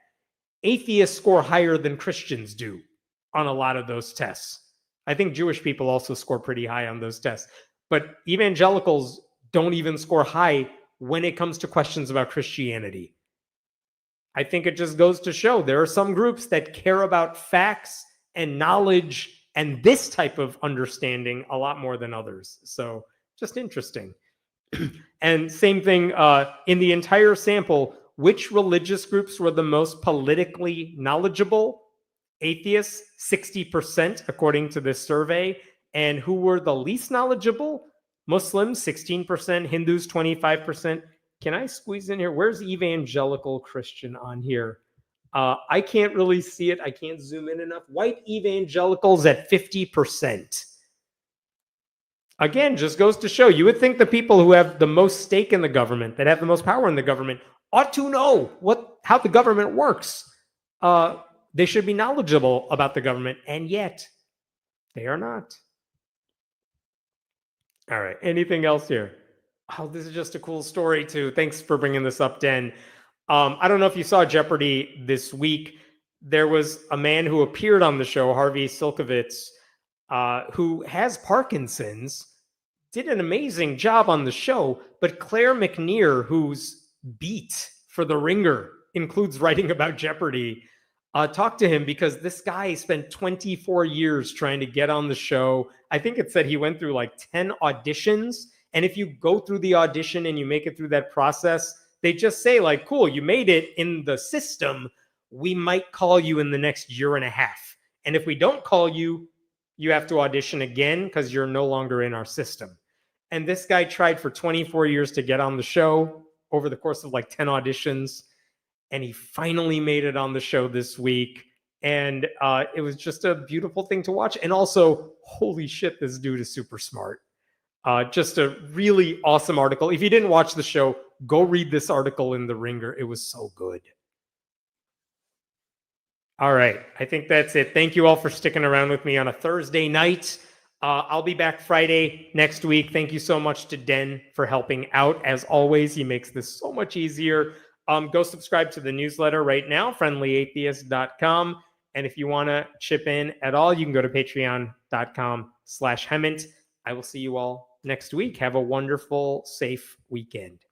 Atheists score higher than Christians do on a lot of those tests. I think Jewish people also score pretty high on those tests. But evangelicals don't even score high when it comes to questions about Christianity. I think it just goes to show there are some groups that care about facts and knowledge and this type of understanding a lot more than others. So just interesting. And same thing in the entire sample, which religious groups were the most politically knowledgeable? Atheists, 60%, according to this survey. And who were the least knowledgeable? Muslims, 16%, Hindus, 25%. Can I squeeze in here? Where's evangelical Christian on here? I can't really see it. I can't zoom in enough. White evangelicals at 50%. Again, just goes to show, you would think the people who have the most stake in the government, that have the most power in the government, ought to know how the government works. They should be knowledgeable about the government, and yet they are not. All right, anything else here? Oh, this is just a cool story too. Thanks for bringing this up, Den. I don't know if you saw Jeopardy this week. There was a man who appeared on the show, Harvey Silkovitz, who has Parkinson's, did an amazing job on the show. But Claire McNear, who's beat for The Ringer, includes writing about Jeopardy, talked to him because this guy spent 24 years trying to get on the show. I think it said he went through like 10 auditions. And if you go through the audition and you make it through that process, they just say like, cool, you made it in the system. We might call you in the next year and a half. And if we don't call you, you have to audition again because you're no longer in our system. And this guy tried for 24 years to get on the show over the course of like 10 auditions. And he finally made it on the show this week. And it was just a beautiful thing to watch. And also, holy shit, this dude is super smart. Just a really awesome article. If you didn't watch the show, go read this article in The Ringer. It was so good. All right. I think that's it. Thank you all for sticking around with me on a Thursday night. I'll be back Friday next week. Thank you so much to Den for helping out. As always, he makes this so much easier. Go subscribe to the newsletter right now, friendlyatheist.com. And if you want to chip in at all, you can go to patreon.com/Hemant. I will see you all next week. Have a wonderful, safe weekend.